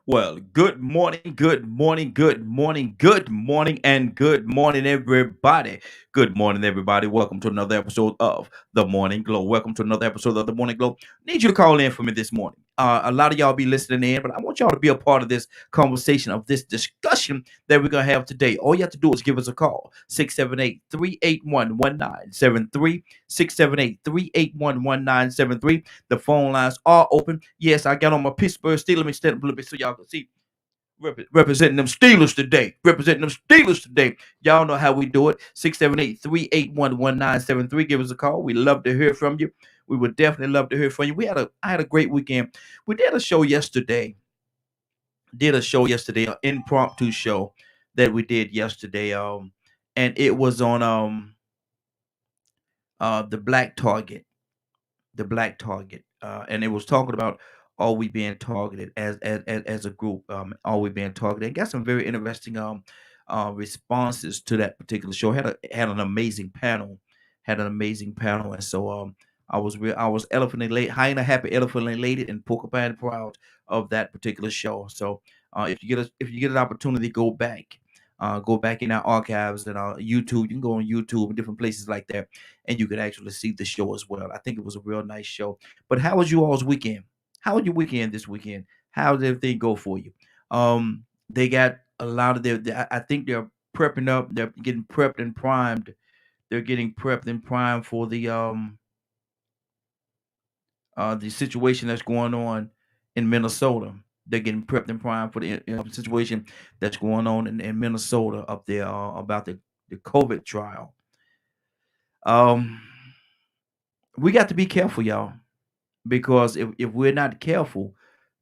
Well, good morning, everybody. Good morning, everybody. Welcome to another episode of The Morning Glow. Welcome to another episode of The Morning Glow. Need you to call in for me this morning. A lot of y'all be listening in, but I want y'all to be a part of this conversation, of this discussion that we're going to have today. All you have to do is give us a call, 678-381-1973, 678-381-1973. The phone lines are open. Yes, I got on my Pittsburgh Steelers. Let me stand up a little bit so y'all can see. Representing them Steelers today. Representing them Steelers today. Y'all know how we do it. 678-381-1973. Give us a call. We love to hear from you. We would definitely love to hear from you. I had a great weekend. We did a show yesterday. An impromptu show that we did yesterday. And it was on the Black Target. The Black Target. And it was talking about are we being targeted as a group? Are we being targeted? Got some very interesting responses to that particular show. Had an amazing panel. Had an amazing panel, and so I was elephantly late, high and a happy, elephantly elated, and porcupine proud of that particular show. So if you get an opportunity, go back in our archives and YouTube. You can go on YouTube and different places like that, and you could actually see the show as well. I think it was a real nice show. But how was you all's weekend? How was your weekend this weekend? How did everything go for you? They got a lot of I think they're prepping up. They're getting prepped and primed. They're getting prepped and primed for the situation that's going on in Minnesota. They're getting prepped and primed for the situation that's going on in Minnesota up there about the COVID trial. Um, we got to be careful, y'all, because if we're not careful,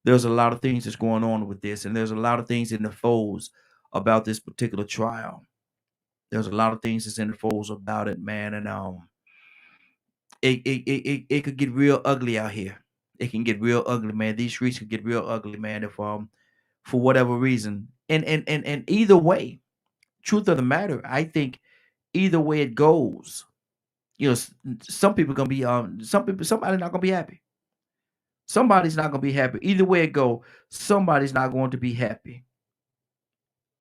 there's a lot of things that's going on with this, and there's a lot of things in the folds about this particular trial. There's a lot of things that's in the folds about it, man, and it could get real ugly out here. It can get real ugly, man. These streets can get real ugly, man, if for whatever reason. And either way, truth of the matter, I think either way it goes, some people gonna be somebody's not gonna be happy. Somebody's not gonna be happy. Either way it go, somebody's not going to be happy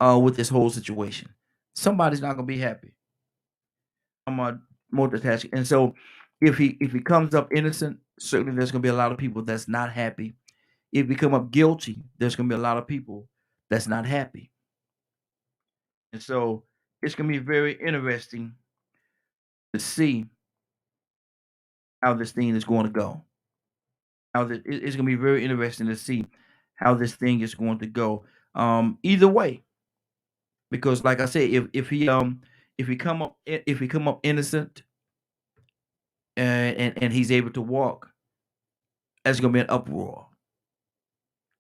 with this whole situation. Somebody's not gonna be happy. I'm multitasking. And so if he comes up innocent, certainly there's gonna be a lot of people that's not happy. If he come up guilty, there's gonna be a lot of people that's not happy. And so it's gonna be very interesting to see how this thing is going to go. It's gonna be very interesting to see how this thing is going to go. Either way, because like I said, if he come up innocent and he's able to walk, there's gonna be an uproar.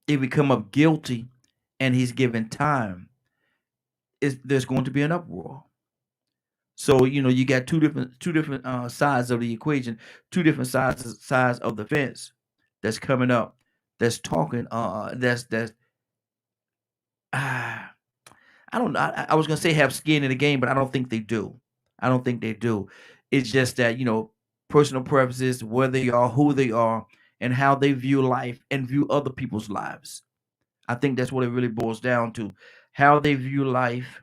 If he come up guilty and he's given time, there's going to be an uproar. So you got two different sides of the equation, two different sides of the fence that's coming up, that's talking. That's ah, I don't know. I was gonna say have skin in the game, but I don't think they do. I don't think they do. It's just that personal preferences, where they are, who they are, and how they view life and view other people's lives. I think that's what it really boils down to. How they view life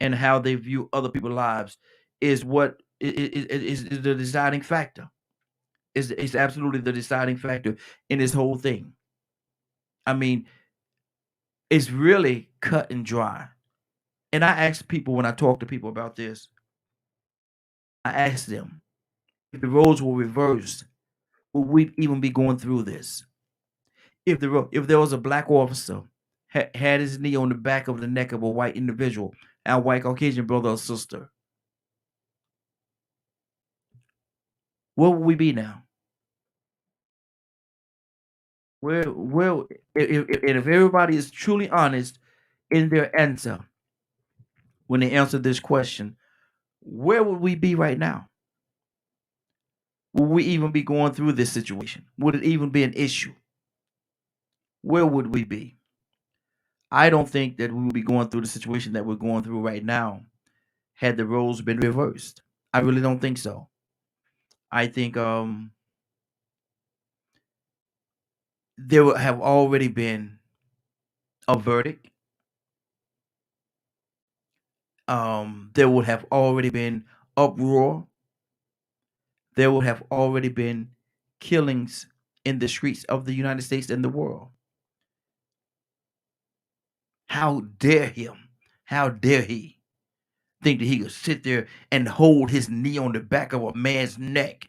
and how they view other people's lives is what is the deciding factor. Is absolutely the deciding factor in this whole thing. I mean, it's really cut and dry. And I ask people when I talk to people about this, I ask them if the roles were reversed, would we even be going through this? If there was a black officer had his knee on the back of the neck of a white individual, our white Caucasian brother or sister, where would we be now? Where and if everybody is truly honest in their answer when they answer this question, where would we be right now? Would we even be going through this situation? Would it even be an issue? Where would we be? I don't think that we would be going through the situation that we're going through right now had the roles been reversed. I really don't think so. I think there would have already been a verdict, there would have already been uproar. There would have already been killings in the streets of the United States and the world. How dare him? How dare he think that he could sit there and hold his knee on the back of a man's neck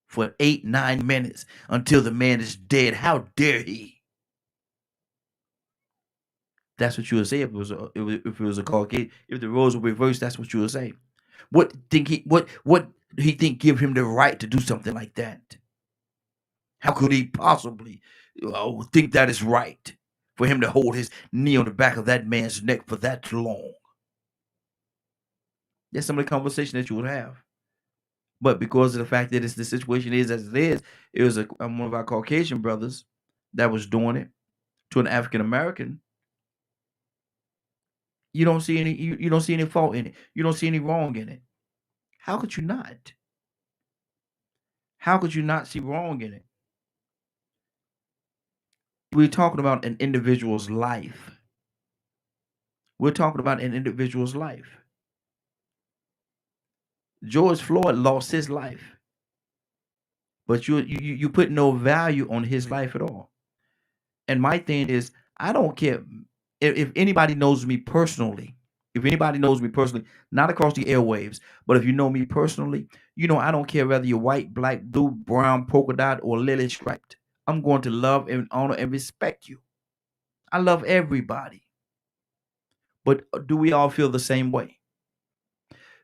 for 8, 9 minutes until the man is dead? How dare he? That's what you would say if it was a cold case. If the roles were reversed, that's what you would say. What he think give him the right to do something like that? How could he possibly think that is right for him to hold his knee on the back of that man's neck for that long? That's some of the conversation that you would have. But because of the fact that the situation is as it is, it was one of our Caucasian brothers that was doing it to an African American. You don't see any fault in it. You don't see any wrong in it. How could you not? How could you not see wrong in it? We're talking about an individual's life. We're talking about an individual's life. George Floyd lost his life, but you put no value on his life at all. And my thing is, I don't care if anybody knows me personally. If anybody knows me personally, not across the airwaves, but if you know me personally, you know I don't care whether you're white, black, blue, brown, polka dot, or lily striped. I'm going to love and honor and respect you. I love everybody. But do we all feel the same way?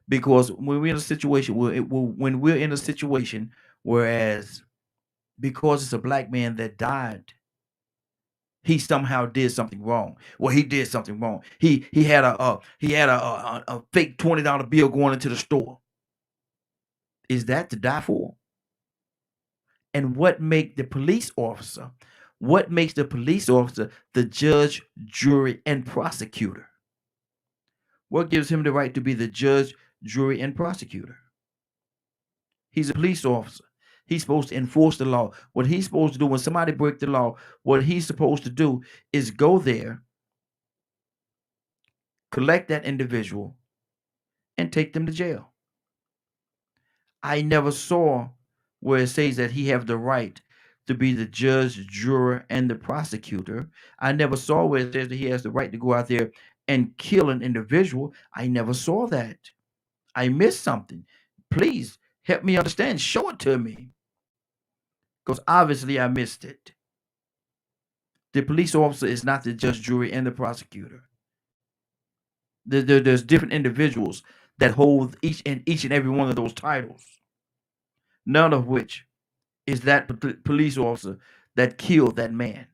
Because when we're in a situation when we're in a situation, whereas because it's a black man that died, he somehow did something wrong. Well, he did something wrong. He had a fake $20 bill going into the store. Is that to die for? And what make the police officer? What makes the police officer the judge, jury, and prosecutor? What gives him the right to be the judge, jury, and prosecutor? He's a police officer. He's supposed to enforce the law. What he's supposed to do when somebody breaks the law, what he's supposed to do is go there, collect that individual, and take them to jail. I never saw where it says that he have the right to be the judge, juror, and the prosecutor. I never saw where it says that he has the right to go out there and kill an individual. I never saw that. I missed something. Please help me understand. Show it to me. Because obviously I missed it. The police officer is not the judge, jury, and the prosecutor. There's different individuals that hold each and every one of those titles. None of which is that police officer that killed that man.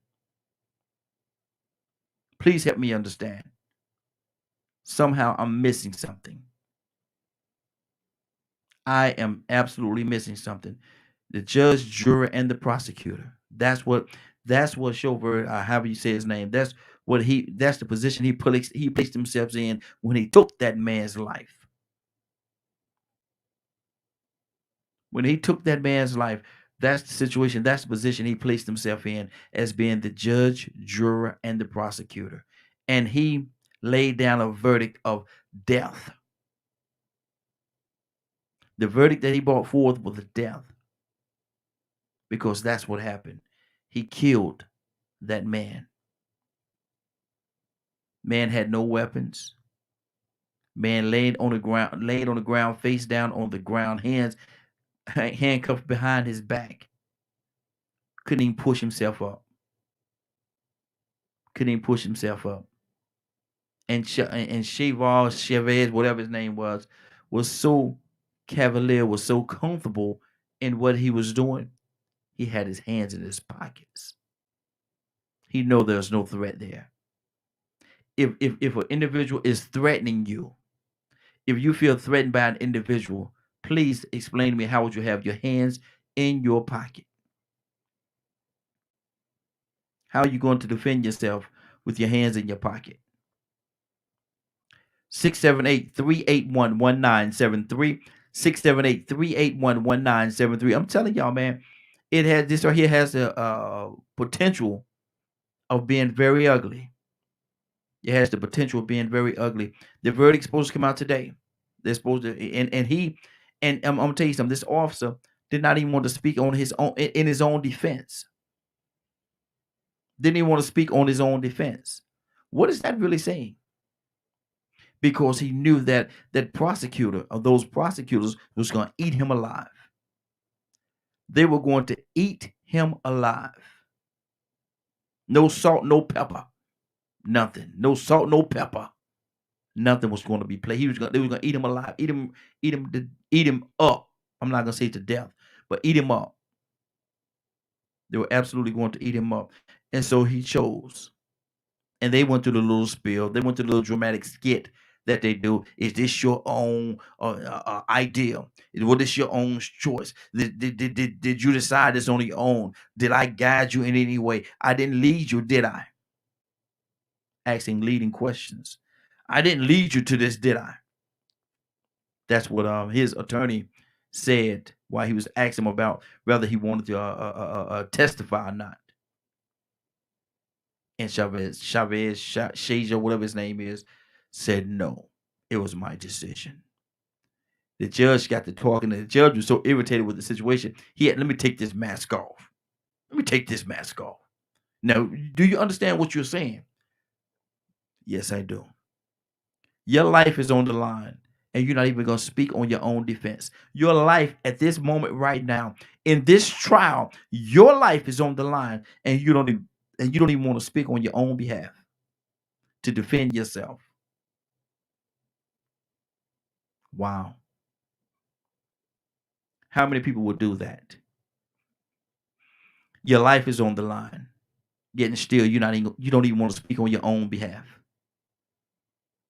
Please help me understand. Somehow I'm missing something. I am absolutely missing something. The judge, juror, and the prosecutor. That's what Chauvin, however you say his name. That's the position he placed himself in when he took that man's life. When he took that man's life, that's the situation, that's the position he placed himself in as being the judge, juror, and the prosecutor. And he laid down a verdict of death. The verdict that he brought forth was death. Because that's what happened. He killed that man. Man had no weapons. Man laid on the ground, face down on the ground, handcuffed behind his back. Couldn't even push himself up. And Chavez, whatever his name was so cavalier, was so comfortable in what he was doing. He had his hands in his pockets. He know there's no threat there. If an individual is threatening you, if you feel threatened by an individual, please explain to me how would you have your hands in your pocket? How are you going to defend yourself with your hands in your pocket? 678-381-1973. 678-381-1973. I'm telling y'all, man, this right here has a potential of being very ugly. It has the potential of being very ugly. The verdict's supposed to come out today. They're supposed to, and I'm gonna tell you something. This officer did not even want to speak on his own in his own defense. Didn't even want to speak on his own defense. What is that really saying? Because he knew that that prosecutor or those prosecutors was going to eat him alive. They were going to eat him alive. No salt, no pepper, nothing. No salt, no pepper. Nothing was going to be played. They were going to eat him alive, eat him up. I'm not going to say to death, but eat him up. They were absolutely going to eat him up. And so he chose. And they went through the little spiel. They went through the little dramatic skit that they do. Is this your own idea? Was this your own choice? Did you decide this on your own? Did I guide you in any way? I didn't lead you, did I? Asking leading questions. I didn't lead you to this, did I? That's what his attorney said while he was asking him about whether he wanted to testify or not. And Shaja, whatever his name is, said no. It was my decision. The judge got to talking, and the judge was so irritated with the situation. He had, let me take this mask off. Let me take this mask off. Now, do you understand what you're saying? Yes, I do. Your life is on the line, and you're not even going to speak on your own defense. Your life at this moment right now, in this trial, your life is on the line, and you don't even want to speak on your own behalf to defend yourself. Wow. How many people would do that? Your life is on the line. Yet and still you don't even want to speak on your own behalf.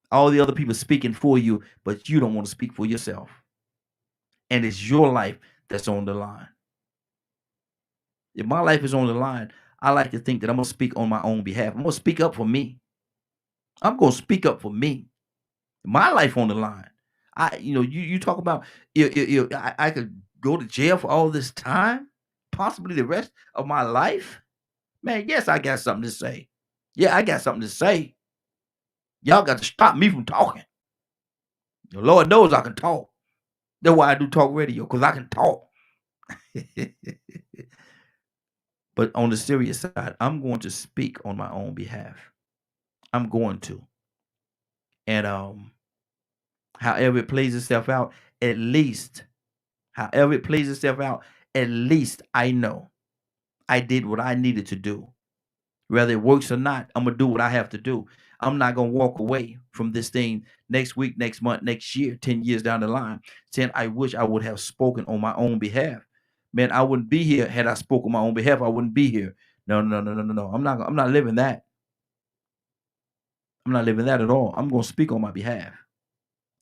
All the other people speaking for you, but you don't want to speak for yourself. And it's your life that's on the line. If my life is on the line, I like to think that I'm going to speak on my own behalf. I'm going to speak up for me. I'm going to speak up for me. My life on the line. You talk about I could go to jail for all this time, possibly the rest of my life. Man, yes, I got something to say. Yeah, I got something to say. Y'all got to stop me from talking. The Lord knows I can talk. That's why I do talk radio, because I can talk. But on the serious side, I'm going to speak on my own behalf. I'm going to. And however it plays itself out, at least I know I did what I needed to do. Whether it works or not, I'm going to do what I have to do. I'm not going to walk away from this thing next week, next month, next year, 10 years down the line, saying I wish I would have spoken on my own behalf. Man, I wouldn't be here had I spoken on my own behalf. I wouldn't be here. No. I'm not living that. I'm not living that at all. I'm going to speak on my behalf.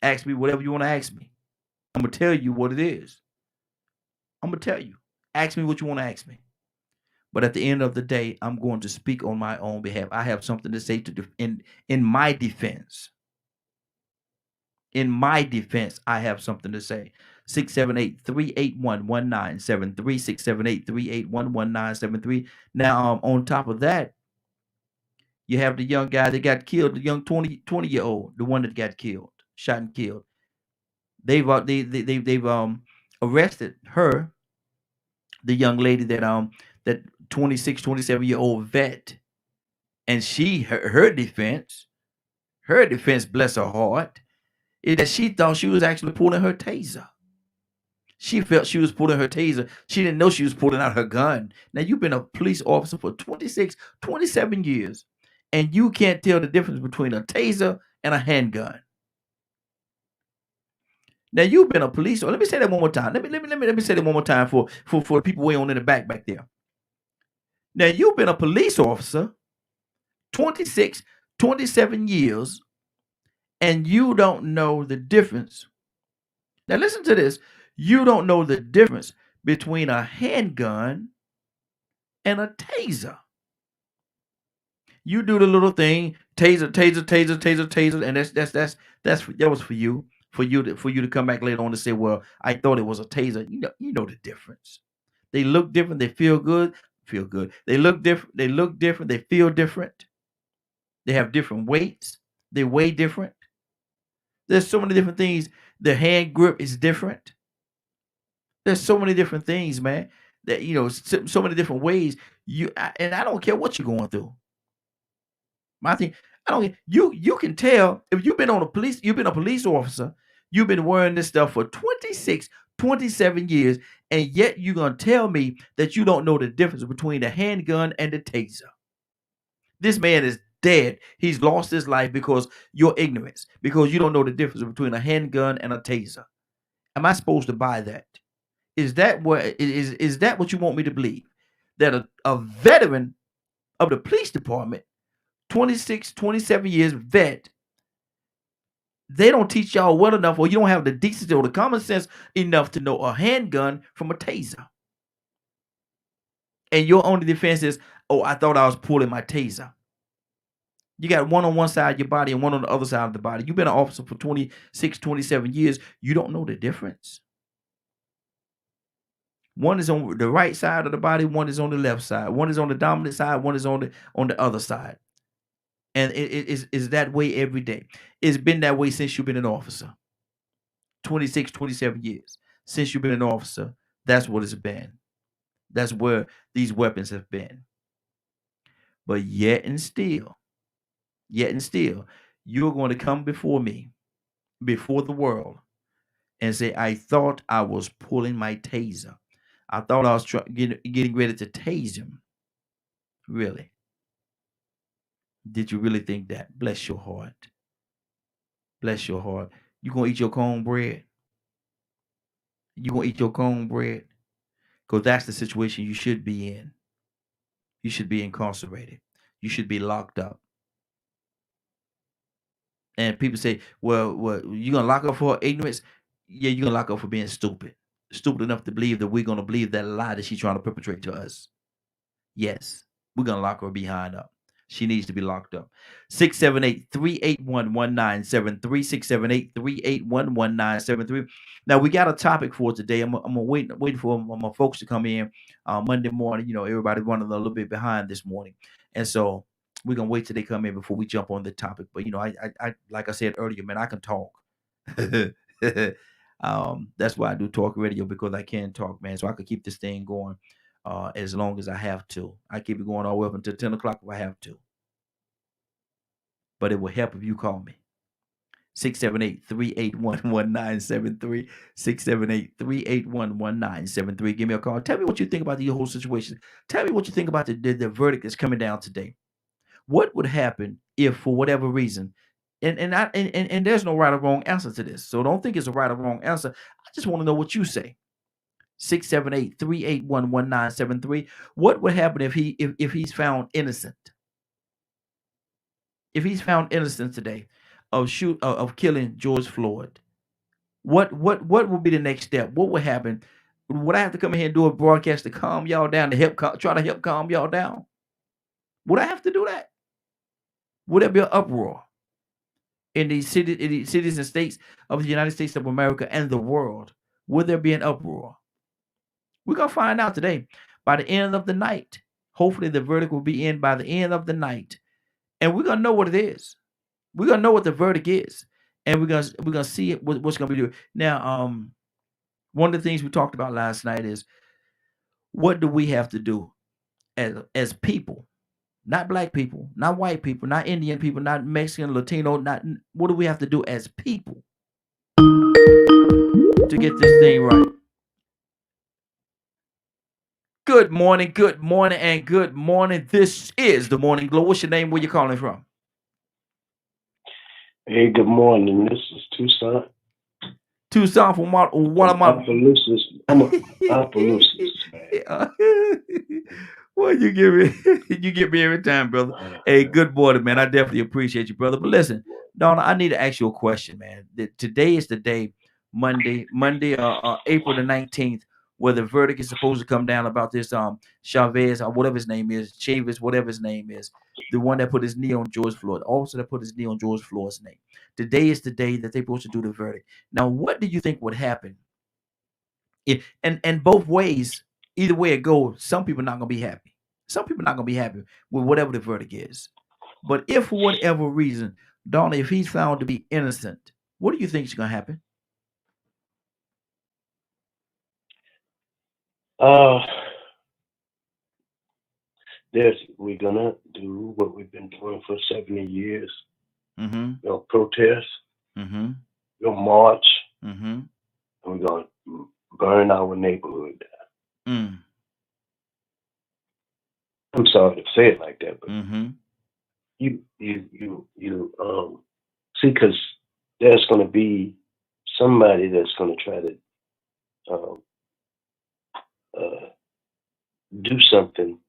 Ask me whatever you want to ask me. I'm going to tell you what it is. I'm going to tell you. Ask me what you want to ask me. But at the end of the day, I'm going to speak on my own behalf. I have something to say in my defense. In my defense, I have something to say. 678-381-1973. 678-381-1973. Now, on top of that, you have the young guy that got killed, the young 20-year-old, the one that got killed, shot and killed. They've arrested her, the young lady that 26, 27-year-old vet, and her defense, bless her heart, is that she thought she was actually pulling her taser. She felt she was pulling her taser. She didn't know she was pulling out her gun. Now, you've been a police officer for 26, 27 years, and you can't tell the difference between a taser and a handgun. Now, you've been a police officer. Let me say that one more time. Let me say that one more time for the people way on in the back there. Now, you've been a police officer 26, 27 years, and you don't know the difference. Now, listen to this. You don't know the difference between a handgun and a taser. You do the little thing, taser, and that was for you to come back later on to say, well, I thought it was a taser. You know the difference. They look different. They feel good. feel good. They look different. They look different. They feel different. They have different weights. They weigh different. There's so many different things. The hand grip is different. There's so many different things, man. That so many different ways. And I don't care what you're going through. My thing, I don't. You can tell if you've been a police officer. You've been wearing this stuff for 26, 27 years, and yet you're gonna tell me that you don't know the difference between a handgun and a taser. This man is dead. He's lost his life because your ignorance, because you don't know the difference between a handgun and a taser. Am I supposed to buy that? Is that what you want me to believe? That a veteran of the police department, 26, 27 years vet, they don't teach y'all well enough, or you don't have the decency or the common sense enough to know a handgun from a taser. And your only defense is, oh, I thought I was pulling my taser. You got one on one side of your body and one on the other side of the body. You've been an officer for 26, 27 years. You don't know the difference. One is on the right side of the body, one is on the left side. One is on the dominant side, one is on the other side. And it is that way every day. It's been that way since you've been an officer. 26, 27 years. Since you've been an officer, that's what it's been. That's where these weapons have been. But yet and still, you're going to come before me, before the world, and say, I thought I was pulling my taser. I thought I was getting ready to tase him. Really? Did you really think that? Bless your heart. Bless your heart. You gonna eat your cornbread? You gonna eat your cornbread? Because that's the situation you should be in. You should be incarcerated. You should be locked up. And people say, well, you gonna lock up for ignorance? Yeah, you're gonna lock up for being stupid. Stupid enough to believe that we're gonna believe that lie that she's trying to perpetrate to us. Yes, we're gonna lock her behind up. She needs to be locked up. 678-381-1973. 678-381-1973. Now we got a topic for today. I'm waiting for my folks to come in Monday morning. Everybody running a little bit behind this morning. And so we're gonna wait till they come in before we jump on the topic. But I like I said earlier, man, I can talk. That's why I do talk radio, because I can talk, man. So I could keep this thing going as long as I have to. I keep it going all the way up until 10 o'clock if I have to. But it will help if you call me. 678-381-1973. 678-381-1973. Give me a call. Tell me what you think about the whole situation. Tell me what you think about the verdict that's coming down today. What would happen if, for whatever reason, and there's no right or wrong answer to this. So don't think it's a right or wrong answer. I just want to know what you say. 678-381-1973. What would happen if he's found innocent? If he's found innocent today of killing George Floyd, what would be the next step? What would happen? Would I have to come in here and do a broadcast to calm y'all down, to try to help calm y'all down? Would I have to do that? Would there be an uproar in these cities and states of the United States of America and the world? Would there be an uproar? We're gonna find out today. By the end of the night, hopefully the verdict will be in by the end of the night, and we're gonna know what it is. We're gonna know what the verdict is, and we're gonna see what's gonna be doing. Now, one of the things we talked about last night is, what do we have to do as people, not black people, not white people, not Indian people, not Mexican, Latino, what do we have to do as people to get this thing right? Good morning, and good morning. This is the Morning Glow. What's your name? Where you calling from? Hey, good morning. This is Tucson. Tucson from one of my. I'm Opelousas, man. Well, you get me every time, brother. Hey, good morning, man. I definitely appreciate you, brother. But listen, Donna, I need to ask you a question, man. Today is the day, Monday, April the 19th, where the verdict is supposed to come down about this Chavez, or whatever his name is, whatever his name is, the one that put his knee on George Floyd, also that put his knee on George Floyd's name. Today is the day that they're supposed to do the verdict. Now, what do you think would happen? And both ways, either way it goes, some people are not gonna be happy. Some people not gonna be happy with whatever the verdict is. But if for whatever reason, Donna, if he's found to be innocent, what do you think is gonna happen? Uh, we're gonna do what we've been doing for 70 years. Mm-hmm. Protest, Mm-hmm. march, Mm-hmm. and we're gonna burn our neighborhood down. Mm. I'm sorry to say it like that, but Mm-hmm. you see, because there's gonna be somebody that's gonna try to um, uh, do something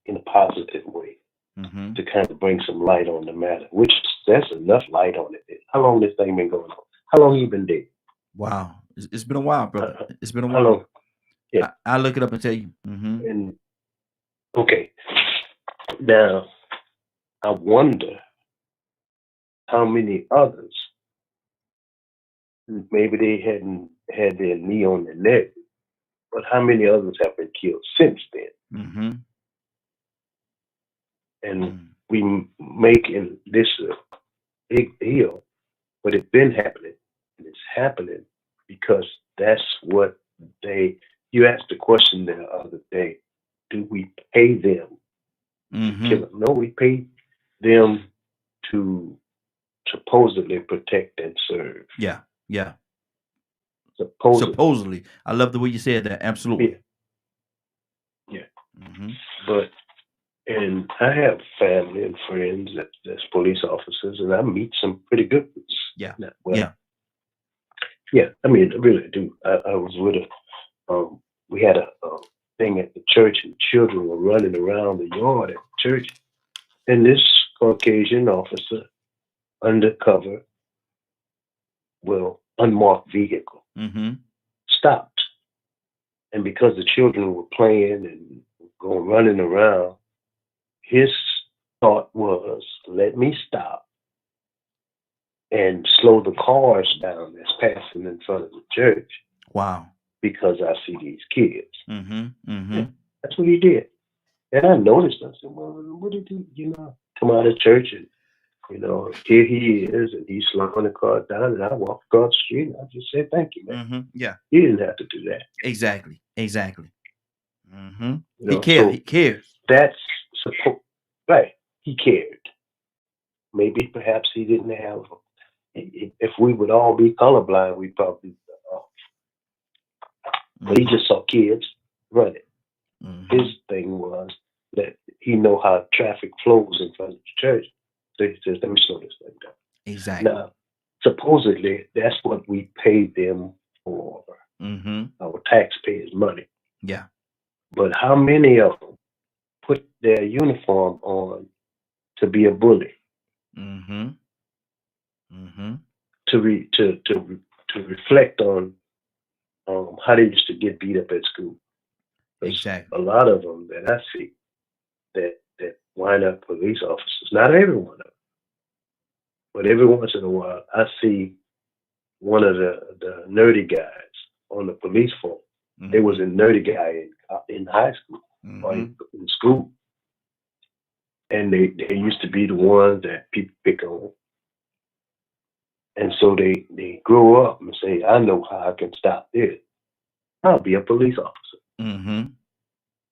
in a positive way Mm-hmm. to kind of bring some light on the matter, which there's enough light on it. How long this thing been going on? How long you been dead? Wow. It's been a while, brother. It's been a How while. long? Yeah. I'll look it up and tell you. Mm-hmm. And okay, now I wonder how many others maybe they hadn't had their knee on their neck, but how many others have been killed since then? Mm-hmm. And Mm. we making this a big deal, but it's been happening, and it's happening because that's what they. You asked the question the other day: do we pay them to Mm-hmm. kill them? No, we pay them to supposedly protect and serve. Yeah. Yeah. Supposedly, Supposedly. I love the way you said that. Absolutely. yeah. Mm-hmm. But and I have family and friends that's police officers, and I meet some pretty good ones. Yeah. Well, Yeah. yeah. I mean, I really do. I was with we had a thing at the church, and children were running around the yard at the church, and this Caucasian officer, undercover, unmarked vehicle, Mm-hmm. stopped, and because the children were playing and going running around, his thought was, "Let me stop and slow the cars down that's passing in front of the church Wow. because I see these kids." Mm-hmm. Mm-hmm. Yeah, that's what he did. And I noticed, I said, well, what did he, come out of church and, here he is and he's slowing the car down and I walked across the street and I just said, thank you, man. Mm-hmm. Yeah. You didn't have to do that. Exactly. Exactly. Mm-hmm. You He know, cares. so He cares. that's right. He cared. Maybe perhaps he didn't have, if we would all be colorblind, we probably, but he just saw kids running. Mm-hmm. His thing was that he know how traffic flows in front of the church. So he says, let me slow this thing down. Exactly. Now, supposedly, that's what we paid them for, Mm-hmm. our taxpayers' money. Yeah. But how many of them put their uniform on to be a bully, Mm-hmm. Mm-hmm. to reflect on how they used to get beat up at school? There's Exactly. a lot of them that I see that wind up police officers. Not every one of them, but every once in a while, I see one of the nerdy guys on the police force. Mm-hmm. There was a nerdy guy in high school or Mm-hmm. in school, and they used to be the ones that people pick on. And so they grow up and say, I know how I can stop this. I'll be a police officer. Mm-hmm.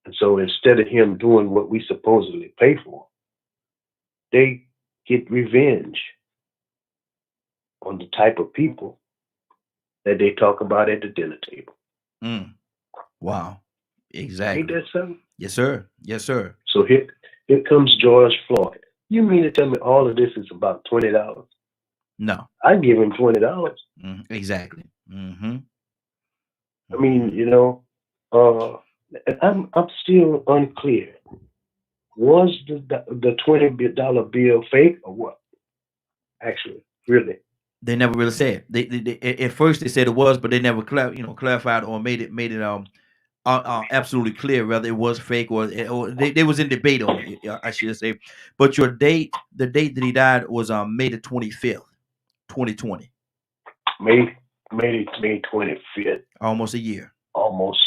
And so instead of him doing what we supposedly pay for, they get revenge on the type of people that they talk about at the dinner table. Mm. Wow. Ain't Exactly. that something? Yes, sir. Yes, sir. So here comes George Floyd. You mean to tell me all of this is about $20? No. I'd give him $20. Mm-hmm. Exactly. Mm-hmm. I mean, I'm still unclear. Was the $20 bill fake or what? Actually, really. They never really said. They at first they said it was, but they never clarified or made it absolutely clear whether it was fake or they was in debate on it. I should say. But the date that he died was May the 25th, 2020. May 25th, Almost a year. almost.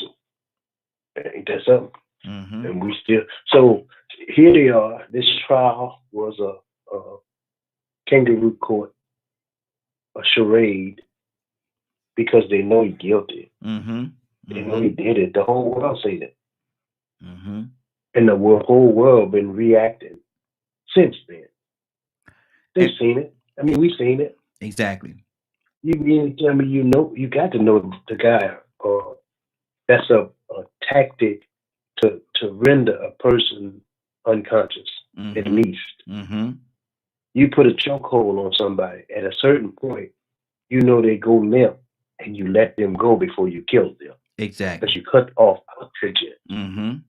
Ain't that something? And we still, so here they are. This trial was a kangaroo court, a charade, because they know he's guilty. They know he did it. The whole world seen it. And the whole world been reacting since then. They've seen it. I mean, we've seen it. Exactly. You mean to tell me you got to know the guy, or that's a tactic to render a person unconscious, at least. You put a chokehold on somebody at a certain point, you know they go limp, and you let them go before you kill them. Exactly. Because you cut off oxygen.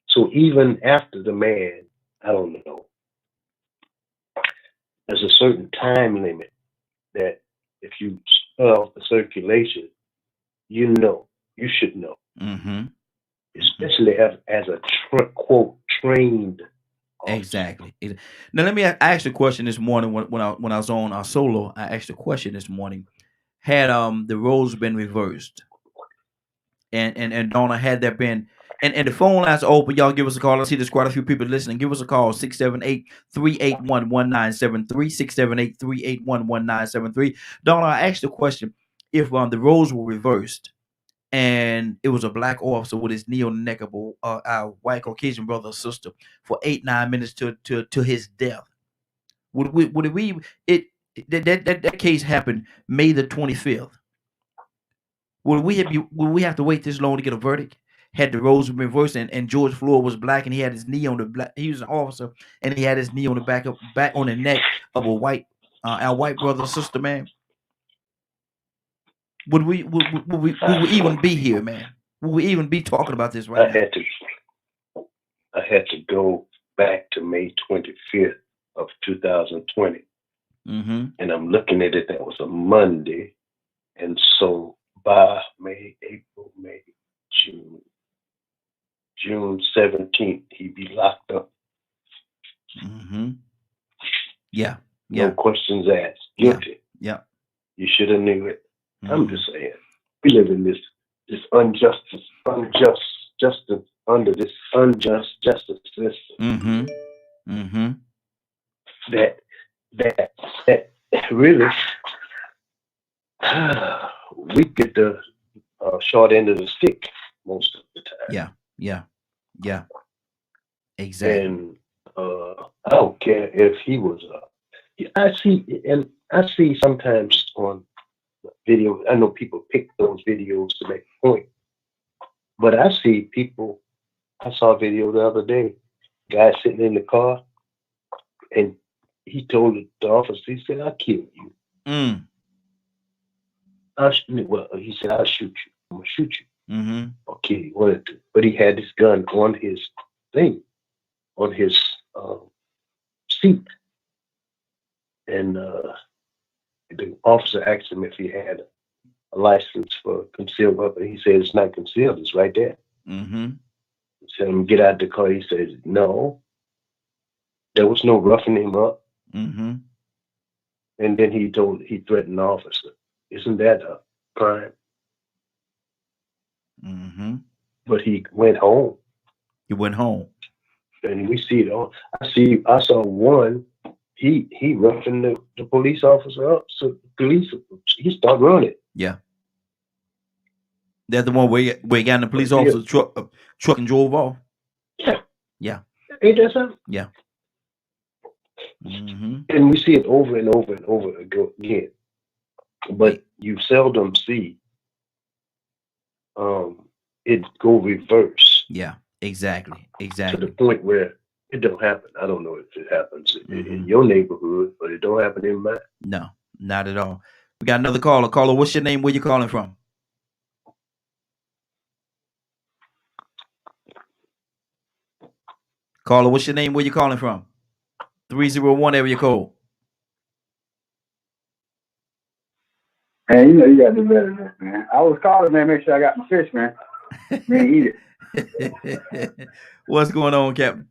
So even after the man, I don't know, there's a certain time limit that if you cut off the circulation, you should know. Especially as a quote trained officer. Exactly. Now let me ask you a question this morning when I was on our solo. I asked a question this morning. Had the roles been reversed, and Donna, had there been, and the phone lines are open, y'all give us a call. I see there's quite a few people listening. Give us a call, 678-381-1973, 678-381-1973. Donna, I asked the question, if the roles were reversed and it was a black officer with his knee on the neck of our white Caucasian brother or sister for 8-9 minutes to his death, that case happened May the 25th. Would we have to wait this long to get a verdict? Had the roles been reversed and George Floyd was black and he had his knee on he was an officer and he had his knee on the back on the neck of a white our white brother or sister, man? Would we even be here, man? Would we even be talking about this right now? I had to go back to May 25th of 2020. And I'm looking at it, that was a Monday. And so by April, May, June 17th, he'd be locked up. Yeah. No questions asked. Guilty. Yeah. You should have knew it. I'm just saying, we live in this unjust justice under this unjust justice system. That really, we get the short end of the stick most of the time. Yeah. Exactly. And I don't care if he was. I see sometimes on videos. I know people pick those videos to make a point, but I see people. I saw a video the other day. Guy sitting in the car, and he told the officer, he said, "I'll kill you." He said, "I'll shoot you. I'm gonna shoot you. Or kill you, one or two." But he had this gun on his thing, on his seat, and the officer asked him if he had a license for concealed weapon. He said, "It's not concealed. It's right there." He said, "Get out the car." He says, "No, there was no roughing him up." And then he threatened the officer. Isn't that a crime? But he went home. And we see it all. I saw one. He roughing the police officer up. So he started running. Yeah. That's the one where he got in the police officer's truck and drove off. Yeah. Ain't that something? Yeah. And we see it over and over and over again. But you seldom see it go reverse. Yeah, exactly. To the point where it don't happen. I don't know if it happens in your neighborhood, but it don't happen in mine. No, not at all. We got another caller. Caller, what's your name? Where you calling from? Caller, what's your name? Where you calling from? 301 area code. Man, you know you gotta do better than that, man. I was calling, man, make sure I got my fish, man. Man, eat it. What's going on, Captain?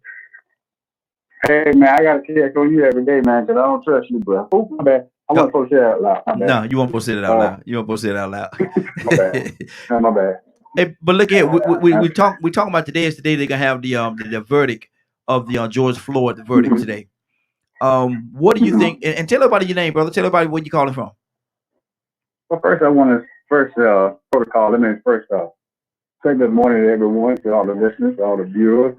Hey, man, I gotta check on you every day, man, because I don't trust you, bro. Oh, my bad. I won't post it out loud. No, you won't post it out loud. You won't post it out loud. My bad. No, my bad. Hey, but look here, we talking about today is the day they're gonna have the verdict of the George Floyd verdict Mhm. today. What do you think? And tell everybody your name, brother. Tell everybody where you calling from. Well, first I want to protocol. Let me first say good morning to everyone, to all the listeners, to all the viewers,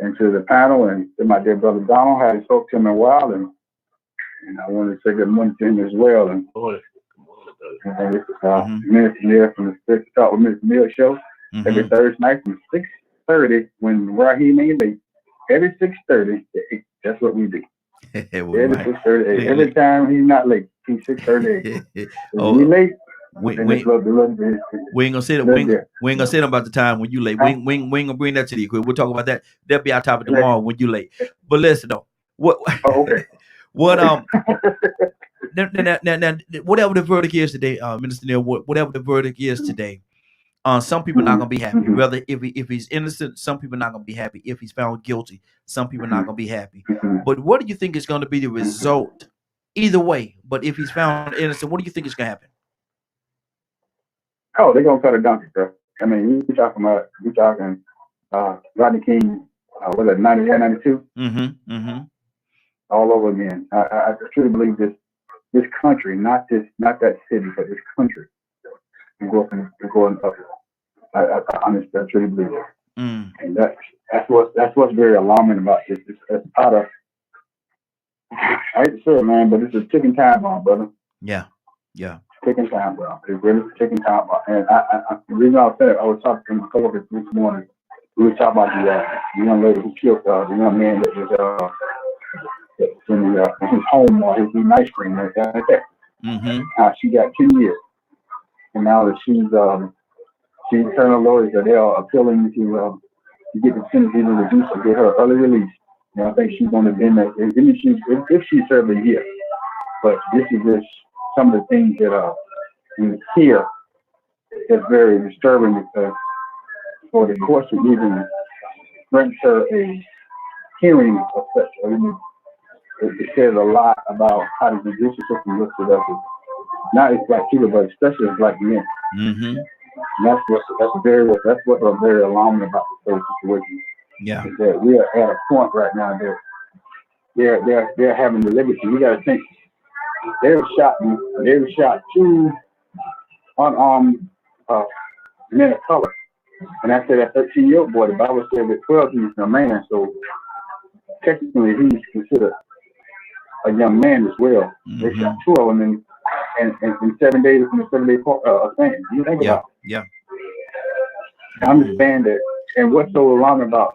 and to the panel, and to my dear brother Donald. I hadn't spoke to him in a while, and I want to say good morning to him as well. And this is Minister Neil from the Six Talk with Minister Neil show every Thursday night from 6:30 when Raheem ain't late. Every 6:30, that's what we do. Every 6:30, every time he's not late, he's 6:30. Oh, we late. we ain't gonna say that. We ain't gonna say about the time when you late. We ain't gonna bring that to the equation. We'll talk about that. That'll be our topic tomorrow when you late. But listen though, what? Oh, okay. What now, whatever the verdict is today, Minister Neil, whatever the verdict is today, some people not gonna be happy. Whether if he's innocent, some people not gonna be happy. If he's found guilty, some people not gonna be happy. But what do you think is going to be the result? Either way, but if he's found innocent, what do you think is gonna happen? Oh, they're gonna cut a donkey, bro. I mean, you talking Rodney King, was it 91, 92? All over again. I truly believe this country, not that city, but this country, is going up. I honestly, I truly believe it. And that's what's very alarming about this. It's part of, I hate to say it, man, but it's a ticking time bomb, brother. Yeah. Ticking time bomb. It's really a ticking time bomb. And the reason I was saying it, I was talking to my coworkers this morning. We were talking about the young lady who killed the young man that was in his home or his eating ice cream right there. She got 10 years, and now that she's her lawyers that they are appealing to get the sentence even reduced or get her early release. And I think she's going to be there if she served a year. But this is just some of the things that we hear that's very disturbing because for the court to even grant her a hearing of such it says a lot about how the judicial system looks at us. Not as black people, but especially as black men. And that's what's very alarming about the whole situation. Yeah. Is that we are at a point right now that they're having the liberty. We got to think they were shot two unarmed men of color. And I said that 13-year-old boy, the Bible said that 12 he's a man, so technically he's considered a young man as well. They shot two of them in 7 days in a 7-day thing. You think about it. Yeah. I understand that. And what's so alarming about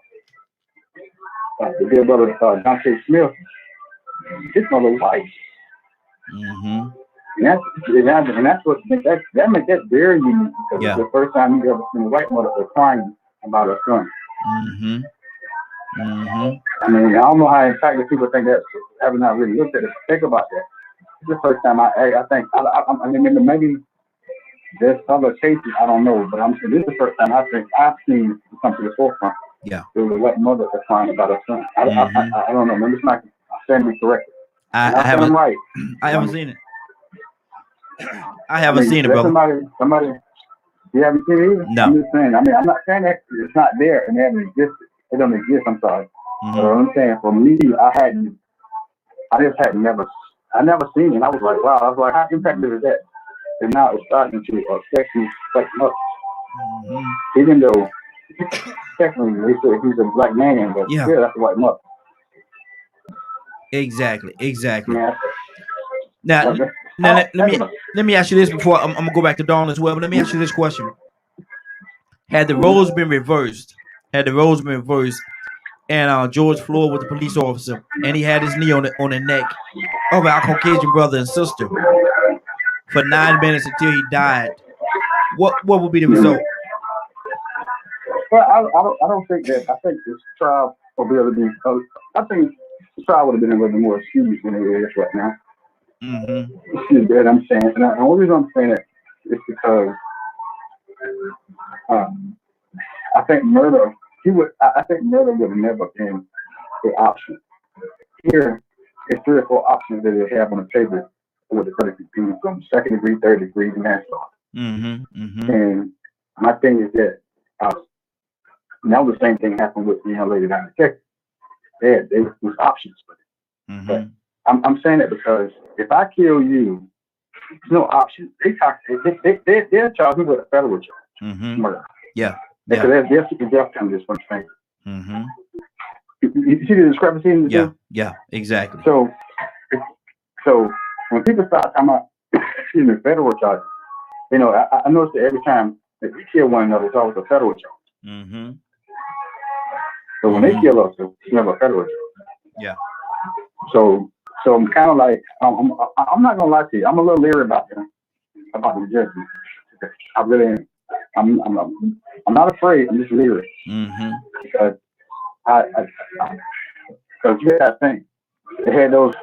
the dear brother Dante Smith, his mother white. And that's what makes that very unique because it's the first time you ever seen a white mother crying about her son. I mean, I don't know how exactly people think that have not really looked at it. Think about that. It's the first time I think I mean maybe there's other cases I don't know, but I'm saying this is the first time I think I've seen come to the forefront. Yeah. There was a white mother crying about her son. I don't know. Maybe it's not stand me corrected. I haven't. Right. I haven't seen it. I haven't seen it, brother. Somebody, you haven't seen it either? No. I'm just saying. I mean, I'm not saying that it's not there and it hasn't existed. It don't exist. I'm sorry. But what I'm saying, for me, I never seen it. I was like, wow. I was like, how impactful is that? And now it's starting to affect me quite much. Even though technically he's a black man, but still that's a white mother. Exactly. Yeah. Now let me ask you this before I'm gonna go back to Dawn as well. But let me ask you this question: had the roles been reversed, and George Floyd was the police officer, and he had his knee on the neck of our Caucasian brother and sister for 9 minutes until he died, what would be the result? Well, I don't think that. I think this trial will be able to be. I think the trial would have been a little bit more excused than it is right now. Excuse me, I'm saying, and the only reason I'm saying it is because I think murder. I think murder would have never been the option. Here, it's 3 or 4 options that they have on the table with the verdict being from 2nd degree, 3rd degree, and manslaughter. And My thing is that now the same thing happened with the young lady down in Texas. There was options for it. Mm-hmm. But I'm saying that because if I kill you, there's no option. They'll charge me with a federal charge. Mm-hmm. Murder. Yeah. Because they're seeking death penalties for the thing. Mm-hmm. You see the discrepancy in the two? Yeah, exactly. So when people start talking about federal charges, you know, I notice that every time that we kill one another, it's always a federal charge. Mm-hmm. So when they kill us, it's never a federal charge. Yeah. So I'm kind of like, I'm not gonna lie to you, I'm a little leery about the judgment. I really am. I'm not afraid. I'm just leery. Mm-hmm. Because because you had that thing. They had those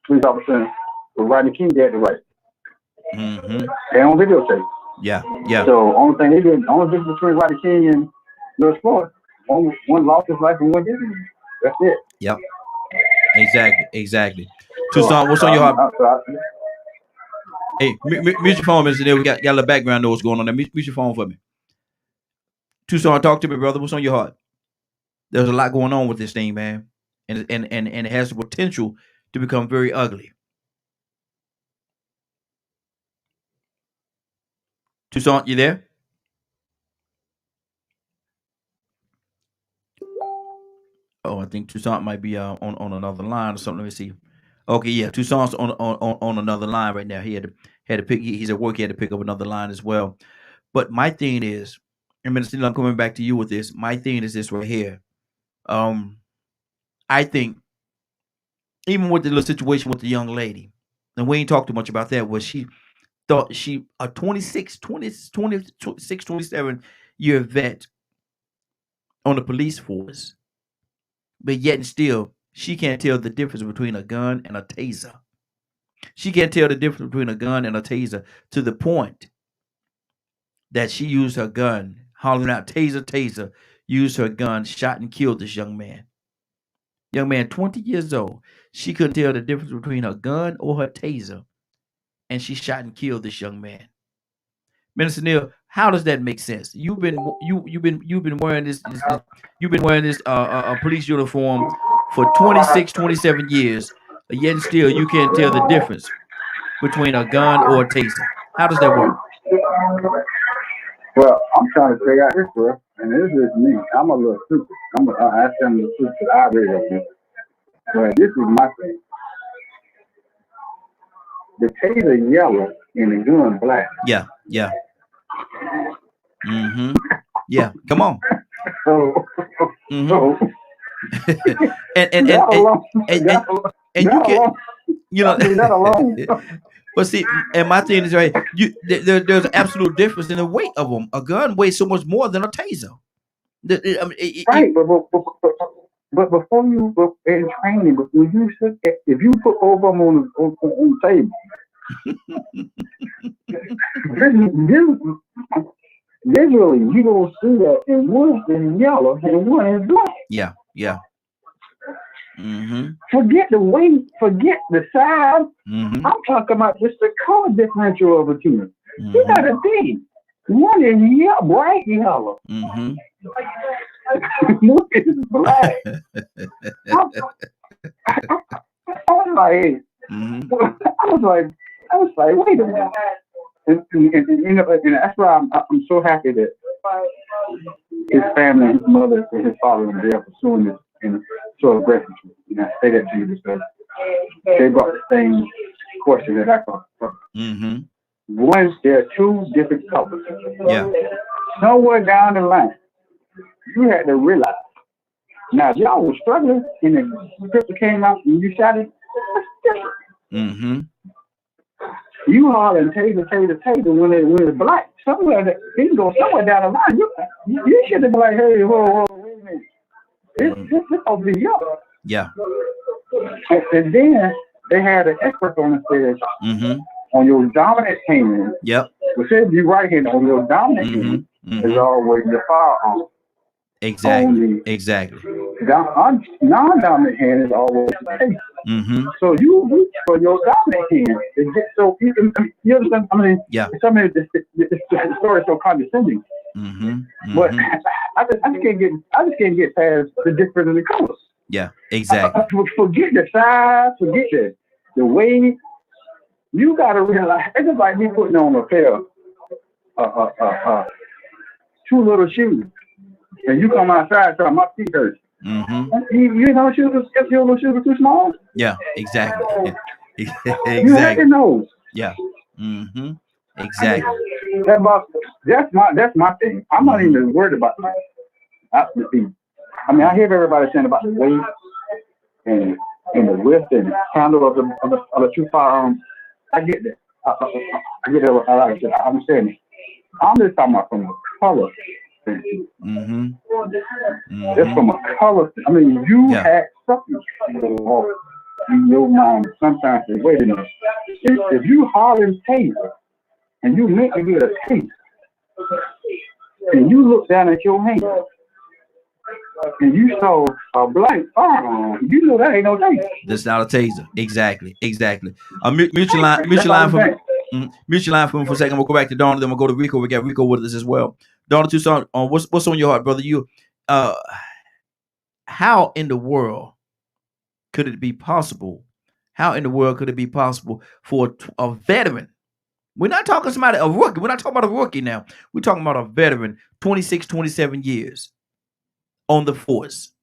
police officers with Rodney King. They had the right. Mm-hmm. They on videotape. Yeah. So only thing they did, the only difference between Rodney King and Lewis Floyd, one lost his life and one didn't. That's it. Yep. Exactly. Toussaint, what's on your heart? Hey, mute your phone, Mr. Neal. We got a little background noise going on there. Mute your phone for me. Toussaint, talk to me, brother. What's on your heart? There's a lot going on with this thing, man. And it has the potential to become very ugly. Toussaint, you there? Oh, I think Toussaint might be on another line or something. Let me see. Okay, yeah, Toussaint's on another line right now. He had to pick. He's at work. He had to pick up another line as well. But my thing is, and Minister Neal, I'm coming back to you with this. My thing is this right here. I think even with the little situation with the young lady, and we ain't talked too much about that, was she thought a 26, 27 year vet on the police force, but yet and still she can't tell the difference between a gun and a taser. She can't tell the difference between a gun and a taser, to the point that she used her gun, hollering out taser, taser, used her gun, shot and killed this young man. Young man, 20 years old. She couldn't tell the difference between her gun or her taser, and she shot and killed this young man. Minister Neal, how does that make sense? You've been wearing this police uniform for 26, 27 years, but yet and still you can't tell the difference between a gun or a taser. How does that work? Well, I'm trying to figure out this, bro, and this is me. I'm a little stupid. I ask them the truth that I read up here. But this is my thing. The taser yellow and the gun black. Yeah. Mm-hmm. Yeah. Come on. So, mm-hmm. and you can, you know, that alone. But see, and my thing is right. There's an absolute difference in the weight of them. A gun weighs so much more than a taser. Right, but before you in training, but when you if you put both of them on the table, visually you gonna see that and one is yellow and one is black. Yeah. Mm-hmm. Forget the weight, forget the size. Mm-hmm. I'm talking about just the color differential of the two. You gotta think. One is yellow, bright yellow. Mm-hmm. One is black. I was like, wait a minute. And that's why I'm so happy that his family, his mother, and his father, and they are pursuing this and so aggressively. You know, I say that to you because they brought the same question that I brought. Mm-hmm. One, there are two different colors. Yeah. Somewhere down the line, you had to realize. Now, if y'all was struggling and the pistol came out and you shot it, that's different. Mm-hmm. You hollering taser when it's black. Somewhere that you can go somewhere down the line. You should have been like, hey, whoa, wait a minute. This over the yellow. Yeah. And then they had an expert on the stage. Mm-hmm. On your dominant hand. Yep. Which is you right hand on your dominant hand is always the firearm. Exactly. Non-dominant hand is always the taser. Mm-hmm. So you reach for your dominant hand. So you understand? I mean, yeah. Some of the story is so condescending. But I just can't get past the difference in the colors. Yeah, exactly. Forget the size, forget the weight. You gotta realize it's just like me putting on a pair of 2 little shoes, and you come outside and my feet hurt. You know shoes if your little shoes are too small. Yeah, exactly. You Exactly. know. Yeah. Exactly. That's my thing. I'm not even worried about the feet. I mean, I hear everybody saying about the weight and the width and handle of the two firearms. I get that. I get that. I understand it. I'm just talking about from a color standpoint. Just from a color. I mean, you had something in your mind. Sometimes say, wait a minute. If you hollering taste and you meant to get a taste, and you look down at your hand and you saw a blank firearm, you know that ain't no taser. That's not a taser. Exactly. Mutual line for me for a second. We'll go back to Donald, then we'll go to Rico. We got Rico with us as well. Donald Tucson, what's on your heart, brother? How in the world could it be possible? How in the world could it be possible for a veteran? We're not talking about a rookie. We're not talking about a rookie now. We're talking about a veteran, 26, 27 years on the force.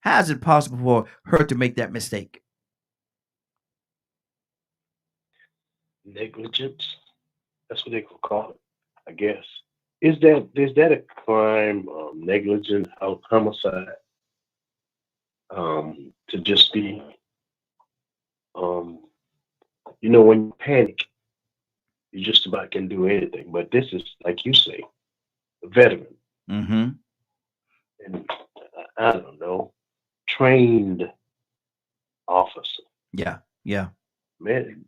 How is it possible for her to make that mistake? Negligence. That's what they could call it, I guess. Is that a crime? Negligent homicide. To just be, when you panic, you just about can do anything. But this is, like you say, a veteran. And I don't know, trained officer. Yeah. Man,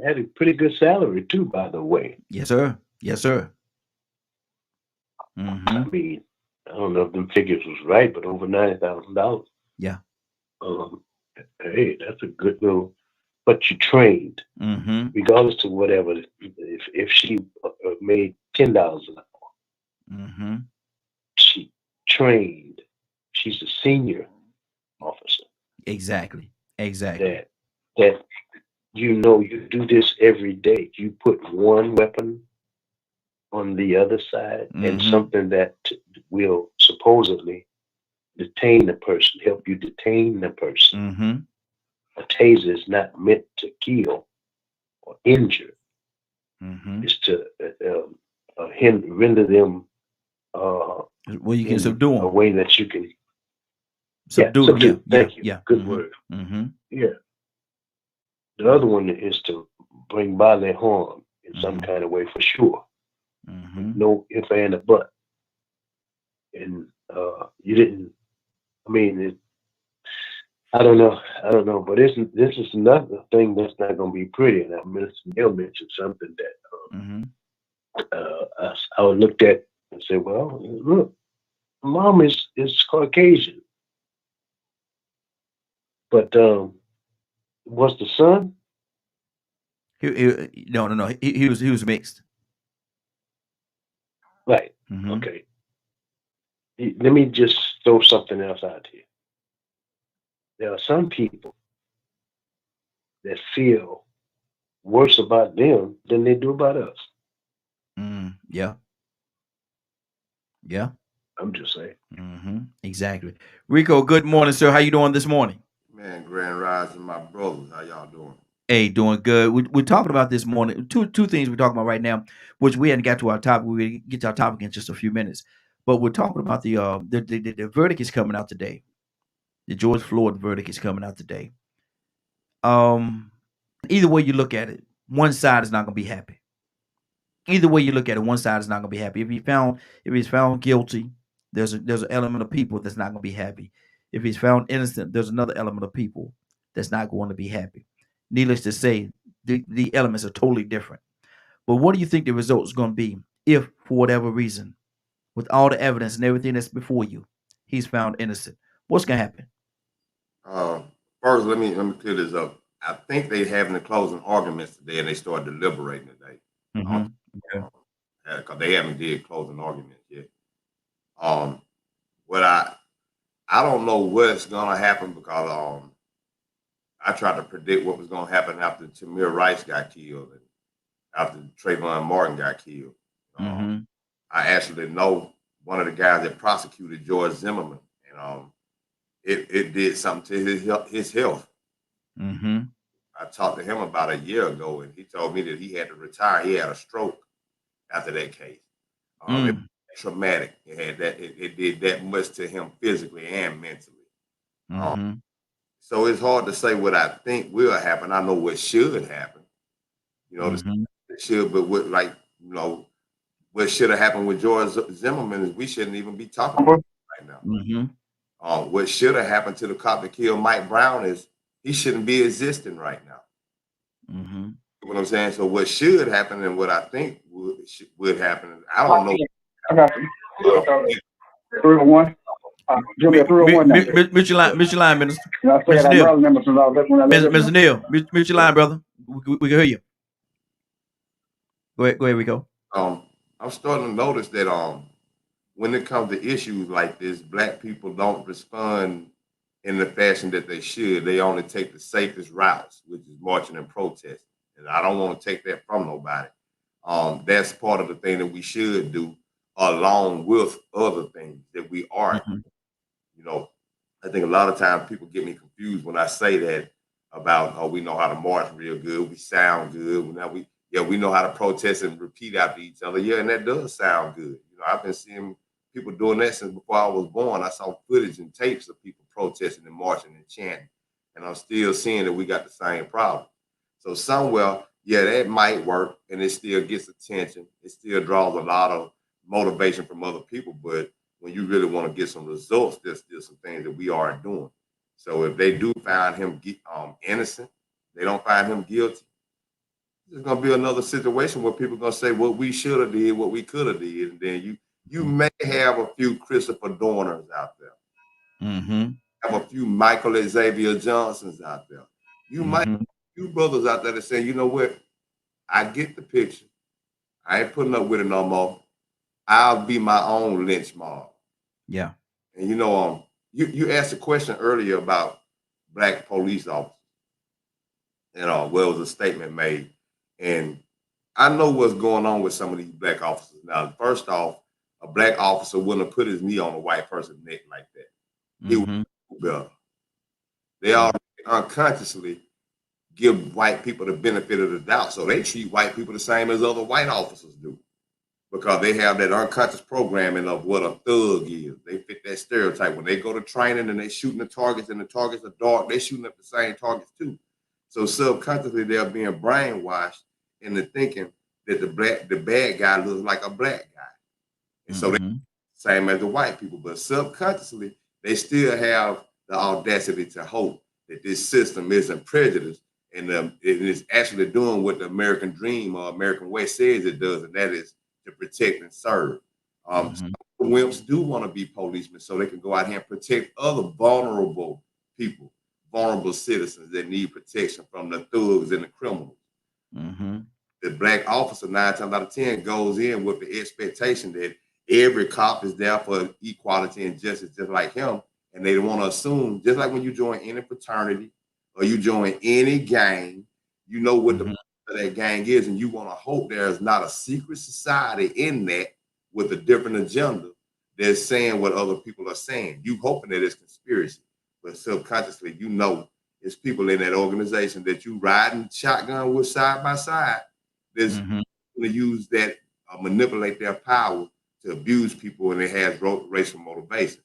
had a pretty good salary too, by the way. Yes, sir. I mean, I don't know if them figures was right, but over $90,000. Yeah. Hey, that's a good little. But you trained, regardless of whatever. If she made $10 an hour, she trained. She's a senior officer. Exactly. That you do this every day. You put one weapon on the other side and something that will supposedly detain the person, help you detain the person. A taser is not meant to kill or injure. It's to render them well, you can subdue them. A way that you can subdue them. Thank you. Good word. Yeah. The other one is to bring bodily harm in some kind of way for sure. No if and a but. And you didn't. I mean, I don't know. But this is another thing that's not going to be pretty. And Minister Neal mentioned something that I looked at and said, well, look, mom is Caucasian, but was the son? No. He was mixed. Right. Okay. Let me just throw something else out here. There are some people that feel worse about them than they do about us. Yeah. I'm just saying. Exactly. Rico, good morning, sir. How you doing this morning? Man, Grand Rising, my brothers. How y'all doing? Hey, doing good. We're talking about this morning. Two things we're talking about right now, which we hadn't got to our topic. We're going to get to our topic in just a few minutes. But we're talking about the verdict is coming out today. The George Floyd verdict is coming out today. Either way you look at it, one side is not going to be happy. Either way you look at it, one side is not going to be happy. If he's found guilty, there's an element of people that's not going to be happy. If he's found innocent, there's another element of people that's not going to be happy. Needless to say, the elements are totally different. But what do you think the result is going to be if, for whatever reason, with all the evidence and everything that's before you, he's found innocent? What's going to happen? First, let me clear this up. I think they're having the closing arguments today, and they start deliberating today. Okay. Because they haven't did closing arguments yet. What I don't know what's gonna happen because I tried to predict what was gonna happen after Tamir Rice got killed and after Trayvon Martin got killed. Mm-hmm. I actually know one of the guys that prosecuted George Zimmerman, and it did something to his health. Mm-hmm. I talked to him about a year ago, and he told me that he had to retire. He had a stroke after that case. It was traumatic. It did that much to him physically and mentally. Mm-hmm. So it's hard to say what I think will happen. I know what should happen. You know, Mm-hmm. it should, but what should have happened with George Zimmerman is we shouldn't even be talking about it right now. Mm-hmm. What should have happened to the cop that killed Mike Brown is he shouldn't be existing right now. Mm-hmm. You know what I'm saying? So what should happen and what I think would happen, I don't know. I got you. 301. Julia 301 now. Mute your line, Minister. You know, I still got Mr. Neal. brother members from all that when I lived Mr. Neal, mute your line, brother. We can hear you. Go ahead, Rico. I'm starting to notice that when it comes to issues like this, Black people don't respond in the fashion that they should. They only take the safest routes, which is marching and protesting. And I don't want to take that from nobody. That's part of the thing that we should do, along with other things that we are. Mm-hmm. You know, I think a lot of times people get me confused when I say that about, we know how to march real good, we sound good. We know how to protest and repeat after each other. Yeah, and that does sound good. You know, I've been seeing people doing that since before I was born. I saw footage and tapes of people protesting and marching and chanting. And I'm still seeing that we got the same problem. So somewhere, yeah, that might work and it still gets attention. It still draws a lot of motivation from other people. But when you really want to get some results, there's still some things that we aren't doing. So if they do find him innocent, they don't find him guilty, there's going to be another situation where people are going to say what we should have did, what we could have did. And then you may have a few Christopher Dorners out there. Mm-hmm. Have a few Michael Xavier Johnsons out there. You might have a few brothers out there that say, you know what? I get the picture. I ain't putting up with it no more. I'll be my own lynch mob. Yeah. And you asked a question earlier about Black police officers. Well, it was a statement made. And I know what's going on with some of these Black officers. Now, first off, a Black officer wouldn't have put his knee on a white person's neck like that. He would do better. They already unconsciously give white people the benefit of the doubt. So they treat white people the same as other white officers do, because they have that unconscious programming of what a thug is. They fit that stereotype. When they go to training and they shooting the targets and the targets are dark, they're shooting up the same targets too. So subconsciously they're being brainwashed into thinking that the bad guy looks like a Black guy. And so they're same as the white people, but subconsciously they still have the audacity to hope that this system isn't prejudiced and it is actually doing what the American dream or American way says it does, and that is to protect and serve. Some wimps do want to be policemen so they can go out here and protect other vulnerable people, vulnerable citizens that need protection from the thugs and the criminals. The Black officer 9 times out of 10 goes in with the expectation that every cop is there for equality and justice just like him. And they want to assume, just like when you join any fraternity or you join any gang, you know what that gang is, and you want to hope there's not a secret society in that with a different agenda that's saying what other people are saying. You hoping that it's conspiracy, but subconsciously it's people in that organization that you riding shotgun with side by side that's going to use that, manipulate their power to abuse people, and it has racial motivation.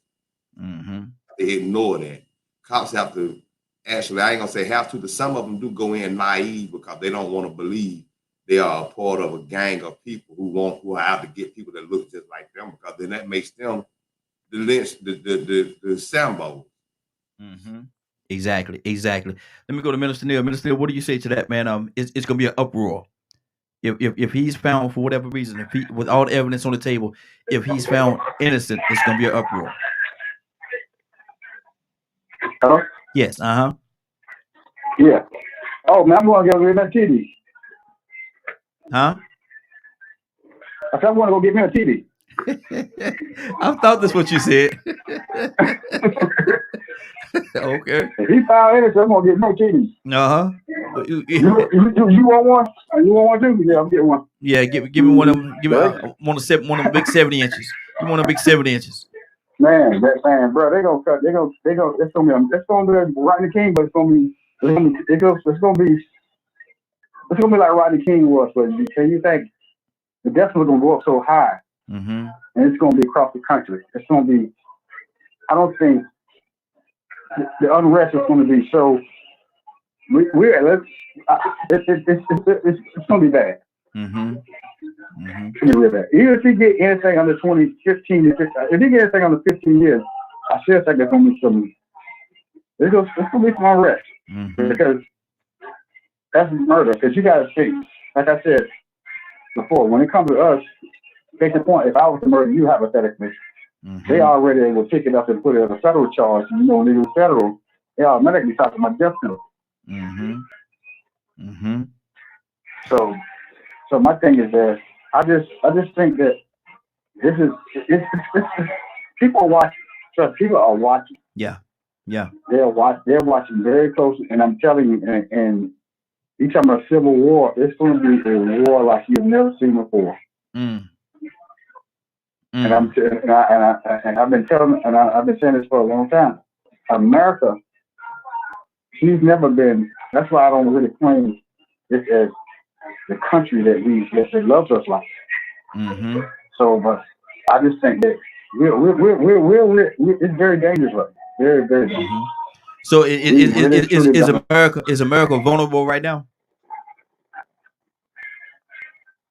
They ignore that. Cops have to actually, I ain't gonna say have to, but some of them do go in naive because they don't want to believe they are a part of a gang of people who are out to get people that look just like them, because then that makes them the lynch, the Sambo. Exactly. Let me go to Minister Neal. Minister Neal, what do you say to that, man? It's gonna be an uproar. If he's found for whatever reason, with all the evidence on the table, if he's found innocent, it's gonna be an uproar. Hello? Yes. Yeah. Oh man, I'm going to go get me a TV. Huh? I said I'm going to go get me a TV. I thought that's what you said. Okay. If he found innocent, I'm gonna get no kidneys. Uh-huh. You want one? You want one too? Yeah, I'm getting one. Yeah, give me one of them. Give me Right. one of them big 70 inches. You want a big 70 inches? Man, bro, they gonna cut. It's gonna be Rodney King, but it's gonna be like Rodney King was. But you think the death was gonna go up so high, Mm-hmm. and it's gonna be across the country. It's gonna be. I don't think the unrest is gonna be so. It's gonna be bad. Mm-hmm. Mm-hmm. It's gonna be real bad. Even if he get anything under 20, 15, if he get anything under 15 years, I still think there's gonna be some. It's gonna be some unrest Mm-hmm. because that's murder. Because you gotta think, like I said before, when it comes to us, take the point. If I was to murder you hypothetically, Mm-hmm. they already will pick it up and put it as a federal charge. You know, when they do federal, they automatically talking about death penalty. Mm-hmm. Mm-hmm. So my thing is that I just think that this is people are watching. So people are watching. Yeah. Yeah. They're watching very closely, and I'm telling you, and you talking about civil war, it's going to be a war like you've never seen before. Mm. And I've been telling, and I've been saying this for a long time. America, she's never been. That's why I don't really claim this as the country that loves us like. Mm-hmm. So, but I just think that it's very dangerous, right? Very, very dangerous. Mm-hmm. So is America vulnerable right now?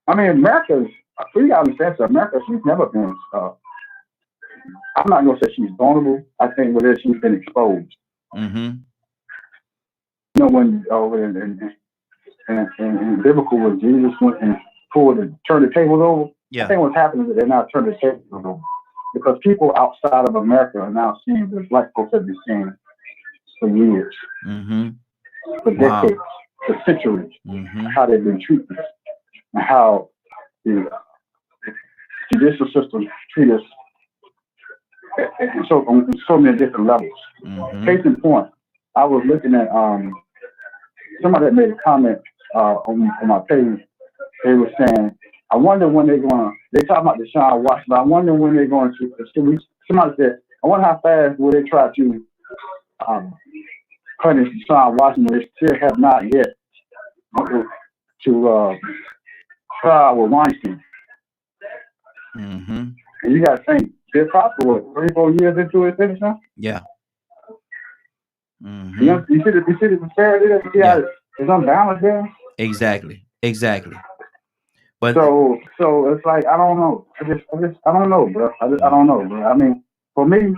I mean, America's. You gotta understand, so America, she's never been. I'm not gonna say she's vulnerable. I think with it, she's been exposed. Mm-hmm. You know, when in biblical, when Jesus went and turned the tables over. Yeah. I think what's happening is they're now turning the tables over because people outside of America are now seeing what black folks have been seeing for years, Mm-hmm. for decades, for centuries. Mm-hmm. How they've been treated, and how the judicial system treat us on so many different levels. Mm-hmm. Case in point, I was looking at somebody that made a comment on my page. They were saying, I wonder when they're going to, they talk about Deshaun Watson, but I wonder when they're going to, somebody said, I wonder how fast will they try to punish Deshaun Watson when they still have not yet to trial with Weinstein. Mm-hmm. And you got to think, they're probably, 3-4 years into his sentence now? Yeah. Mm-hmm. You see the disparity there? Yeah. It's unbalanced there. Exactly. But so it's like I don't know. I don't know, bro. I don't know, bro. I mean, for me,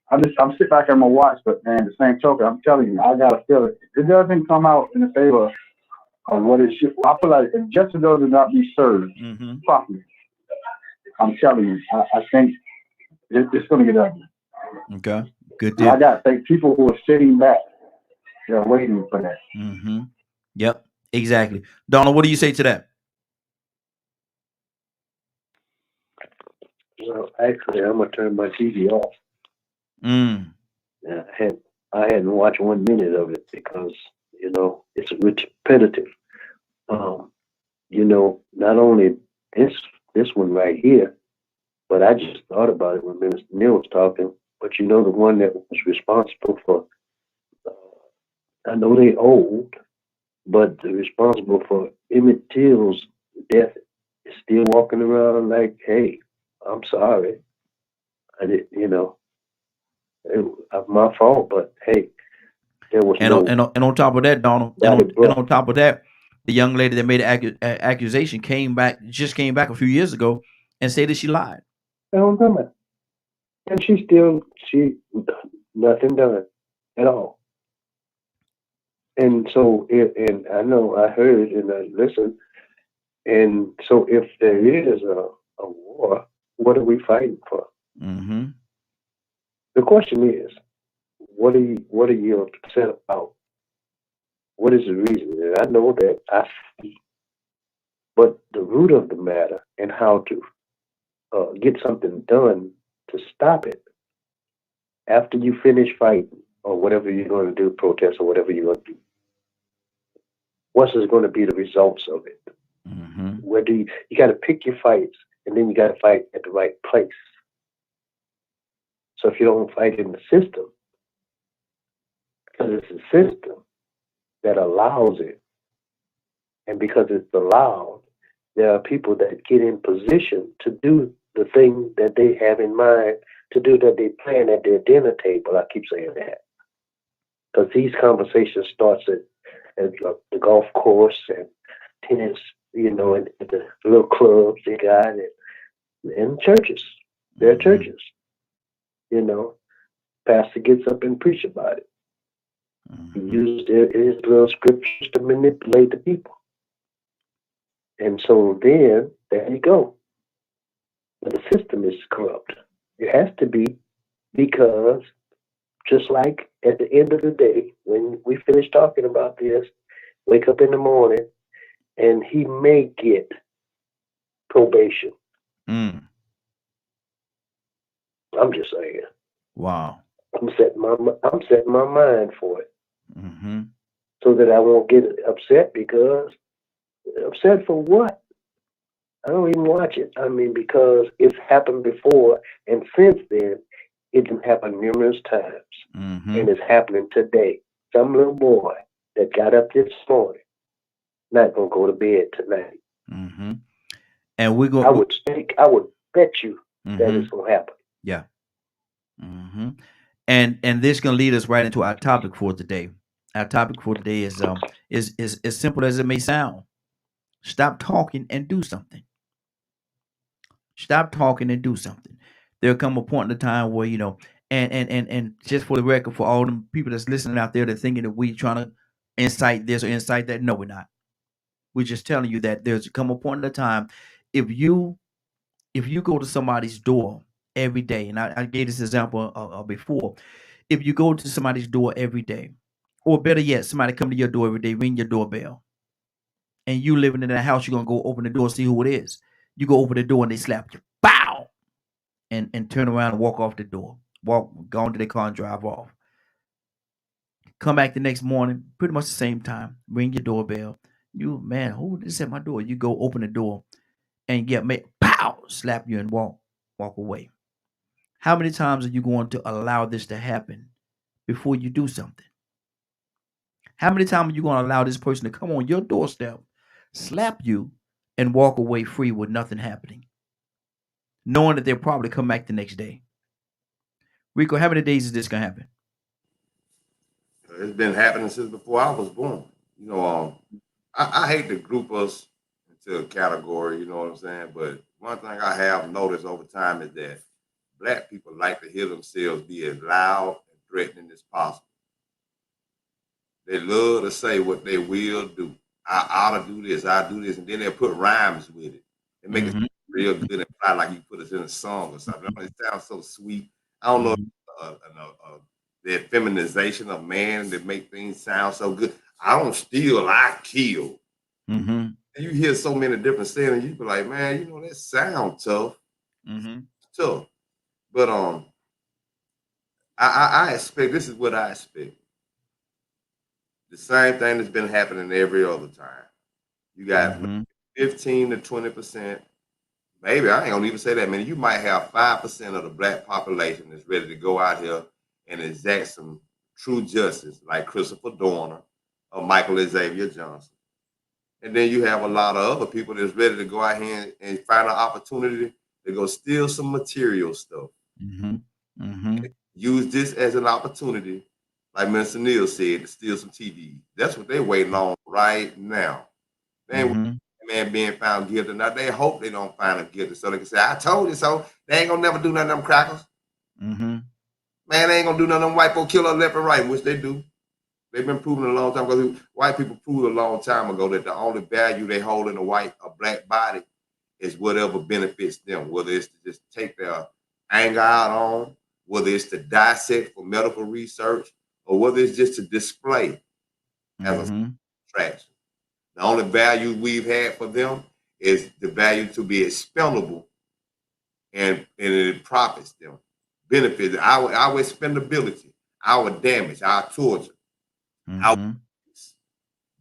I'm sitting back and I'm gonna watch, but man, the same token, I'm telling you, I gotta feel it. It doesn't come out in the favor of what it should. I feel like if justice does not be served mm-hmm. properly, I'm telling you, I think it's gonna get ugly. Okay. Good deal. I gotta think people who are sitting back, they're waiting for that. Mm-hmm. Yep. Exactly. Donald, what do you say to that? Well, actually, I'm gonna turn my TV off. Mm. I hadn't watched 1 minute of it because it's repetitive. Not only this one right here, but I just thought about it when Minister Neal was talking. But the one that was responsible for, I know they old, but responsible for Emmett Till's death is still walking around like, hey, I'm sorry. I did, it was my fault, but hey, there was and on top of that, Donald, and on top of that, the young lady that made an accusation came back a few years ago and said that she lied. And she nothing done at all. And so, and I know I heard and I listened. And so, if there is a war, what are we fighting for? Mm-hmm. The question is, what are you upset about? What is the reason? And I know that but the root of the matter and how to get something done to stop it after you finish fighting or whatever you're going to do, protest or whatever you're going to do. What is going to be the results of it? Mm-hmm. Where do you got to pick your fights, and then you got to fight at the right place. So if you don't fight in the system, because it's a system that allows it, and because it's allowed, there are people that get in position to do the thing that they have in mind to do, that they plan at their dinner table. I keep saying that because these conversations starts at the golf course and tennis, and the little clubs they got, and churches. There are churches. Pastor gets up and preach about it. He used his little scriptures to manipulate the people. And so then, there you go. But the system is corrupt. It has to be, because just like at the end of the day, when we finish talking about this, wake up in the morning, and he may get probation. Mm. I'm just saying. Wow. I'm setting my mind for it, Mm-hmm. so that I won't get upset. Because upset for what? I don't even watch it. I mean, because it's happened before, and since then, it can happen numerous times, Mm-hmm. and it's happening today. Some little boy that got up this morning, not gonna go to bed tonight. Mm-hmm. And we're I going. would bet you that Mm-hmm. it's gonna happen. Yeah. Mm-hmm. And this gonna lead us right into our topic for today. Our topic for today is as simple as it may sound. Stop talking and do something. Stop talking and do something. There'll come a point in the time where and just for the record, for all the people that's listening out there that thinking that we trying to incite this or incite that, no, we're not. We're just telling you that there's come a point in the time, if you go to somebody's door every day, and I gave this example before, if you go to somebody's door every day, or better yet, somebody come to your door every day, ring your doorbell, and you living in that house, you're gonna go open the door, see who it is. You go open the door and they slap you, bow, and turn around and walk off the door, go into their car and drive off. Come back the next morning, pretty much the same time, ring your doorbell. You, man, who is at my door? You go open the door and get me, pow, slap you and walk away. How many times are you going to allow this to happen before you do something? How many times are you going to allow this person to come on your doorstep, slap you, and walk away free with nothing happening, knowing that they'll probably come back the next day? Rico, how many days is this gonna happen? It's been happening since before I was born. I hate to group us into a category, you know what I'm saying? But one thing I have noticed over time is that black people like to hear themselves be as loud and threatening as possible. They love to say what they will do. I ought to do this, I do this, and then they'll put rhymes with it. They make it Mm-hmm. real good and fly like you put us in a song or something. It sounds so sweet. I don't know the feminization of man that make things sound so good. I don't steal, I kill. Mm-hmm. And you hear so many different sayings, you be like, man, that sounds tough. Mm-hmm. Tough. But I expect, this is what I expect. The same thing that's been happening every other time. You got Mm-hmm. 15 to 20%. Maybe I ain't gonna even say that many. You might have 5% of the black population that's ready to go out here and exact some true justice, like Christopher Dorner or Michael Xavier Johnson. And then you have a lot of other people that's ready to go out here and find an opportunity to go steal some material stuff. Mm-hmm. Mm-hmm. Use this as an opportunity, like Mr. Neal said, to steal some TVs. That's what they're waiting on right now. They ain't Mm-hmm. man being found guilty. Now they hope they don't find him guilty so they can say, I told you so. They ain't gonna never do none of them crackers. Mm-hmm. Man, they ain't gonna do none of them white folk killer left and right, which they do. They've been proving a long time because white people proved a long time ago that the only value they hold in a black body is whatever benefits them, whether it's to just take their anger out on, whether it's to dissect for medical research, or whether it's just to display as a attraction. The only value we've had for them is the value to be expendable and it profits them, benefits our expendability, our damage, our torture, our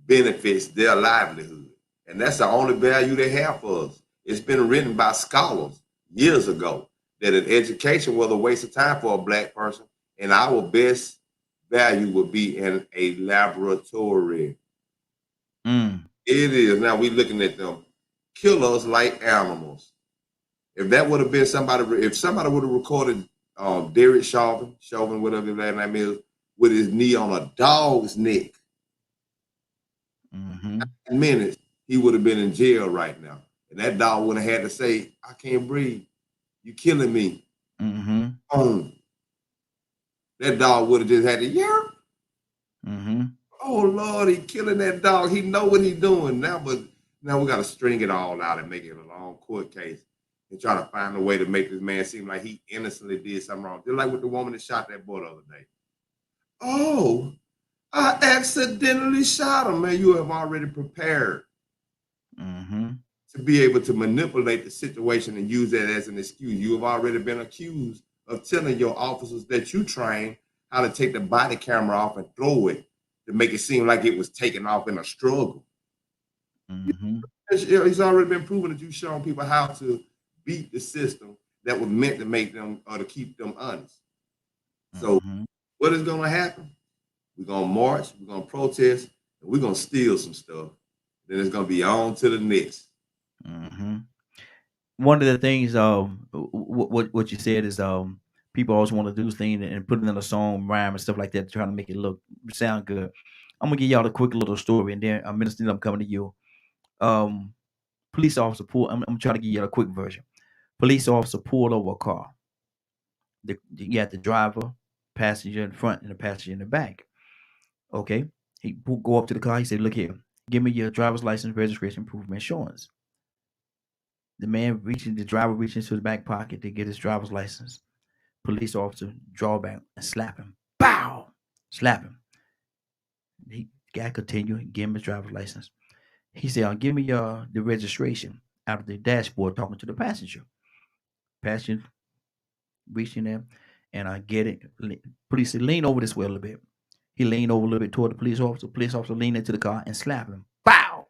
benefits their livelihood. And that's the only value they have for us. It's been written by scholars years ago that an education was a waste of time for a black person, and our best value would be in a laboratory. It is. Now we looking at them kill us like animals. If that would have been somebody, if somebody would have recorded Derek Chauvin, whatever his last name is, with his knee on a dog's neck, 9 minutes, he would have been in jail right now. And that dog would have had to say, I can't breathe. You killing me. That dog would have just had to yelp. Oh Lord, he killing that dog. He know what he doing now, but now we got to string it all out and make it a long court case and try to find a way to make this man seem like he innocently did something wrong. Just like with the woman that shot that boy the other day. Oh, I accidentally shot him. Man, you have already prepared to be able to manipulate the situation and use that as an excuse. You have already been accused of telling your officers that you trained how to take the body camera off and throw it to make it seem like it was taken off in a struggle. It's already been proven that you've shown people how to beat the system that was meant to make them or to keep them honest. So what is going to happen? We're going to march, we're going to protest, and we're going to steal some stuff. Then it's going to be on to the next. One of the things, what you said is, people always want to do things and put it in a song, rhyme, and stuff like that, trying to make it sound good. I'm gonna give y'all a quick little story, and then Minister, I'm coming to you. Police officer pulled. I'm trying to give you a quick version. Police officer pulled over a car. You had the driver, passenger in front, and the passenger in the back. Okay, he go up to the car. He said, "Look here, give me your driver's license, registration, proof of insurance." The driver reaching into his back pocket to get his driver's license. Police officer draw back and slap him. Bow! Slap him. The guy continued, give him his driver's license. He said, give me the registration out of the dashboard, talking to the passenger. Passenger reaching there, and I get it. Police said, lean over this way a little bit. He leaned over a little bit toward the police officer. Police officer leaned into the car and slapped him. Bow!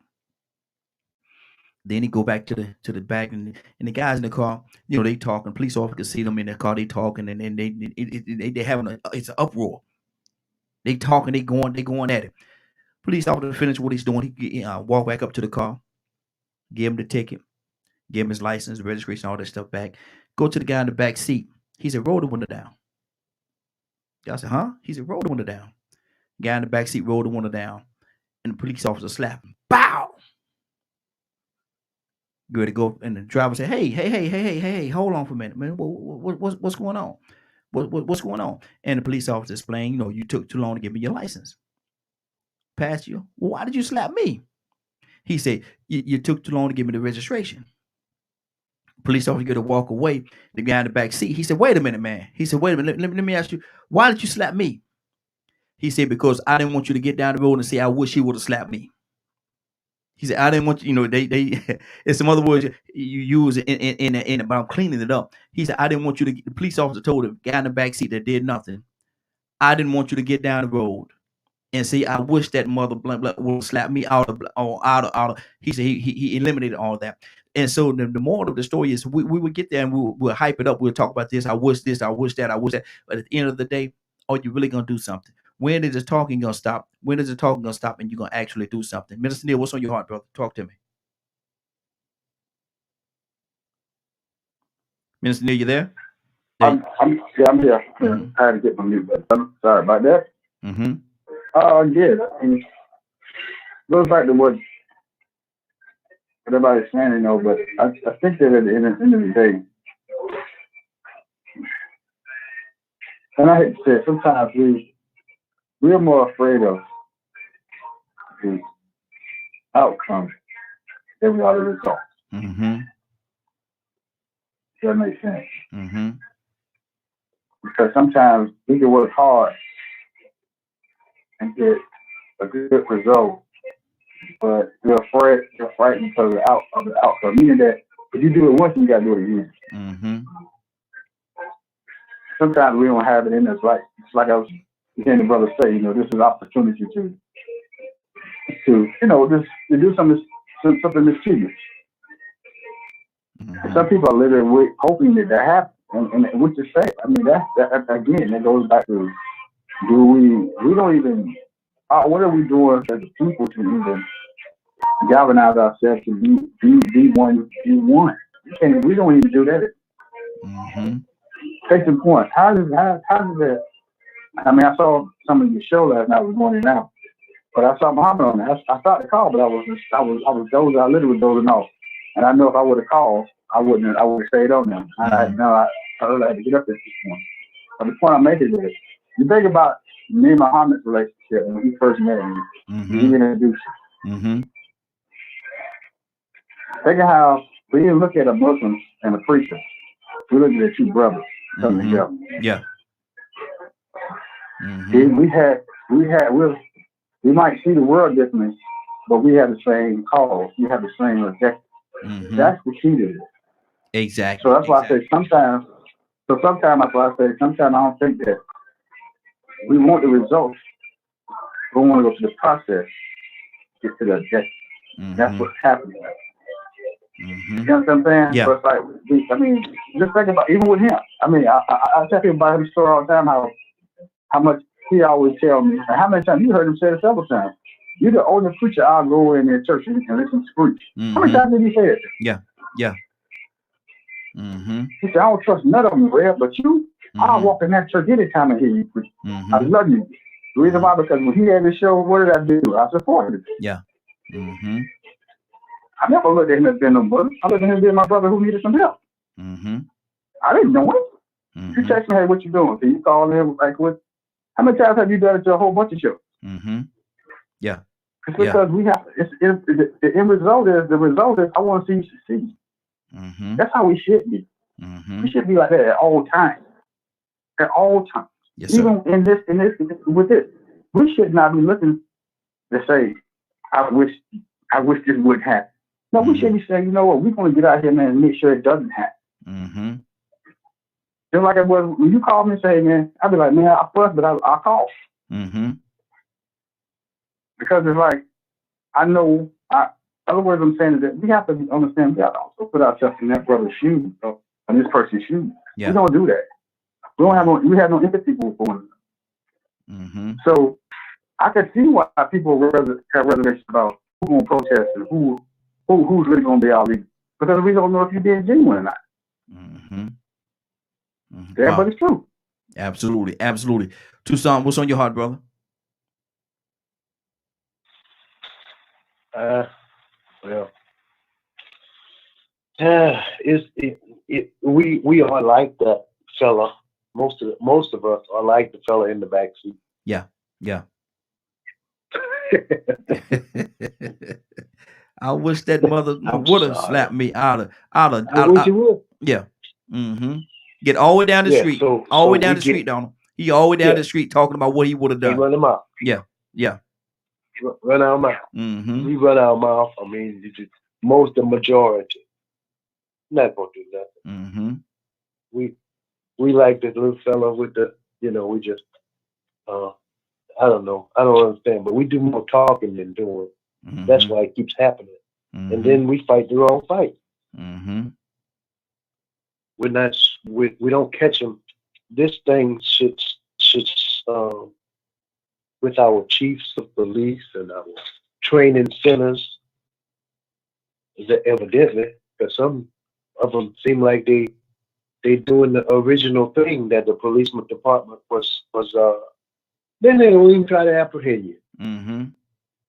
Then he go back to the back, and the guys in the car, they talking. Police officer can see them in the car. They talking, and then they having it's an uproar. They talking. They going at it. Police officer finish what he's doing. He walk back up to the car, give him the ticket, give him his license, registration, all that stuff back. Go to the guy in the back seat. He said, roll the window down. I said, huh? He said, roll the window down. Guy in the back seat rolled the window down, and the police officer slapped him. Bow! Good to go, and the driver said, "Hey, hold on for a minute, man. What's going on? What's going on?" And the police officer explained, you took too long to give me your license. Passed you. Well, why did you slap me? He said, you took too long to give me the registration. Police officer get to walk away. The guy in the back seat, he said, "Wait a minute, man." He said, "Wait a minute. Let me ask you, why did you slap me?" He said, "Because I didn't want you to get down the road and say I wish he would have slapped me." He said, "I didn't want you, they it's some other words you use in it, but I'm cleaning it up." He said, "I didn't want you to." The police officer told the guy in the back seat that did nothing, "I didn't want you to get down the road and say I wish that mother would slap me out of." He said he eliminated all that. And so the moral of the story is we would get there and we'll hype it up. We'll talk about this. I wish this. I wish that. I wish that. But at the end of the day, are you really gonna do something? When is the talking gonna stop? When is the talking gonna stop and you're gonna actually do something? Minister Neil, what's on your heart, brother? Talk to me. Minister Neil, you there? I'm here. I had to get my mute button. I'm sorry about that. Yeah, goes back to what everybody's saying, but I think that at the end of the day, and I hate to say it, sometimes we're more afraid of the outcome than we are the results. Does that make sense? Because sometimes we can work hard and get a good result, but we're afraid, we're frightened because of the outcome. Meaning that If you do it once, you gotta do it again. Mm-hmm. Sometimes we don't have it in us. Like it's like I was hearing the brother say, this is opportunity to just to do something mischievous. And some Mm-hmm. people are literally hoping that happens, and which is sad. I mean, that again, that goes back to we don't even what are we doing as a people to even galvanize ourselves to be one, be one. We don't even do that. Mm-hmm. Case in point, how does that? I mean, I saw some of your show last night. I was going in now, but I saw Muhammad on there. I started to call, but I was dozing. I literally was dozing off, and I know if I would have called, I would have stayed on there. Mm-hmm. I had to get up at this point. But the point I'm making is, you think about me and Muhammad's relationship when he first met me. Mm-hmm. He introduced Mm-hmm. Think of how we didn't look at a Muslim and a preacher. We looked at two brothers coming Mm-hmm. together. Yeah. Mm-hmm. We might see the world differently, but we have the same cause. We have the same objective. Mm-hmm. That's the key to this. Exactly. So that's why I say sometimes. Sometimes I don't think that we want the results. We want to go through the process, get to the objective. Mm-hmm. That's what's happening. Mm-hmm. You know what I'm saying? Yeah. So it's like, I mean, just think about even with him. I mean, I tell people about his story all the time. How much he always tell me. And how many times you heard him say it several times? You're the only preacher I'll go in their church and listen to preach. Mm-hmm. How many times did he say it? Yeah. Yeah. Mm-hmm. He said, I don't trust none of them, Red, but you, I'll walk in that church anytime and hear you preach. Mm-hmm. I love you. The reason why, because when he had his show, what did I do? I supported it. Yeah. Mm-hmm. I never looked at him as being no brother. I looked at him as being my brother who needed some help. Mm-hmm. I didn't know him. Mm-hmm. You text me, hey, what you doing? So you call him, like, what? How many times have you done it to a whole bunch of shows? Mm-hmm. Yeah. It's because we have, the end result is, I want to see you succeed. Mm-hmm. That's how we should be. Mm-hmm. We should be like that at all times. At all times. Yes, sir. Even with this, we should not be looking to say, I wish this wouldn't happen. No, we should be saying, you know what, we're going to get out here, man, and make sure it doesn't happen. Mm-hmm. Just like it was when you call me and say, man, I'll be like, man, I fuss, but I'll call. Mm-hmm. Because it's like, I know, other words I'm saying is that we have to understand, we have to also put ourselves in that brother's shoes, or in this person's shoes. Yeah. We don't do that. We have no empathy for one another. Mm-hmm. So I can see why people have reservations about who's going to protest and who's really going to be our leader. Because we don't know if you're being genuine or not. Mm-hmm. Mm-hmm. Yeah, Wow. but it's true. Absolutely. Absolutely. Tucson, what's on your heart, brother? We are like that fella. Most of us are like the fella in the back seat. Yeah. Yeah. I wish that mother would have slapped me out of. I wish you would. Yeah. Mm-hmm. Get all the way down the street. All the way down the street, Donald. He all the way down the street talking about what he would have done. Run him out. Yeah. Yeah. Run our mouth. Mm-hmm. We run our mouth. I mean, the majority. Not gonna do nothing. Mm-hmm. We like this little fella with the, we just, I don't know. I don't understand, but we do more talking than doing. Mm-hmm. That's why it keeps happening. Mm-hmm. And then we fight the wrong fight. Mm-hmm. We don't catch them. This thing sits with our chiefs of police and our training centers. Evidently, because some of them seem like they doing the original thing that the police department was then they don't even try to apprehend you. Mm-hmm.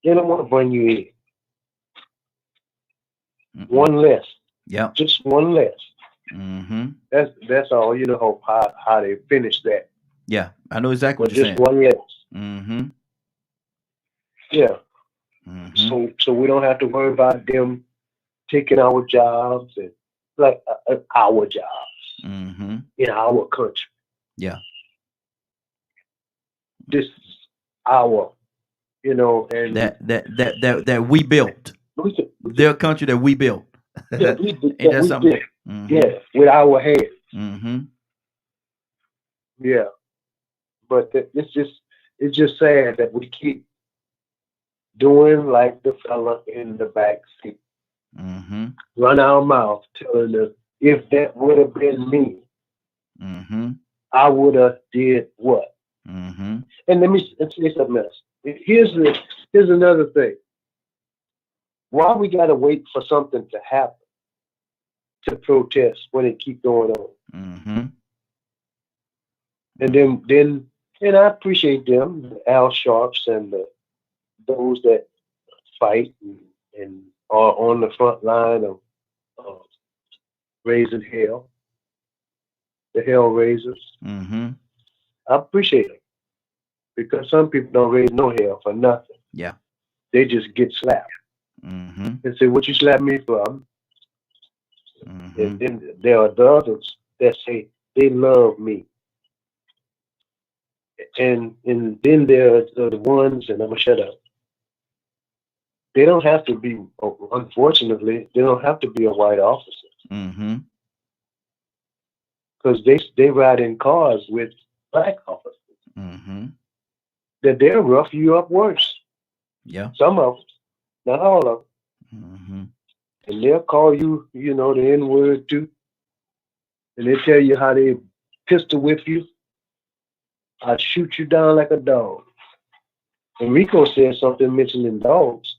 They don't want to bring you in. Mm-hmm. One less. Yeah. Just one less. Mm-hmm. That's all. You know how they finish that. Yeah, I know exactly what But you're just saying. one less. Mm-hmm. Yeah. Mm-hmm. So we don't have to worry about them taking our jobs and like our jobs Mm-hmm. in our country. Yeah. This is our, and That we built. Their country that we built. that we did, Ain't that that we something? did, Mm-hmm. yeah, with our hands, Mm-hmm. yeah. But it's just sad that we keep doing like the fella in the back seat, Mm-hmm. run our mouth telling us if that would have been me, Mm-hmm. I would have did what. Mm-hmm. And let me say something else. Here's another thing. Why we gotta wait for something to happen to protest when it keep going on? Mm-hmm. And then and I appreciate them, the Al Sharps and those that fight and are on the front line of raising hell, the hell raisers. Mm-hmm. I appreciate them because some people don't raise no hell for nothing. Yeah. They just get slapped Mm-hmm. and say, "What you slap me for?" Mm-hmm. And then there are the others that say they love me. And then there are the ones, and I'm gonna shut up. They don't have to be, unfortunately, they don't have to be a white officer Mm-hmm. because they ride in cars with black officers Mm-hmm. that they'll rough you up worse. Yeah. Some of them, not all of them, Mm-hmm. and they'll call you, the N word too, and they tell you how they pistol whip you. I'd shoot you down like a dog. And Rico said something mentioning dogs.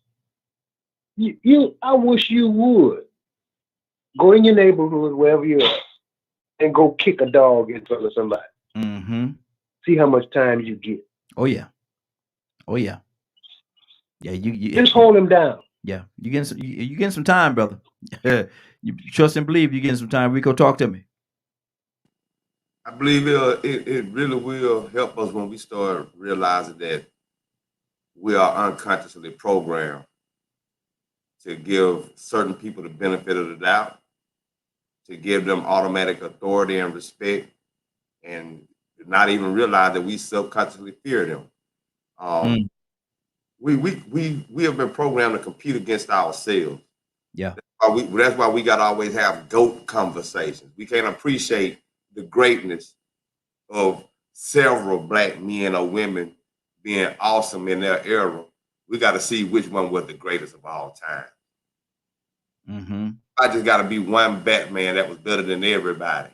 I wish you would go in your neighborhood, wherever you're at, and go kick a dog in front of somebody. Mm-hmm. See how much time you get. Oh yeah. Oh yeah. Yeah. You Just hold him down. yeah. You getting some time, brother. You trust and believe you getting some time. Rico, talk to me. I believe it really will help us when we start realizing that we are unconsciously programmed to give certain people the benefit of the doubt, to give them automatic authority and respect, and not even realize that we subconsciously fear them. Um, Mm. we have been programmed to compete against ourselves. Yeah. That's why we got to always have GOAT conversations. We can't appreciate the greatness of several black men or women being awesome in their era. We got to see which one was the greatest of all time. Mm-hmm. I just got to be one Batman that was better than everybody.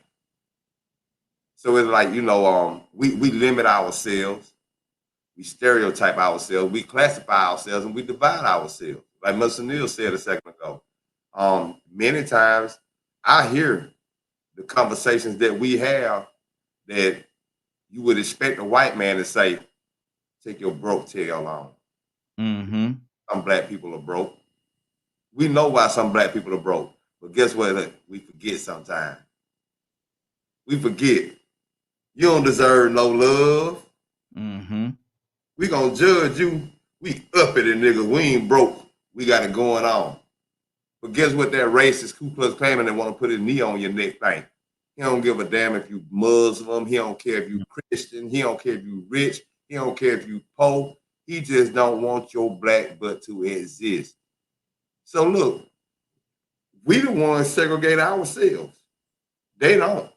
So it's like, we limit ourselves, we stereotype ourselves, we classify ourselves, and we divide ourselves. Like Mr. Neal said a second ago. Many times I hear the conversations that we have that you would expect a white man to say, take your broke tail on. Mm-hmm. Some black people are broke. We know why some black people are broke. But guess what? We forget sometimes. We forget. You don't deserve no love. Mm-hmm. We gonna judge you. We uppity niggas. We ain't broke. We got it going on. But guess what that racist Ku Klux Klan that want to put his knee on your neck thing? He don't give a damn if you Muslim. He don't care if you Christian. He don't care if you rich. He don't care if you poor. He just don't want your black butt to exist. So look, we the ones segregate ourselves. They don't.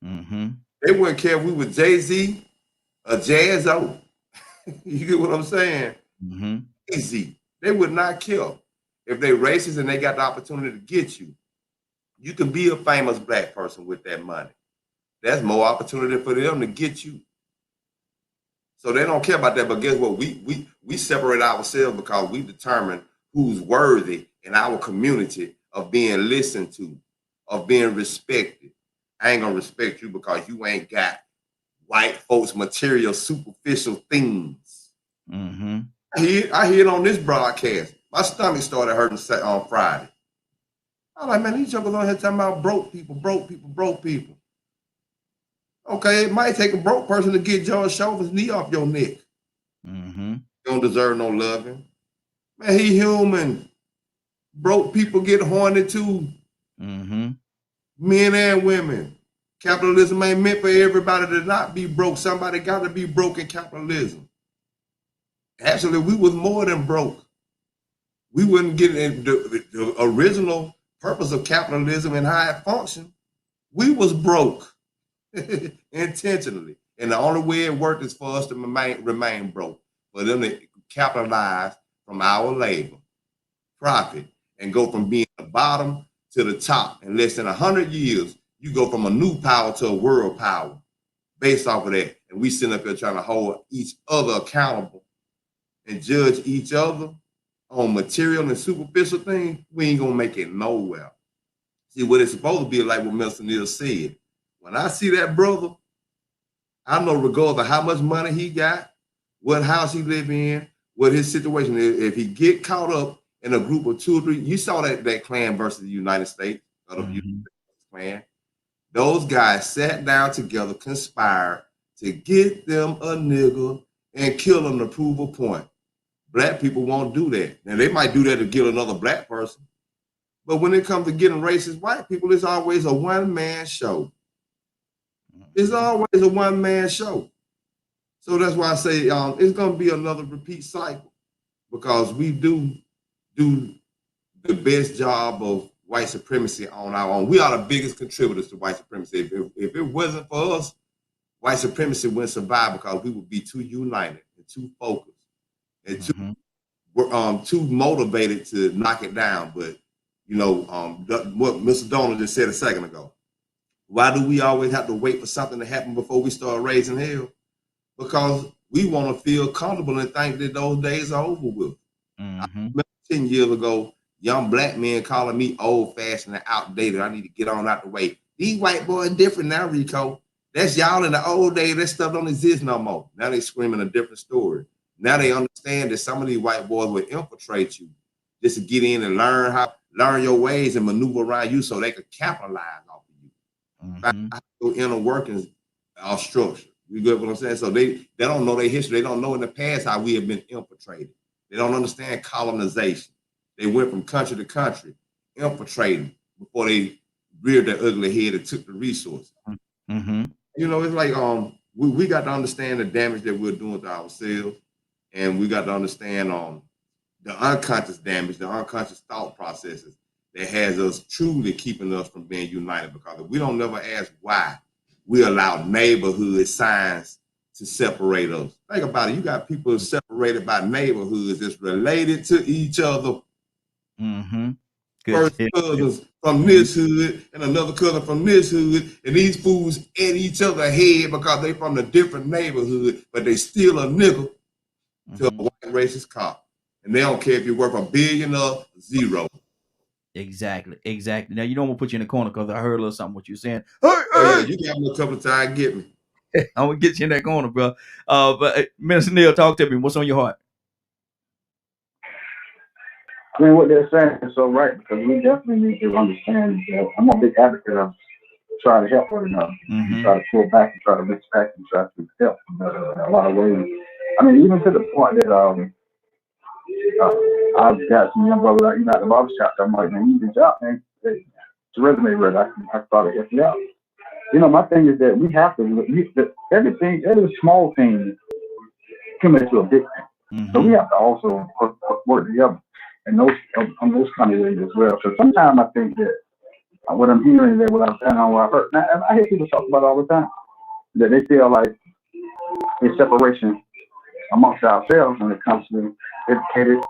Mm-hmm. They wouldn't care if we were Jay-Z or Jazzo. You get what I'm saying? Mm-hmm. Easy. They would not care. If they racist and they got the opportunity to get you, you can be a famous black person with that money. That's more opportunity for them to get you. So they don't care about that. But guess what? We separate ourselves because we determine who's worthy in our community of being listened to, of being respected. I ain't gonna respect you because you ain't got white folks material, superficial things. Mm-hmm. I hear it on this broadcast. My stomach started hurting on Friday. I'm like, man, these jokers on here talking about broke people, broke people, broke people. Okay, it might take a broke person to get George Chauvin's knee off your neck. Mm-hmm. You don't deserve no loving. Man, he human. Broke people get horny too. Mm-hmm. Men and women. Capitalism ain't meant for everybody to not be broke. Somebody got to be broke in capitalism. Actually, we was more than broke. We wouldn't get in the original purpose of capitalism and how it functioned, we was broke intentionally. And the only way it worked is for us to remain broke, for them to capitalize from our labor, profit, and go from being the bottom to the top. In less than 100 years, you go from a new power to a world power based off of that. And we sit up here trying to hold each other accountable and judge each other on material and superficial things. We ain't gonna make it nowhere. See, what it's supposed to be like what Mr. Neal said. When I see that brother, I know regardless of how much money he got, what house he live in, what his situation is, if he get caught up in a group of 2 or 3, you saw that Klan versus the United States, Klan. Those guys sat down together, conspired to get them a nigga and kill them to prove a point. Black people won't do that. Now, they might do that to kill another black person. But when it comes to getting racist white people, it's always a one-man show. It's always a one-man show. So that's why I say it's going to be another repeat cycle, because we do the best job of white supremacy on our own. We are the biggest contributors to white supremacy. If it wasn't for us, white supremacy wouldn't survive, because we would be too united and too focused and too motivated to knock it down. But, you know, what Mr. Donald just said a second ago, why do we always have to wait for something to happen before we start raising hell? Because we want to feel comfortable and think that those days are over with. I remember 10 years ago, young black men calling me old-fashioned and outdated. I need to get on out the way. These white boys different now, Rico. That's y'all in the old days. That stuff don't exist no more. Now they screaming a different story. Now they understand that some of these white boys will infiltrate you just to get in and learn your ways and maneuver around you so they could capitalize off of you. The inner workings are structured. You get what I'm saying? So they don't know their history. They don't know in the past how we have been infiltrated. They don't understand colonization. They went from country to country, infiltrating before they reared their ugly head and took the resources. You know, it's like we got to understand the damage that we're doing to ourselves, and we got to understand the unconscious damage, the unconscious thought processes that has us truly keeping us from being united. Because if we don't never ask why, we allow neighborhood signs to separate us. Think about it. You got people separated by neighborhoods that's related to each other. First cousins from this hood and another cousin from this hood, and these fools at each other head because they from a different neighborhood, but they still a nigga to a white racist cop. And they don't care if you're worth $1 billion or zero. Exactly. Now, you don't want to put you in the corner because I heard a little something what you're saying. Yeah, you got me a couple of times, get me. I'm going to get you in that corner, bro. But Minister Neal, talk to me. What's on your heart? I mean, what they're saying is so right, because we definitely need to understand that I'm a big advocate of trying to help one another, try to pull back and try to respect and try to help in a lot of ways. I mean, even to the point that I've got some young brothers out, at the barbershop. I'm like, man, you need a job, man. It's a resume ready. I thought help you out. You know, my thing is that we have to, every small thing can make to a big thing. So we have to also work together on those kind of ways as well. So sometimes I think that what I'm hearing is that what I've heard. Now, I hear people talk about it all the time, that they feel like there's separation amongst ourselves when it comes to educated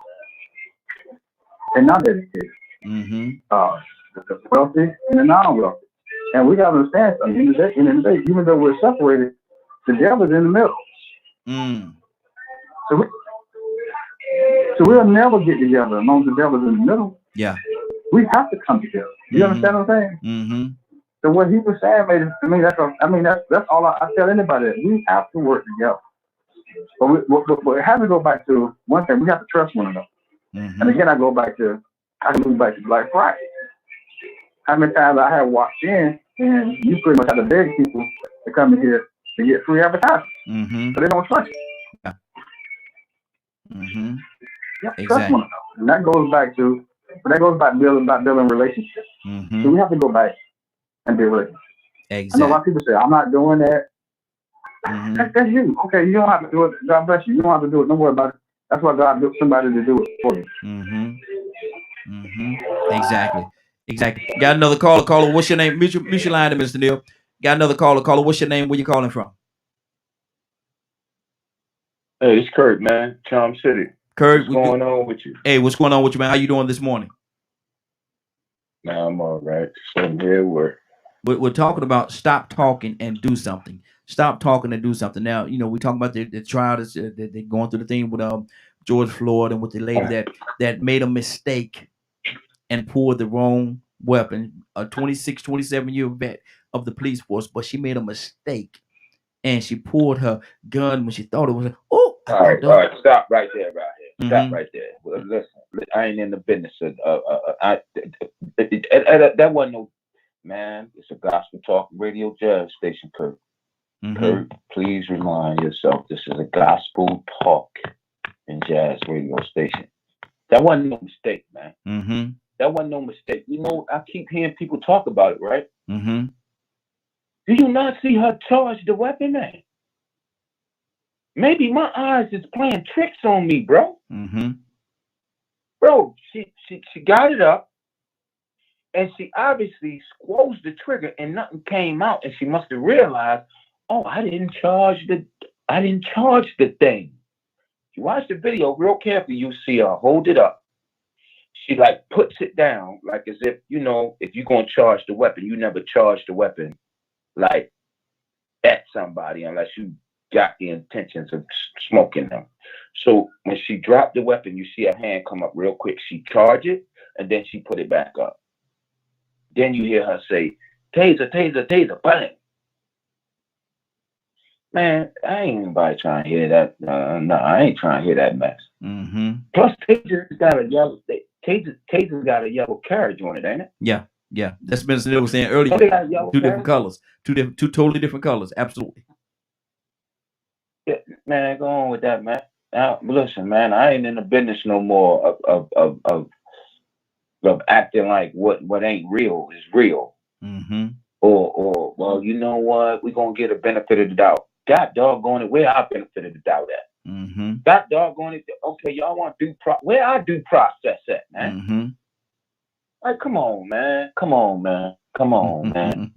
and not educated, the wealthy and the non-wealthy. And we got to understand something. In the day, even though we're separated, the devil's in the middle. So we'll never get together as long as the devil's in the middle. Yeah. We have to come together. You understand what I'm saying? So what he was saying made it to me. That's all I tell anybody. That we have to work together. But we have to go back to one thing. We have to trust one another. And again, I can move back to Black Friday. How many times I have walked in and you pretty much have to beg people to come in here to get free advertising. So they don't trust you. Exactly. Trust one another. And that goes back to building relationships. So we have to go back and build relationships. Exactly. I know a lot of people say, I'm not doing that. That's you. Okay, you don't have to do it. God bless you. You don't have to do it. Don't worry about it. That's why God built somebody to do it for you. Exactly. Exactly. Got another caller. Caller, what's your name? Mute your line, Mr. Neal. Got another caller. Caller, what's your name? Where you calling from? Hey, it's Kurt, man. Charm City. Kurt, What's going on with you? Hey, what's going on with you, man? How you doing this morning? Man, I'm all right. Sitting here at work. We're talking about stop talking and do something. Stop talking and do something. Now, you know, we talking about the trial that's they're going through the thing with George Floyd and with the lady that made a mistake and pulled the wrong weapon, a 26, 27-year vet of the police force, but she made a mistake and she pulled her gun when she thought it was. All right. Stop right there, Stop right there. Well, listen, I ain't in the business of. That wasn't no, man. It's a gospel talk radio jazz station, Kurt. Kurt, please remind yourself this is a gospel talk and jazz radio station. That wasn't no mistake, man. That wasn't no mistake. You know, I keep hearing people talk about it, right? Do you not see her charge the weapon, man? Maybe my eyes is playing tricks on me, bro. Bro, she got it up, and she obviously squoze the trigger, and nothing came out, and she must have realized, oh, I didn't charge the thing. You watch the video real carefully, you see her hold it up. She like puts it down, like as if, you know, if you're gonna charge the weapon, you never charge the weapon like at somebody unless you got the intentions of smoking them. So when she dropped the weapon, you see her hand come up real quick. She charged it and then she put it back up. Then you hear her say, taser, taser, taser, bang. Man, I ain't anybody trying to hear that. No, I ain't trying to hear that mess. Plus, Taser's got a yellow carriage on it, ain't it? Yeah. That's Mr. Neal was saying earlier. Two different colors. Two totally different colors. Absolutely. Yeah, man, go on with that, man. Now, listen, man, I ain't in the business no more of acting like what ain't real is real. Or well, you know what? We're gonna get a benefit of the doubt. God doggone it, where I benefit of the doubt at? God doggone it. Okay, y'all want where I do process at, man? Like, come on, man. Come on, man. Come on, man.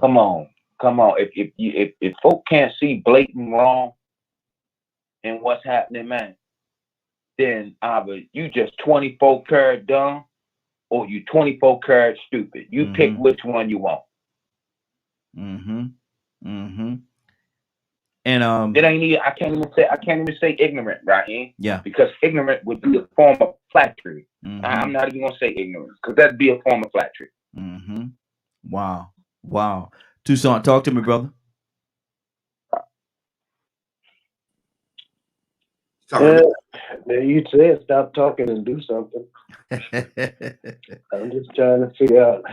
Come on. If folk can't see blatant wrong in what's happening, man, then either you just 24 karat dumb or you 24 karat stupid. You pick which one you want. And it ain't I can't even say ignorant, Raheem. Yeah. Because ignorant would be a form of flattery. I'm not even gonna say ignorant because that'd be a form of flattery. Wow. Tucson, talk to me, brother. You said stop talking and do something. I'm just trying to figure out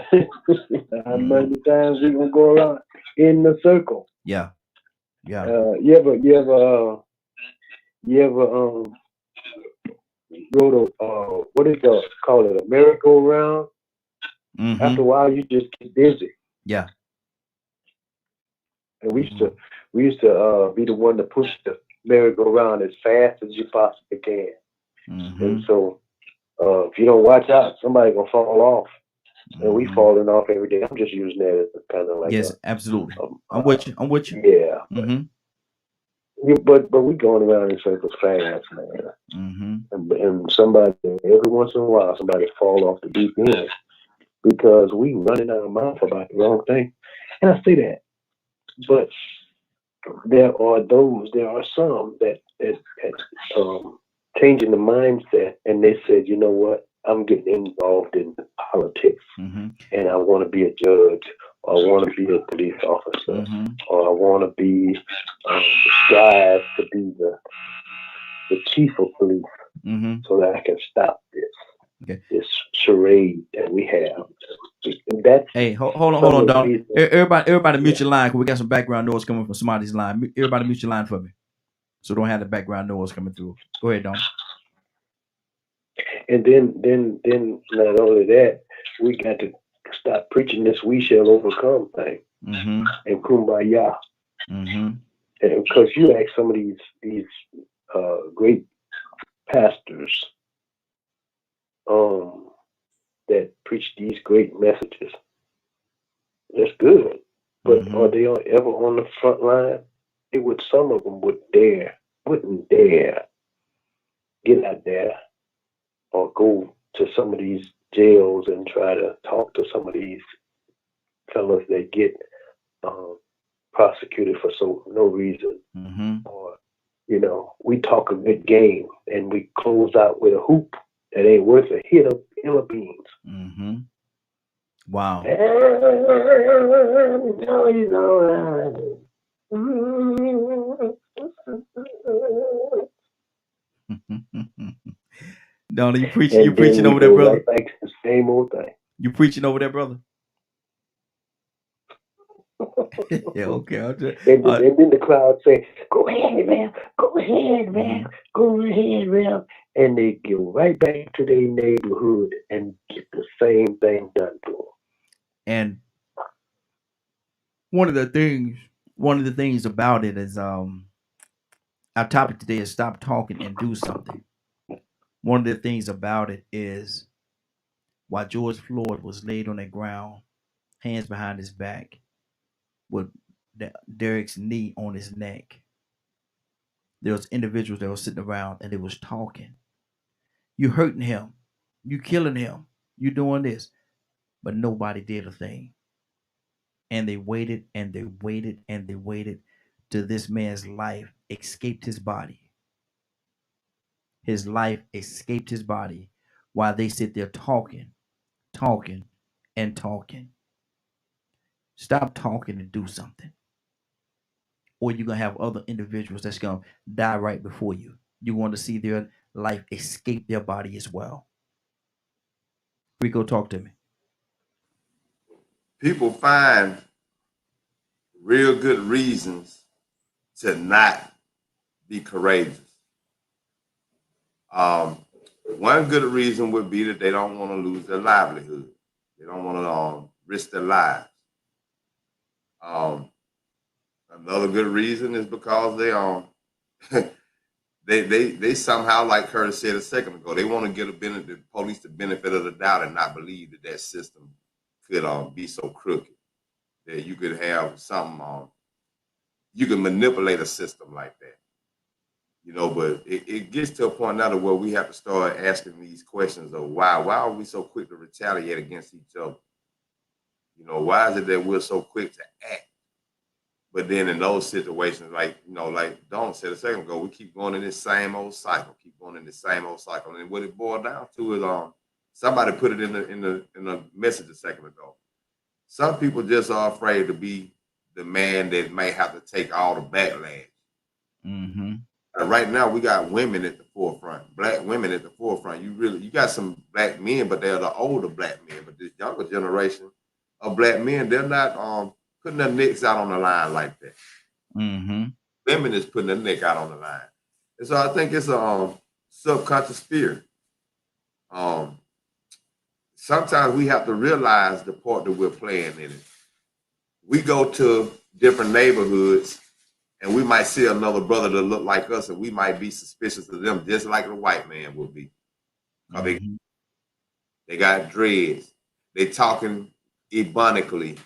how many times we gonna go around in the circle. Yeah. You ever go to what is it called it, a merry-go-round? After a while, you just get dizzy. Yeah. And we used to be the one to push the merry-go-round as fast as you possibly can. And so if you don't watch out, somebody gonna fall off. And we falling off every day. I'm just using that as a kind of like absolutely. I'm with you. Yeah. But we going around in circles fast, man. And somebody every once in a while somebody fall off the deep end because we running our mouth about the wrong thing. And I say that. But there are some that changing the mindset, and they said, you know what, I'm getting involved in politics, and I want to be a judge, or I want to be a police officer, or I want to be strive to be the chief of police, so that I can stop this charade that we have. Hey, hold on, Don. Everybody mute your line because we got some background noise coming from somebody's line. Everybody mute your line for me, so don't have the background noise coming through. Go ahead, Don. And then not only that, we got to stop preaching this "we shall overcome" thing and kumbaya. And because you ask some of these great pastors that preach these great messages. That's good. But Mhm. are they ever on the front line? Some of them wouldn't dare get out there or go to some of these jails and try to talk to some of these fellas that get prosecuted for no reason. Mhm. Or, we talk a good game and we close out with a hoop that ain't worth a hill of beans. Mhm. Wow. No, he's all right. Donnie, you And then preaching we over there, go brother. right back to the same old thing. You preaching over there, brother. Yeah, okay. And then the crowd say, "Go ahead, man. Go ahead, man. Mhm. Go ahead, man." And they go right back to their neighborhood and get the same thing done to them. And one of the things about it is our topic today is stop talking and do something. One of the things about it is while George Floyd was laid on the ground, hands behind his back, with Derek's knee on his neck, there was individuals that were sitting around and they was talking. You hurting him, you killing him, you doing this, but nobody did a thing. And they waited and they waited and they waited till this man's life escaped his body. His life escaped his body while they sit there talking, talking, and talking. Stop talking and do something. Or you're going to have other individuals that's going to die right before you. You want to see their life escape their body as well. Rico, talk to me. People find real good reasons to not be courageous. One good reason would be that they don't want to lose their livelihood. They don't want to risk their lives. Another good reason is because they somehow, like Curtis said a second ago, they want to give the police the benefit of the doubt and not believe that system could be so crooked that you could have you can manipulate a system like that. But it gets to a point now where we have to start asking these questions of why are we so quick to retaliate against each other? Why is it that we're so quick to act? But then in those situations, like Dawn said a second ago, we keep going in this same old cycle, And what it boiled down to is somebody put it in the message a second ago. Some people just are afraid to be the man that may have to take all the backlash. Mm-hmm. Right now, we got women at the forefront, black women at the forefront. You got some black men, but they're the older black men. But this younger generation of black men, they're not putting their necks out on the line like that. Mm-hmm. Women is putting their neck out on the line. And so I think it's a subconscious fear. Sometimes we have to realize the part that we're playing in it. We go to different neighborhoods and we might see another brother that look like us, and we might be suspicious of them just like the white man would be. Mm-hmm. They got dreads. They talking ebonically.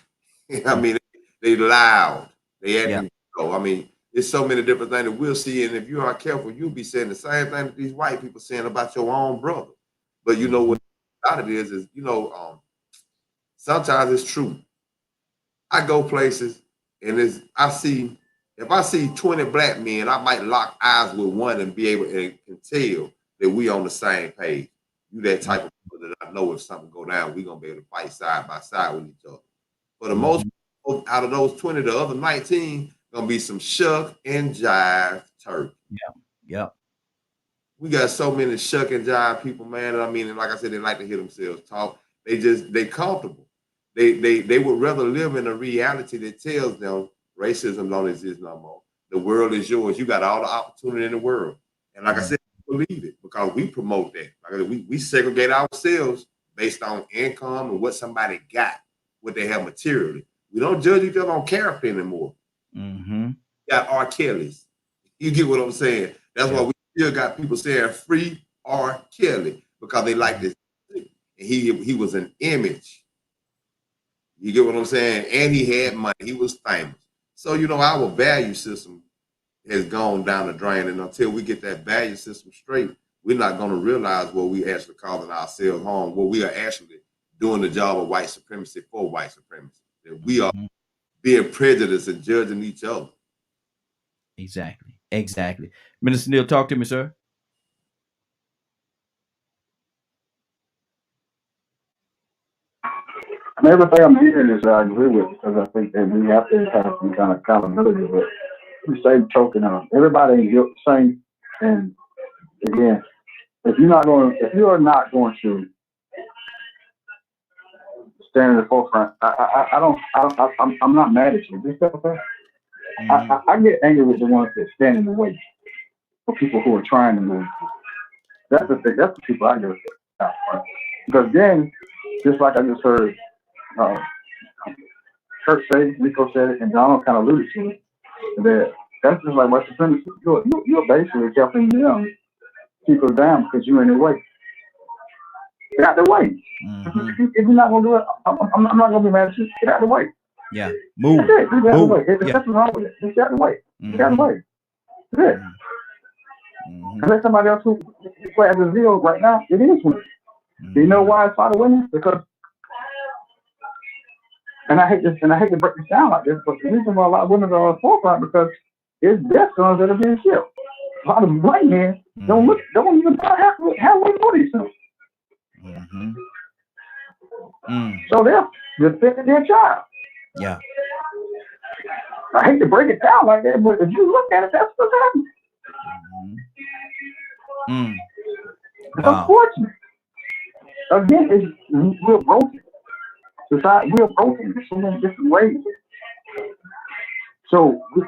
I mean, they loud. They acting. I mean, there's so many different things that we'll see, and if you aren't careful, you'll be saying the same thing that these white people saying about your own brother. But what about it is sometimes it's true. I go places and if I see 20 black men, I might lock eyes with one and be able to tell that we on the same page. You that type of people that I know if something go down, we're gonna be able to fight side by side with each other. For the most out of those 20, the other 19 gonna be some shuck and jive turkey. Yeah. We got so many shuck and jive people, man. I mean, and like I said, they like to hear themselves talk. They comfortable. They would rather live in a reality that tells them racism don't exist no more. The world is yours. You got all the opportunity in the world. And like I said, we believe it because we promote that. Like I said, we segregate ourselves based on income and what somebody got, what they have materially. We don't judge each other on character anymore. Mm-hmm. Got R. Kelly's. You get what I'm saying? That's why we still got people saying free R. Kelly because they like this. and he was an image. You get what I'm saying? And he had money. He was famous. So, you know, our value system has gone down the drain. And until we get that value system straight, we're not going to realize what we actually calling ourselves home, what we are actually doing the job of white supremacy for white supremacy. That we are being prejudiced and judging each other. Exactly. Exactly. Minister Neal, talk to me, sir. Everything I'm hearing is I agree with, because I think that we have to have some kind of accountability. But we say token of everybody ain't the same. And again, if you are not going to stand in the forefront, I'm not mad at you. This stuff, I get angry with the ones that stand in the way for people who are trying to move. That's the thing. That's the people I get at. Because then, just like I just heard Kurt say, Rico said it, and Donald kind of alluded to it, that that's just like white supremacy. You're basically helping them people down because you're in the way. Get out the way. If you're not going to do it, I'm not going to be mad at you. Get out the way. Yeah. Move. That's it. Get out the way. There's Yeah. nothing wrong with it. Just get out the way. Get out the way. That's it. Unless somebody else who has a zeal right now, it is women. Do you know why it's a lot of women? Because, and I hate to break this down like this, but the reason why a lot of women are on the forefront because it's their sons that are being killed. A lot of white men don't even know how we know these things. So they're defending their child. Yeah. I hate to break it down like that, but if you look at it, that's what's happening. It's unfortunate. Again, we're broken. Society, we're broken in so many different ways. So we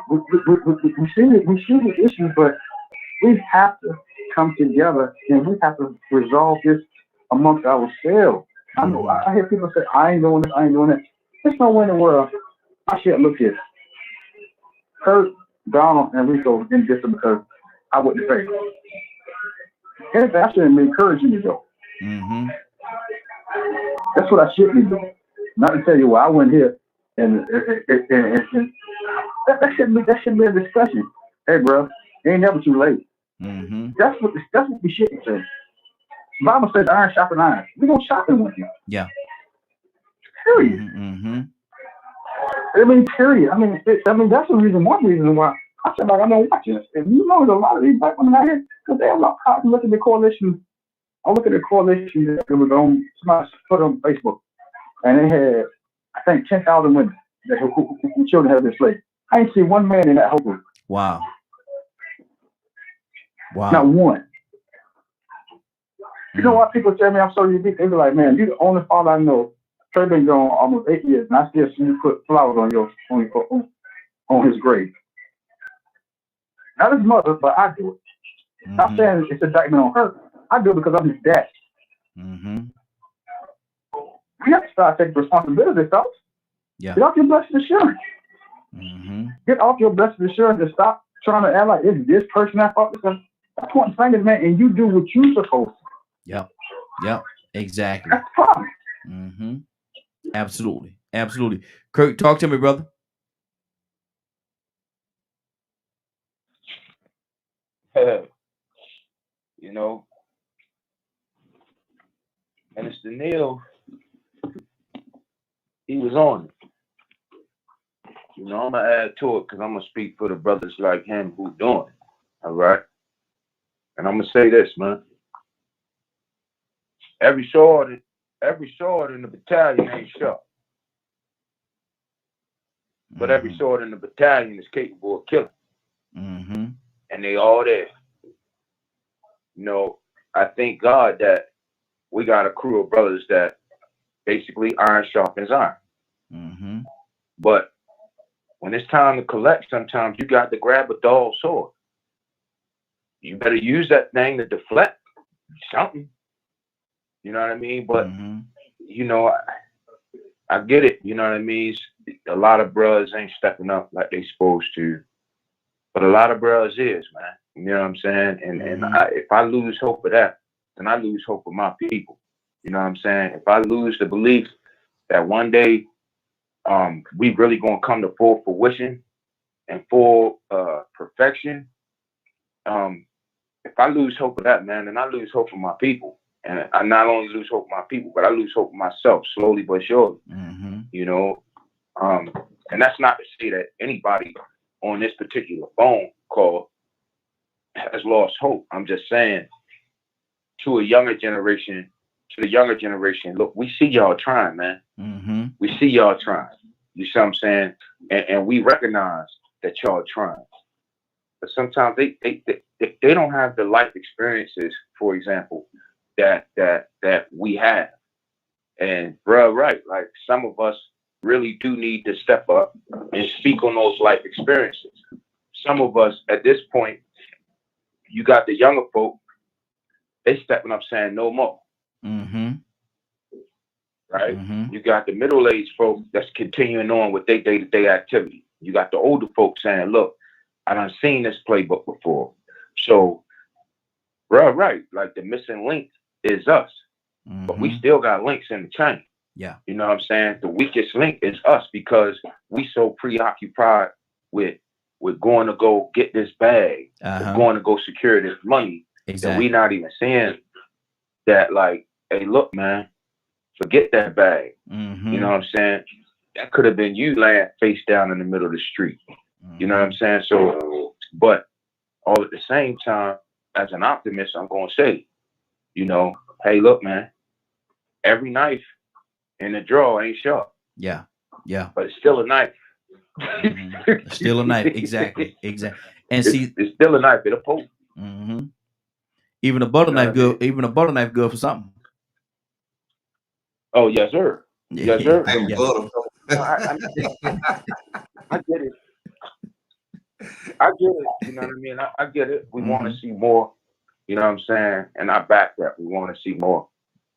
see the issues, but we have to come together and we have to resolve this amongst ourselves. I know I hear people say, I ain't doing this, I ain't doing that. There's no way in the world I should look at Kurt, Donald, and Rico in this because I wouldn't say. Anything, I shouldn't be encouraging you to go. That's what I should be doing. Not to tell you, well, I went here and that shouldn't be a discussion. Hey, bro, it ain't never too late. That's what we should be saying. The Bible says iron sharpens iron. We're gonna sharpen with you. Yeah. Period. I mean, period. I mean, that's the reason. One reason why I said like I'm gonna watch this. And you know, there's a lot of these black women out here because they have not. I look at the coalition. I look at the coalition that was on somebody put on Facebook, and they had I think 10,000 women who children have been enslaved. I ain't seen one man in that whole group. Wow. Not one. You know what people tell me? I'm so unique. They be like, man, you're the only father I know. Trey been gone almost 8 years, and I still see you put flowers on his grave. Not his mother, but I do it. Not saying it's an indictment on her. I do it because I'm his dad. We have to start taking responsibility, folks. Yeah. Get off your blessed assurance. Get off your blessed assurance and stop trying to act like it's this person that fought this. That's pointing fingers, man, and you do what you're supposed to. Yep. Exactly. That's the problem. Absolutely. Kirk, talk to me, brother. You know, Minister Neal, he was on it. You know, I'm gonna add to it because I'm gonna speak for the brothers like him who doing it. All right. And I'm gonna say this, man. Every sword in the battalion ain't sharp. But every sword in the battalion is capable of killing. And they all there. You know, I thank God that we got a crew of brothers that basically iron sharpens iron. But when it's time to collect, sometimes you got to grab a dull sword. You better use that thing to deflect something. You know what I mean? But, you know, I get it. You know what I mean? A lot of brothers ain't stepping up like they supposed to. But a lot of brothers is, man. You know what I'm saying? And if I lose hope of that, then I lose hope of my people. You know what I'm saying? If I lose the belief that one day we really gonna come to full fruition and full perfection, if I lose hope of that, man, then I lose hope of my people. And I not only lose hope of my people, but I lose hope of myself slowly but surely. You know, and that's not to say that anybody on this particular phone call has lost hope. I'm just saying to the younger generation, look, we see y'all trying, man. We see y'all trying. You see what I'm saying? And we recognize that y'all trying. But sometimes they don't have the life experiences, for example, that we have. And bro, right, like some of us really do need to step up and speak on those life experiences. Some of us at this point, you got the younger folk, they stepping up saying no more. Right? You got the middle-aged folk that's continuing on with their day-to-day activity. You got the older folks saying, look, I done seen this playbook before. So, bro, right, like the missing link is us. But we still got links in the chain. Yeah. You know what I'm saying? The weakest link is us because we so preoccupied with going to go get this bag, going to go secure this money, that we not even seeing that, like, hey, look, man, forget that bag. You know what I'm saying? That could have been you laying face down in the middle of the street. You know what I'm saying? So, but all at the same time, as an optimist, I'm going to say, you know, hey, look, man, every knife in the drawer ain't sharp. Yeah. Yeah. But it's still a knife. Still a knife. Exactly. Exactly. And see, it's still a knife. It'll poke. Even a butter knife good. Even a butter knife good for something. Oh yes, sir. Yes, sir. I get it. I get it. You know what I mean? I get it. We want to see more. You know what I'm saying? And I back that. We want to see more.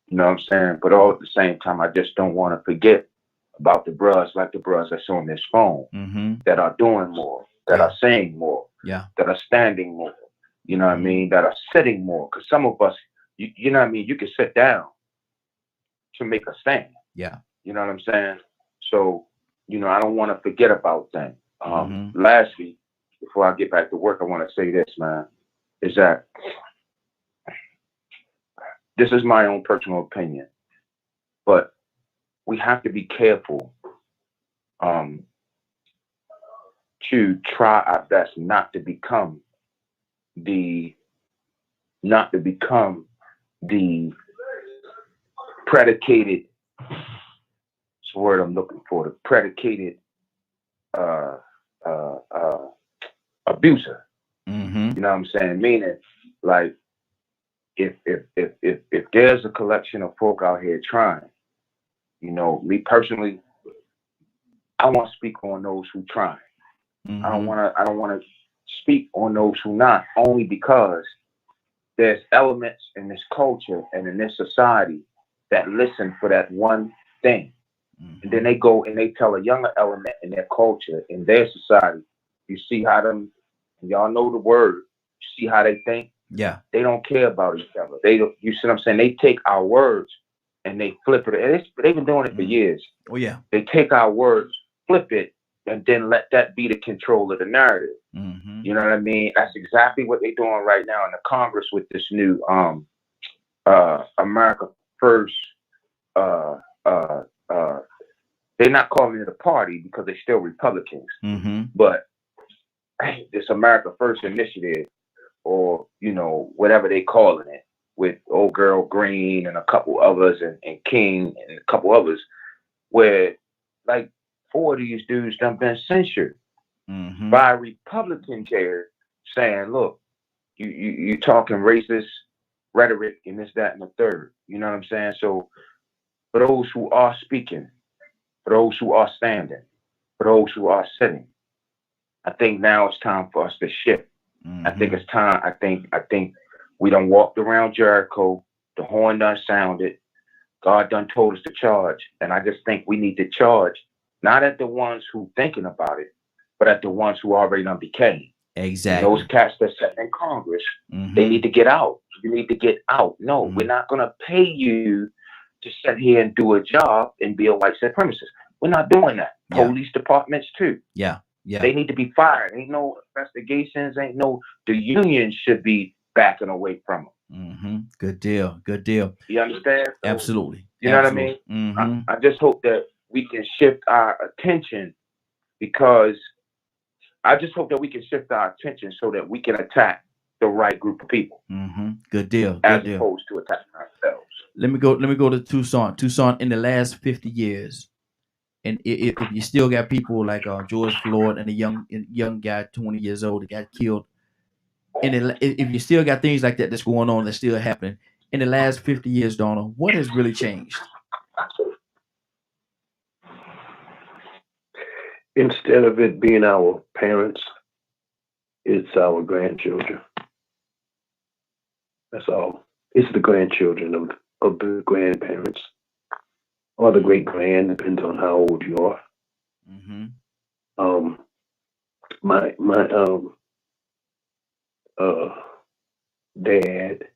You know what I'm saying? But all at the same time, I just don't want to forget about the bros, like the bros that's on this phone, that are doing more, that are saying more, that are standing more. You know what I mean? That are sitting more. Because some of us, you know what I mean? You can sit down to make a stand. Yeah. You know what I'm saying? So, you know, I don't want to forget about things. Lastly, before I get back to work, I want to say this, man, is that this is my own personal opinion, but we have to be careful to try our best not to become the predicated, it's the word I'm looking for, the predicated abuser. You know what I'm saying? Meaning, like, if there's a collection of folk out here trying, you know, me personally, I want to speak on those who try. I don't want to speak on those who not, only because there's elements in this culture and in this society that listen for that one thing. And then they go and they tell a younger element in their culture, in their society, you see how them, y'all know the word, you see how they think? Yeah. They don't care about each other. They don't, you see what I'm saying? They take our words and they flip it. And they've been doing it for years. Oh, yeah. They take our words, flip it, and then let that be the control of the narrative. You know what I mean? That's exactly what they're doing right now in the Congress with this new America First. They're not calling it a party because they're still Republicans. But this America First initiative, or, you know, whatever they calling it, with old girl Green and a couple others and King and a couple others, where like 4 of these dudes done been censured by Republican chair saying, look, you talking racist rhetoric and this, that, and the third. You know what I'm saying? So for those who are speaking, for those who are standing, for those who are sitting, I think now it's time for us to shift. I think it's time. I think we done walked around Jericho. The horn done sounded. God done told us to charge. And I just think we need to charge, not at the ones who thinking about it, but at the ones who already done became. Exactly. And those cats that sat in Congress, they need to get out. You need to get out. No, we're not going to pay you to sit here and do a job and be a white supremacist. We're not doing that. Yeah. Police departments too. Yeah. They need to be fired. Ain't no investigations. Ain't no. The union should be backing away from them. Good deal. Good deal. You understand? So, Absolutely. You know what I mean? I just hope that we can shift our attention, because I just hope that we can shift our attention so that we can attack the right group of people. Good deal. Good as deal. opposed to attacking ourselves. Let me go to Tucson. Tucson, in the last 50 years, and if you still got people like George Floyd and a young guy, 20 years old, that got killed, and if you still got things like that that's going on, that's still happening in the last 50 years, Donna, what has really changed? Instead of it being our parents, it's our grandchildren. That's all. It's the grandchildren of the grandparents, or the great grand, depends on how old you are. My dad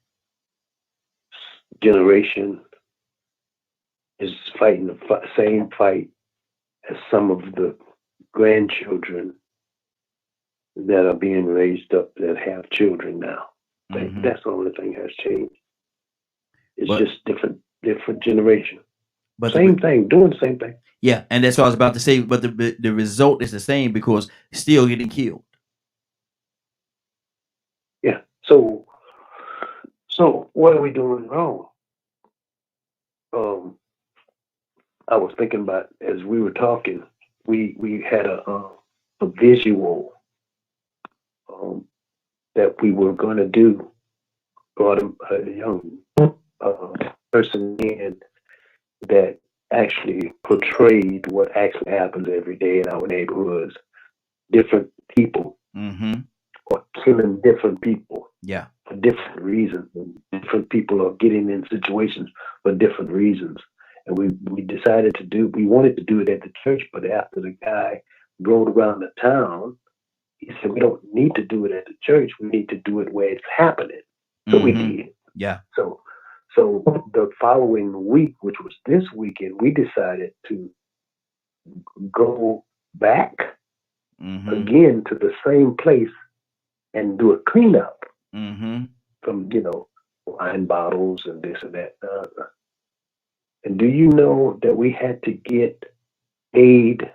generation is fighting the same fight as some of the grandchildren that are being raised up that have children now. That's the only thing has changed. It's just different generation. But same thing, doing the same thing. Yeah, and that's what I was about to say. But the result is the same, because still getting killed. Yeah. So what are we doing wrong? I was thinking about, as we were talking, we had a visual that we were going to do. Brought a young person in that actually portrayed what actually happens every day in our neighborhoods. Different people are killing different people. Yeah. For different reasons. And different people are getting in situations for different reasons. And we decided we wanted to do it at the church, but after the guy rode around the town, he said, we don't need to do it at the church. We need to do it where it's happening. So we did. Yeah. So the following week, which was this weekend, we decided to go back again to the same place and do a cleanup from, wine bottles and this and that. And do you know that we had to get aid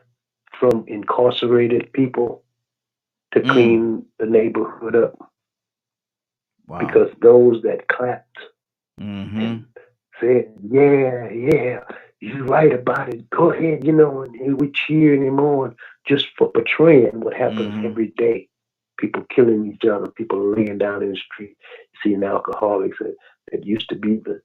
from incarcerated people to clean the neighborhood up? Wow. Because those that clapped and said, yeah, you're right about it, go ahead, and we cheering him on just for portraying what happens every day. People killing each other, people laying down in the street, seeing alcoholics that used to be the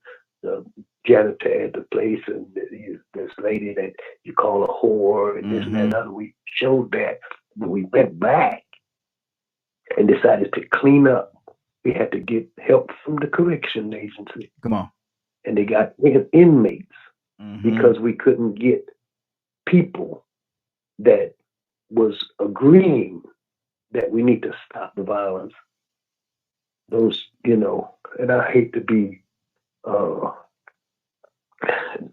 janitor at the place, and this lady that you call a whore, and this and that and other. We showed that, but we went back and decided to clean up. We had to get help from the correction agency. Come on. And they got inmates because we couldn't get people that was agreeing that we need to stop the violence. Those, and I hate to be,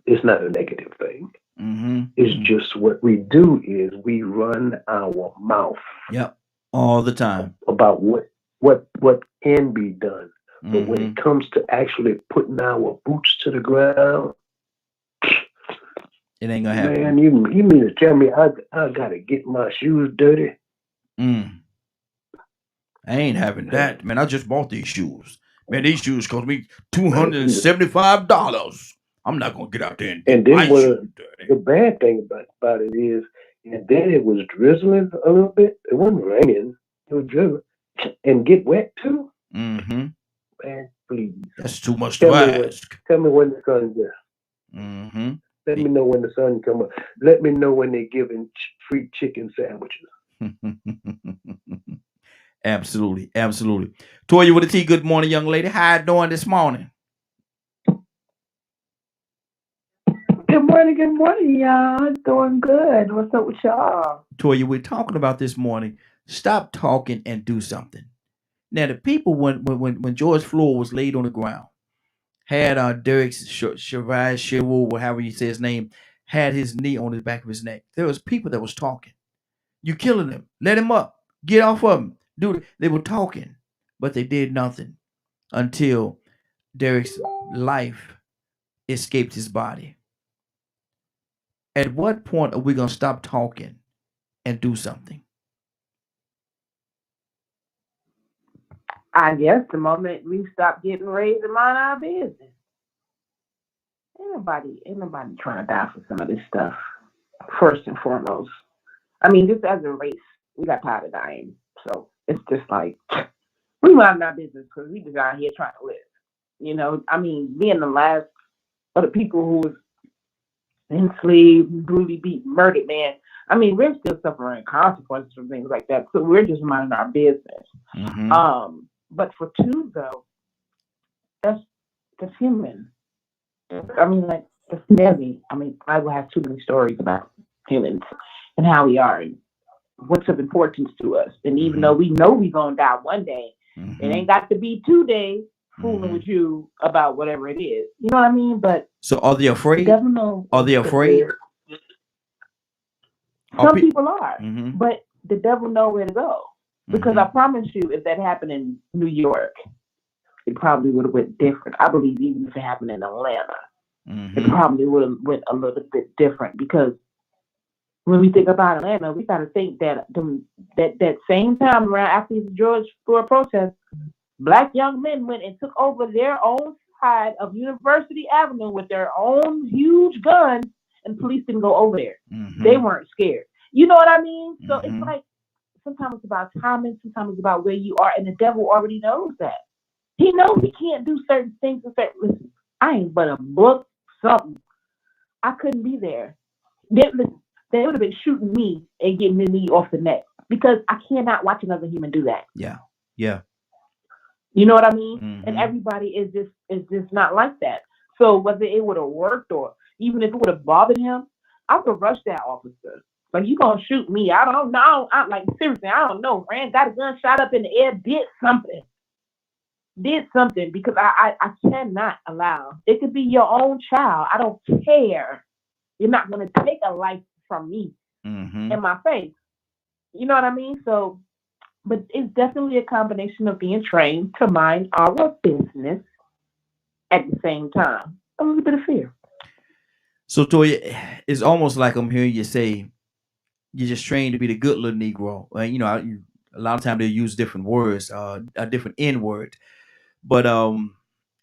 it's not a negative thing. It's just what we do is we run our mouth. Yep. All the time. About what can be done. But when it comes to actually putting our boots to the ground, it ain't gonna happen. Man, you mean to tell me I gotta get my shoes dirty? I ain't having that, man. I just bought these shoes. Man, these shoes cost me $275. I'm not gonna get out there and then the bad thing about it is, and then it was drizzling a little bit. It wasn't raining. It was drizzling. And get wet too? Man, please. That's too much to ask. Tell me when the sun's there. Let me know when the sun come up. Let me know when they're giving free chicken sandwiches. Absolutely. Toya with a T, good morning, young lady. How you doing this morning? Good morning, y'all. Doing good. What's up with y'all? Toya, we're talking about this morning. Stop talking and do something. Now, the people, when George Floyd was laid on the ground, had Derek Shavaz, however you say his name, had his knee on the back of his neck. There was people that was talking. You killing him. Let him up. Get off of him. Dude, they were talking, but they did nothing until Derek's life escaped his body. At what point are we gonna stop talking and do something? I guess the moment we stop getting raised and mind our business. Ain't nobody trying to die for some of this stuff. First and foremost. I mean, just as a race, we got tired of dying. So it's just like we mind our business because we just out here trying to live. You know, I mean, being the last of the people who was enslaved, brutally beat, murdered, man. I mean, we're still suffering consequences from things like that. So we're just minding our business. Mm-hmm. But for two though, that's human. I mean, like it's heavy. I mean, the Bible has too many stories about humans and how we are and what's of importance to us. And even though we know we're gonna die one day, it ain't got to be 2 days fooling with you about whatever it is. You know what I mean? But So are they afraid? the devil knows. Are they afraid? Some people are, Mhm. but the devil know where to go. Because I promise you, if that happened in New York, it probably would have went different. I believe even if it happened in Atlanta, it probably would have went a little bit different. Because when we think about Atlanta, we got to think that that same time around after the George Floyd protest, Black young men went and took over their own side of University Avenue with their own huge guns, and police didn't go over there. They weren't scared. You know what I mean? So it's like sometimes it's about timing, sometimes it's about where you are, and the devil already knows that. He knows he can't do certain things. Listen, I ain't but a book, something. I couldn't be there. They would have been shooting me and getting me off the neck because I cannot watch another human do that. Yeah. Yeah. You know what I mean? And everybody is just not like that. So whether it would have worked or even if it would have bothered him, I would have rushed that officer. Like, you gonna shoot me? I don't know. I'm like, seriously, I don't know. Ran, got a gun, shot up in the air, did something because I cannot allow. It could be your own child. I don't care. You're not gonna take a life from me in my face. You know what I mean? So, but it's definitely a combination of being trained to mind our business at the same time. A little bit of fear. So Toya, it's almost like I'm hearing you say you're just trained to be the good little Negro. You know, a lot of times they use different words, a different N word, but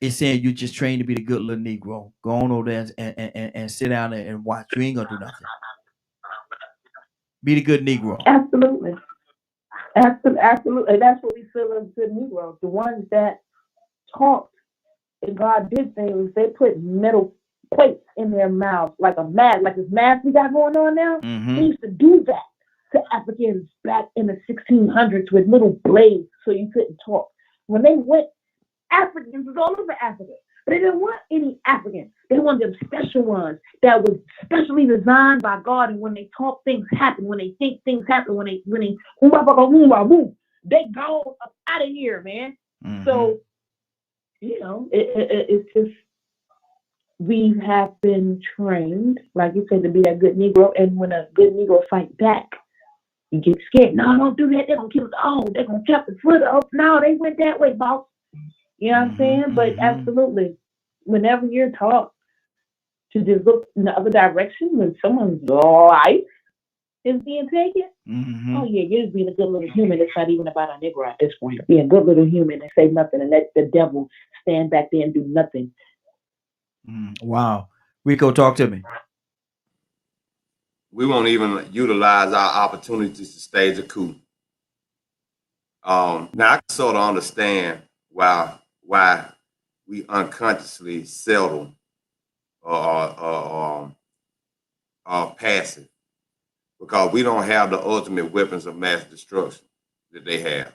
it's saying you're just trained to be the good little Negro. Go on over there and sit down and watch. You ain't gonna do nothing. Be the good Negro. Absolutely. Absolutely. That's what we feel as good Negroes. The ones that talked and God did things, they put metal plates in their mouths like a mask, like this mask we got going on now. They used to do that to Africans back in the 1600s with little blades so you couldn't talk. When they went, Africans was all over Africa. But they didn't want any Africans. They wanted them special ones that was specially designed by God. And when they talk, things happen. When they think, things happen. When they they go up out of here, man. So, you know, it's just we have been trained, like you said, to be that good Negro. And when a good Negro fight back, you get scared. No, don't do that. They're gonna kill us all. They're gonna chop the foot off. No, they went that way, boss. You know what I'm saying? But absolutely, whenever you're taught to just look in the other direction when someone's life is being taken, oh yeah, you're just being a good little human. It's not even about a Negro at this point. Being a good little human and say nothing and let the devil stand back there and do nothing. Wow. Rico, talk to me. We won't even utilize our opportunities to stage a coup. Now I can sort of understand why we unconsciously settle or passive because we don't have the ultimate weapons of mass destruction that they have.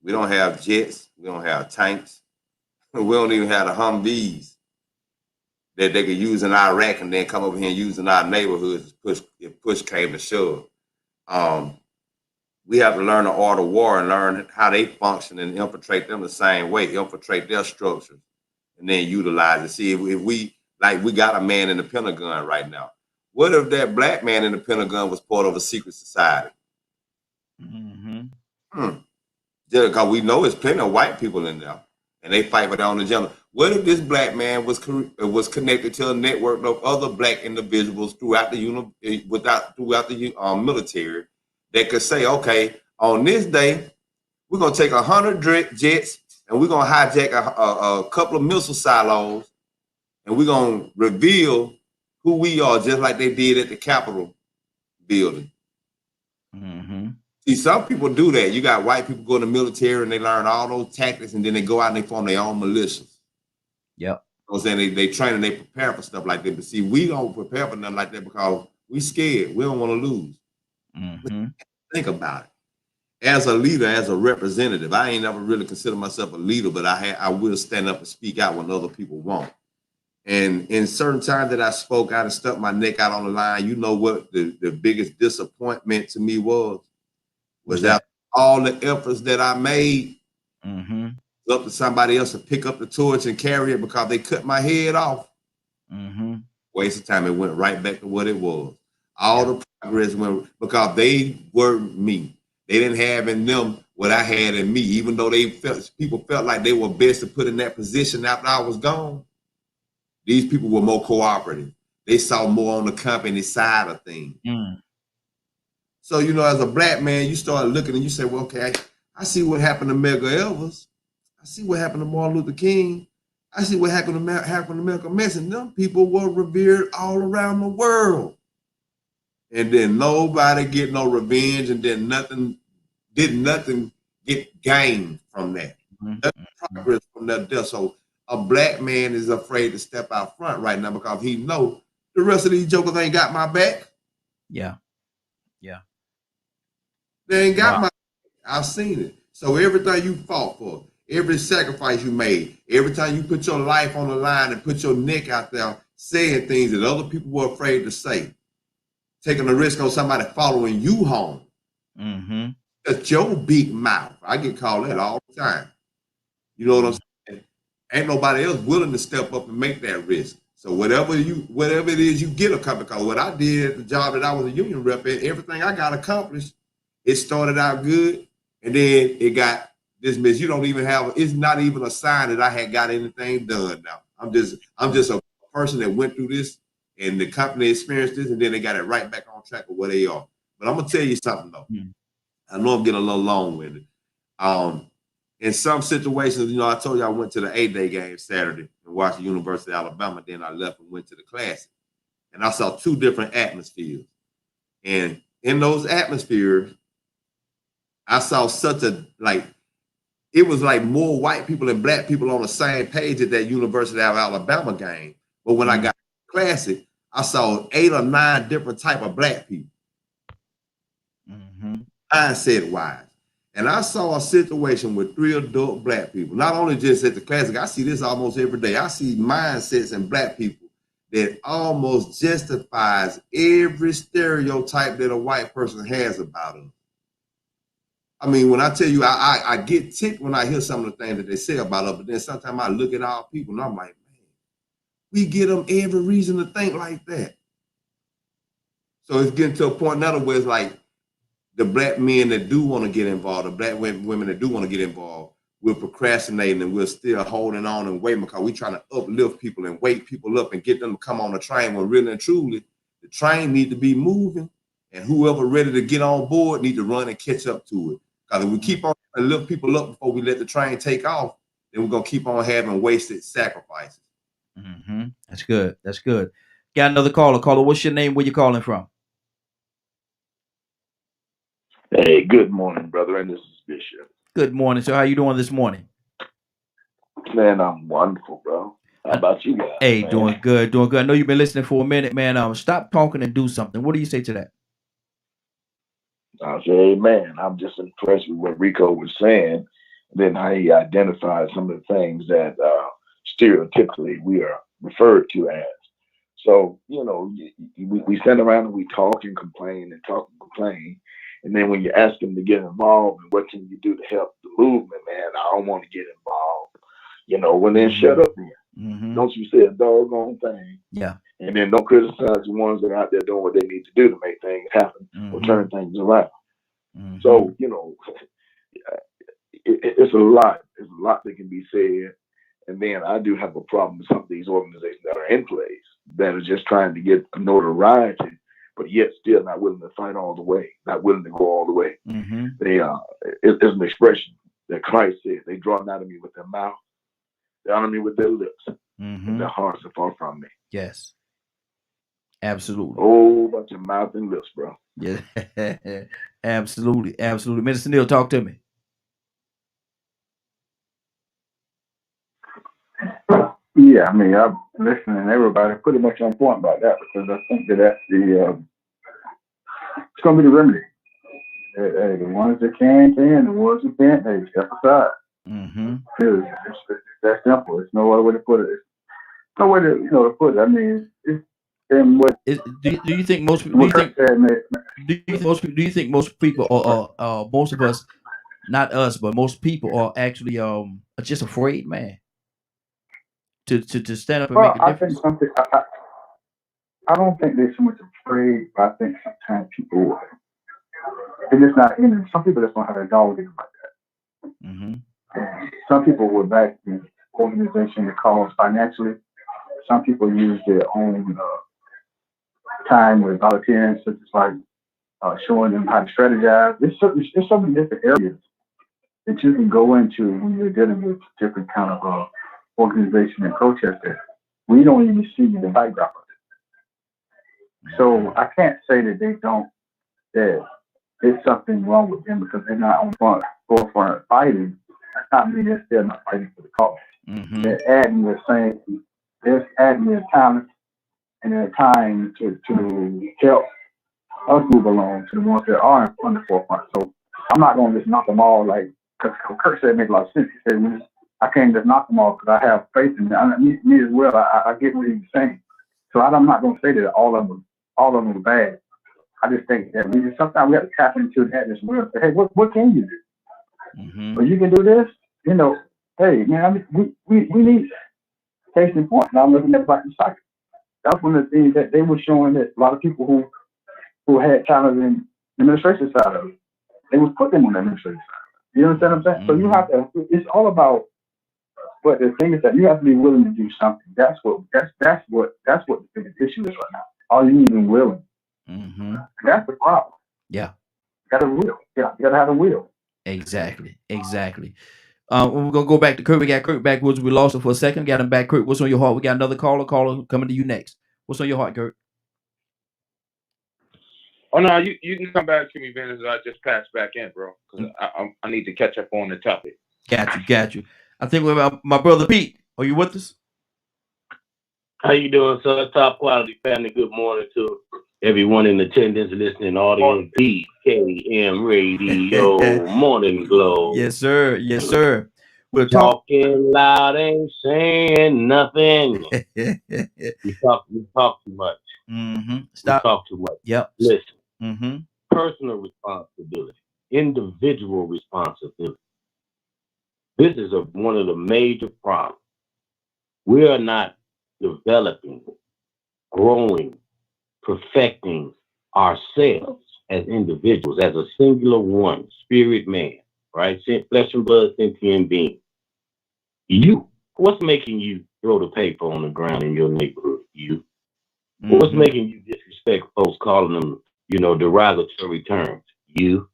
We don't have jets. We don't have tanks. We don't even have the Humvees that they could use in Iraq and then come over here and use in our neighborhoods if push came to shove. We have to learn the art of war and learn how they function and infiltrate them the same way, infiltrate their structures and then utilize it. See, if we got a man in the Pentagon right now. What if that black man in the Pentagon was part of a secret society? Just because we know there's plenty of white people in there, and they fight for their own agenda. What if this black man was connected to a network of other black individuals throughout the military that could say, okay, on this day, we're gonna take 100 jets and we're gonna hijack a couple of missile silos, and we're gonna reveal who we are, just like they did at the Capitol building. See, some people do that. You got white people go in the military and they learn all those tactics, and then they go out and they form their own militias. Yep. You know what I'm saying? They train and they prepare for stuff like that. But see, we don't prepare for nothing like that because we scared. We don't want to lose. Think about it. As a leader, as a representative, I ain't never really considered myself a leader, but I will stand up and speak out when other people won't. And in certain times that I spoke out and stuck my neck out on the line, you know what the biggest disappointment to me was that all the efforts that I made, up to somebody else to pick up the torch and carry it because they cut my head off. Waste of time. It went right back to what it was. All the progress went because they were me. They didn't have in them what I had in me, even though people felt like they were best to put in that position after I was gone. These people were more cooperative. They saw more on the company side of things. So, you know, as a black man, you start looking and you say, well, okay, I see what happened to Medgar Evers. I see what happened to Martin Luther King. I see what happened to Malcolm X. And them people were revered all around the world. And then nobody get no revenge, and then nothing get gained from that. Nothing progress from that death. So a black man is afraid to step out front right now because he know the rest of these jokers ain't got my back. Yeah. They ain't got my back. I've seen it. So everything you fought for, every sacrifice you made, every time you put your life on the line and put your neck out there saying things that other people were afraid to say, taking a risk on somebody following you home. That's your big mouth. I get called that all the time. You know what I'm saying? Ain't nobody else willing to step up and make that risk. So whatever it is you get accomplished, because what I did, the job that I was a union rep in, everything I got accomplished, it started out good, and then it got dismissed. You don't even have, it's not even a sign that I had got anything done now. I'm just a person that went through this, and the company experienced this, and then they got it right back on track of where they are. But I'm gonna tell you something though. I know I'm getting a little long-winded. In some situations, you know, I told you I went to the 8-day game Saturday and watched the University of Alabama. Then I left and went to the Classic, and I saw two different atmospheres. And in those atmospheres, I saw it was like more white people and black people on the same page at that University of Alabama game. But when I got to the Classic, I saw 8 or 9 different type of black people. Mindset-wise. And I saw a situation with 3 adult black people, not only just at the Classic, I see this almost every day. I see mindsets in black people that almost justifies every stereotype that a white person has about them. I mean, when I tell you, I get ticked when I hear some of the things that they say about us, but then sometimes I look at our people and I'm like, man, we give them every reason to think like that. So it's getting to a point now where it's like the black men that do want to get involved, the black women that do want to get involved, we're procrastinating and we're still holding on and waiting because we're trying to uplift people and wake people up and get them to come on the train when really and truly the train need to be moving, and whoever ready to get on board need to run and catch up to it. Because if we keep on trying to lift people up before we let the train take off, then we're going to keep on having wasted sacrifices. That's good. That's good. Got another caller. Caller, what's your name? Where you calling from? Hey, good morning, brother. And this is Bishop. Good morning. So how you doing this morning? Man, I'm wonderful, bro. How about you guys? Hey, man? doing good. Doing good. I know you've been listening for a minute, man. Stop talking and do something. What do you say to that? I'll say amen. I'm just impressed with what Rico was saying. Then he identified some of the things that stereotypically we are referred to as. So, you know, we stand around and we talk and complain and talk and complain. And then when you ask them to get involved and what can you do to help the movement, man, I don't want to get involved. You know, well then shut up then. Don't you say a doggone thing. Yeah. And then don't criticize the ones that are out there doing what they need to do to make things happen or turn things around. So, you know, it's a lot. There's a lot that can be said. And then I do have a problem with some of these organizations that are in place that are just trying to get notoriety, but yet still not willing to fight all the way, not willing to go all the way. They it's an expression that Christ said, they draw nigh to me with their mouth, they honor me with their lips, and their hearts are far from me. Yes. Absolutely. Oh, bunch of mouth and lips, bro. Yeah. Absolutely. Absolutely. Minister Neil, talk to me. Yeah, I mean, I'm listening to everybody pretty much on point about that, because I think that's it's going to be the remedy. Hey, the ones that can, the ones that can't, they step aside. It's that simple. It's no other way to put it. It's no way to put it. I mean, do you think most people? Do you think most people, or most of us, not us, but most people are actually are just afraid, man, to stand up and make a difference? I don't think they're so much afraid, but I think sometimes people, they're just not in it. Some people just don't have a dog in them like that. Some people will back the organization, the cause financially. Some people use their own time with volunteering, such as like showing them how to strategize. There's so many different areas that you can go into when you're dealing with different kind of organization and protesters. We don't even see the background of it. So I can't say that that there's something wrong with them because they're not on forefront fighting. That's not mean they're still not fighting for the cause. They're adding their talent and their time to help us move along to the ones that are on the forefront. So I'm not going to just knock them all, like, because Kurt said it makes a lot of sense. He said, I can't just knock them all because I have faith in them. Me as well. I get what he's saying. So I'm not going to say that all of them are bad. I just think that sometimes we have to tap into that as well. Say, hey, what can you do? Well, you can do this. You know, hey, man, we need case in point. Now I'm looking at Black Recycle. That's one of the things that they were showing that a lot of people who had talent in the administration side of it, they was put them on the administration side. You understand what I'm saying? So you have to. It's all about. But the thing is that you have to be willing to do something. That's what the biggest issue is right now. Are you even willing? That's the problem. Yeah. You got a will. Yeah, you got to have a will. Exactly. We're gonna go back to Kurt. We got Kurt backwoods. We lost him for a second. Got him back. Kurt, what's on your heart? We got another caller coming to you next. What's on your heart, Kurt? Oh no, you can come back to me, Ben. I just passed back in, bro, because I need to catch up on the topic. Got you. I think we're about my brother Pete. Are you with us? How you doing, sir? Top Quality family. Good morning to everyone in attendance, listening audience. BKM Radio, Morning Glow. Yes, sir. We're talking loud, ain't saying nothing. You talk too much. Stop. You talk too much. Yep. Listen. Personal responsibility, individual responsibility. This is one of the major problems. We are not developing, growing, perfecting ourselves as individuals, as a singular one, spirit man, right? Flesh and blood, sentient being. You, what's making you throw the paper on the ground in your neighborhood? You. What's making you disrespect folks, calling them, derogatory terms? You.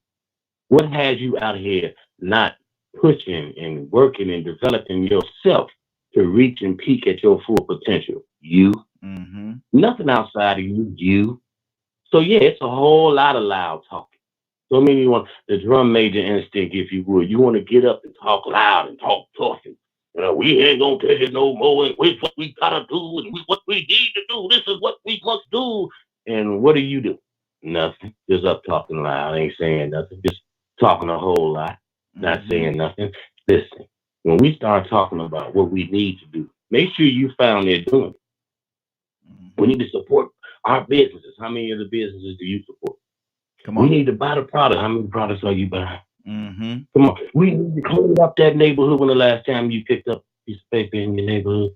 What has you out here not pushing and working and developing yourself to reach and peak at your full potential? You. Nothing outside of you. So yeah, it's a whole lot of loud talking. So many want the drum major instinct, if you would. You want to get up and talk loud and talk tough. We ain't gonna take it no more. And it's what we gotta do, and what we need to do. This is what we must do. And what do? Nothing. Just up talking loud, ain't saying nothing. Just talking a whole lot, not saying nothing. Listen, when we start talking about what we need to do, make sure you found there doing it. We need to support our businesses. How many of the businesses do you support? Come on. We need to buy the product. How many products are you buying? Come on. We need to clean up that neighborhood when the last time you picked up a piece of paper in your neighborhood.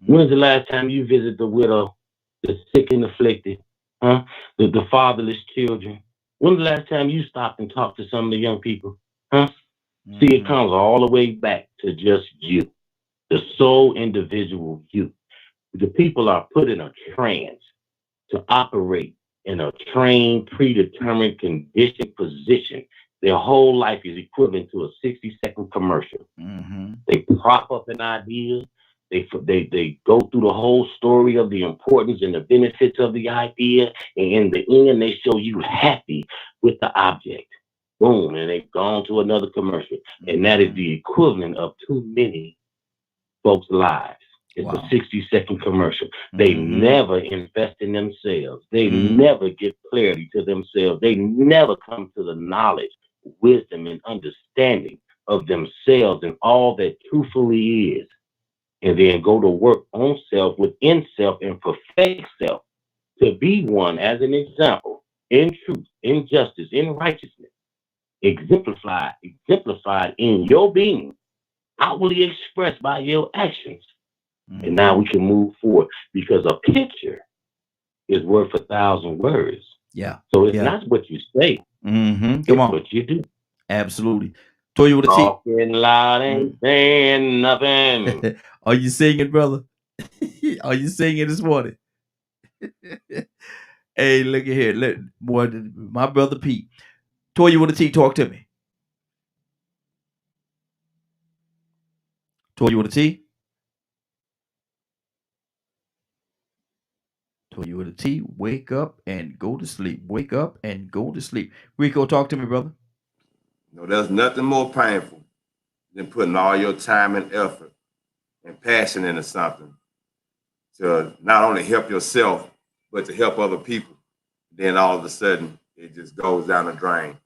When's the last time you visit the widow, the sick and afflicted, huh? The fatherless children? When's the last time you stopped and talked to some of the young people, huh? See, it comes all the way back to just you, the sole individual you. The people are put in a trance to operate in a trained, predetermined, conditioned position. Their whole life is equivalent to a 60-second commercial. They prop up an idea. They go through the whole story of the importance and the benefits of the idea. And in the end, they show you happy with the object. Boom, and they've gone to another commercial. And that is the equivalent of too many folks' lives. It's a 60-second commercial. They never invest in themselves. They never get clarity to themselves. They never come to the knowledge, wisdom, and understanding of themselves and all that truthfully is. And then go to work on self, within self, and perfect self to be one as an example in truth, in justice, in righteousness, exemplified in your being, outwardly expressed by your actions. And now we can move forward because a picture is worth 1,000 words. Yeah. So it's not what you say. Come it's on. what you do. Absolutely. Toya with a T. Talking loud ain't saying nothing. Are you singing, brother? Are you singing this morning? Hey, look at here. Boy, my brother Pete. Toya with a T, talk to me. Toya with a T. Toya with a T. Wake up and go to sleep. Wake up and go to sleep. Rico, talk to me, brother. No, there's nothing more painful than putting all your time and effort and passion into something to not only help yourself, but to help other people. Then all of a sudden, it just goes down the drain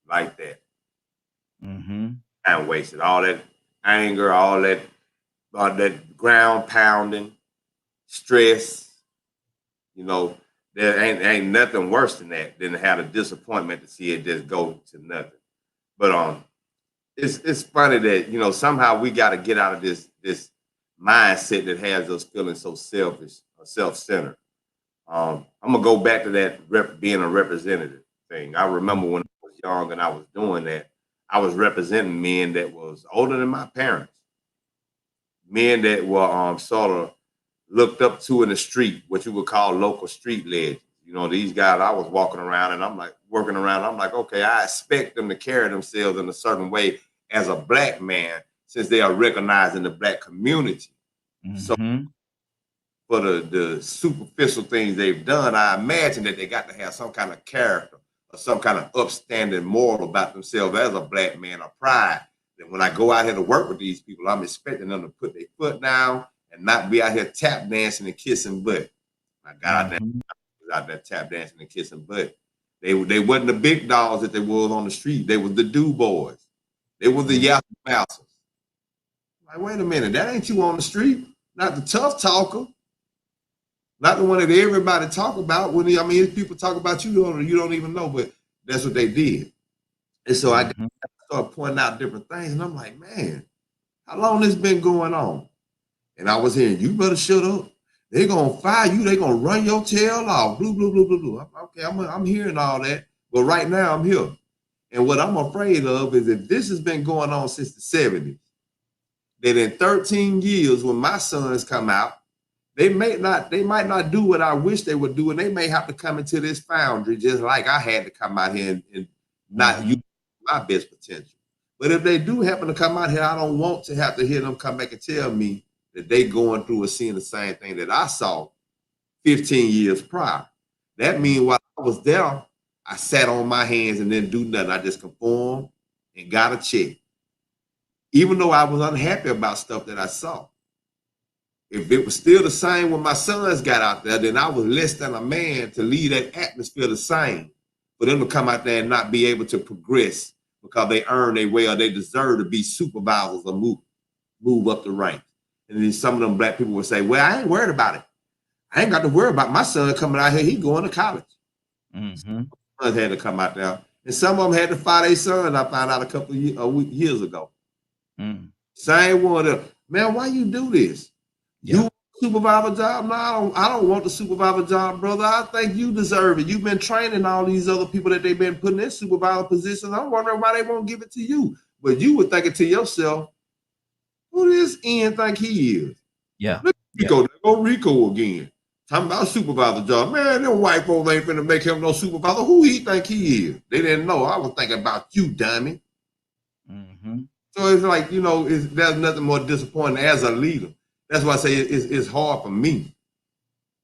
like that. And wasted all that anger, all that ground pounding, stress. You know, there ain't nothing worse than that, than to have a disappointment to see it just go to nothing. But it's funny that, you know, somehow we got to get out of this mindset that has us feeling so selfish or self-centered. I'm gonna go back to that being a representative thing. I remember when I was young and I was doing that, I was representing men that was older than my parents, men that were sort of looked up to in the street, what you would call local street legends. You know, these guys, I was walking around and I'm like, okay, I expect them to carry themselves in a certain way as a black man, since they are recognized in the black community. So for the superficial things they've done, I imagine that they got to have some kind of character or some kind of upstanding moral about themselves as a black man, or pride. That when I go out here to work with these people, I'm expecting them to put their foot down and not be out here tap dancing and kissing butt. I got out there tap dancing and kissing butt. They wasn't the big dogs that they was on the street. They was the do boys. They were the yapping mousers. Like, wait a minute, that ain't you on the street. Not the tough talker. Not the one that everybody talk about. If people talk about you don't even know, but that's what they did. And so I started pointing out different things, and I'm like, man, how long this been going on? And I was hearing, you better shut up. They're gonna fire you. They're gonna run your tail off. Blue, blue, blue, blue, blue. Okay, I'm hearing all that, but right now I'm here. And what I'm afraid of is that this has been going on since the 70s. That in 13 years, when my sons come out, they might not do what I wish they would do, and they may have to come into this foundry just like I had to come out here and not use my best potential. But if they do happen to come out here, I don't want to have to hear them come back and tell me that they going through or seeing the same thing that I saw 15 years prior. That means while I was there, I sat on my hands and didn't do nothing. I just conformed and got a check. Even though I was unhappy about stuff that I saw. If it was still the same when my sons got out there, then I was less than a man to leave that atmosphere the same. For them to come out there and not be able to progress because they earned their way or they deserve to be supervisors or move up the ranks. And then some of them black people would say, well, I ain't worried about it. I ain't got to worry about my son coming out here. He going to college. Some sons had to come out there. And some of them had to fire their son, I found out a couple of years ago. Same one, man, why you do this? You supervisor job? No, I don't want the supervisor job, brother. I think you deserve it. You've been training all these other people that they've been putting in supervisor positions. I'm wondering why they won't give it to you. But you were thinking to yourself, who does Ian think he is? Yeah. Look at Rico. There go Rico again. Talking about supervisor job. Man, them white folks ain't finna make him no supervisor. Who he think he is? They didn't know. I was thinking about you, dummy. Mm-hmm. So it's like, you know, there's nothing more disappointing as a leader. That's why I say it's hard for me,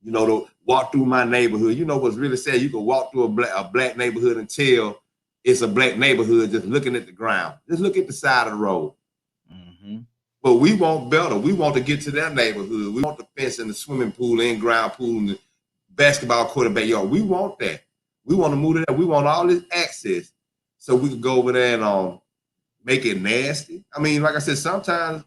you know, to walk through my neighborhood. You know what's really sad? You can walk through a black neighborhood and tell it's a black neighborhood just looking at the ground. Just look at the side of the road. Mm-hmm. But we want better. We want to get to that neighborhood. We want the fence and the swimming pool, in-ground pool, and the basketball court and backyard. We want that. We want to move to that. We want all this access so we can go over there and make it nasty. I mean, like I said, sometimes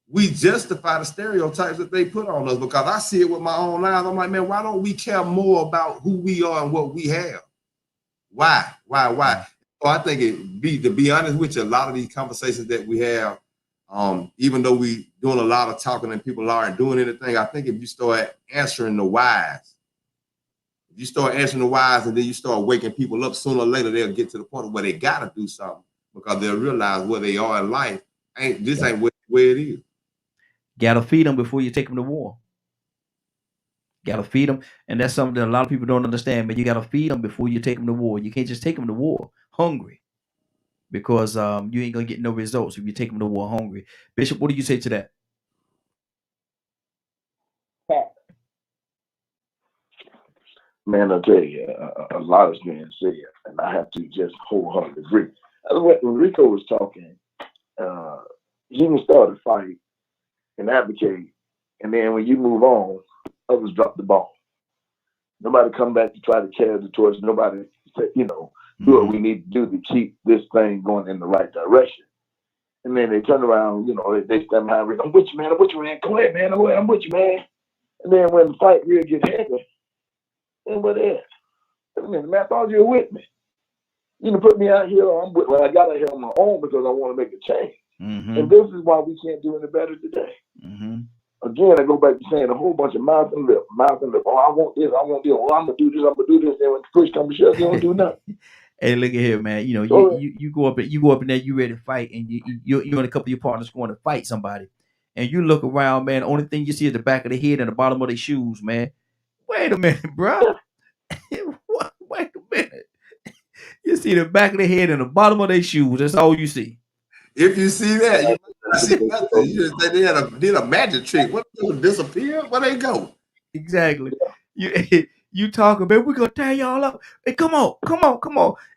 we justify the stereotypes that they put on us because I see it with my own eyes. I'm like, man, why don't we care more about who we are and what we have? Why? So I think to be honest with you, a lot of these conversations that we have, even though we doing a lot of talking and people aren't doing anything, I think if you start answering the whys, and then you start waking people up, sooner or later they'll get to the point where they gotta do something because they'll realize where they are in life. Ain't where it is. Gotta feed them before you take them to war. Gotta feed them, and that's something that a lot of people don't understand. But you gotta feed them before you take them to war. You can't just take them to war hungry, because you ain't gonna get no results if you take them to war hungry. Bishop, what do you say to that? Man, I'll tell you, a lot is being said, and I have to just wholeheartedly agree. When Rico was talking, he can start a fight and advocate, and then when you move on, others drop the ball. Nobody come back to try to carry the torch. Nobody say, do what we need to do to keep this thing going in the right direction. And then they turn around, they stand behind Rico. I'm with you, man. Go ahead, man. I'm with you, man. And then when the fight really gets heavy, and what else? Man, I thought you were with me. You can put me out here. I got out here on my own because I want to make a change. Mm-hmm. And this is why we can't do any better today. Mm-hmm. Again, I go back to saying a whole bunch of mouth and lip. Oh, I want this. Oh, I'm gonna do this. Then when the push comes to shove, you don't do nothing. Hey, look at here, man. You go up in there, you ready to fight, and you and a couple of your partners going to fight somebody, and you look around, man. The only thing you see is the back of the head and the bottom of their shoes, man. Wait a minute, bro. Wait a minute. You see the back of the head and the bottom of their shoes. That's all you see. If you see that, you don't see nothing. You just say they did a magic trick. What, disappear? Where they go? Exactly. You talking, man, we're gonna tear y'all up. Hey, come on.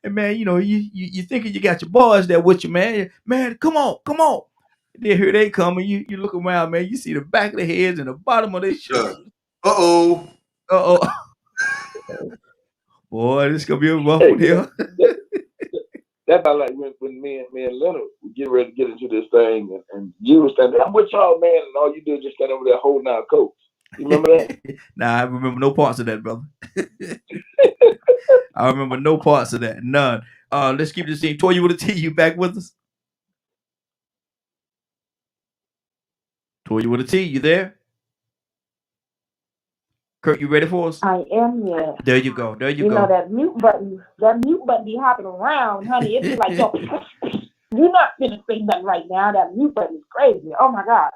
And man, you thinking you got your boys there with you, man. Man, come on. Then here they come, and you look around, man, you see the back of the heads and the bottom of their shoes. Uh-oh. Boy, this gonna be a rough one here. That's about like when me and Leonard were getting ready to get into this thing, and you were standing there, I'm with y'all, man, and all you did is just stand over there holding our coats. You remember that? Nah, I remember no parts of that, brother. I remember no parts of that. None. Let's keep this thing. Toya with a T, you back with us? Toya with a T, you there? Kurt, you ready for us? I am here. There you go. You know that mute button be hopping around, honey. It's just like, yo, you're not finna say nothing right now. That mute button is crazy. Oh my gosh.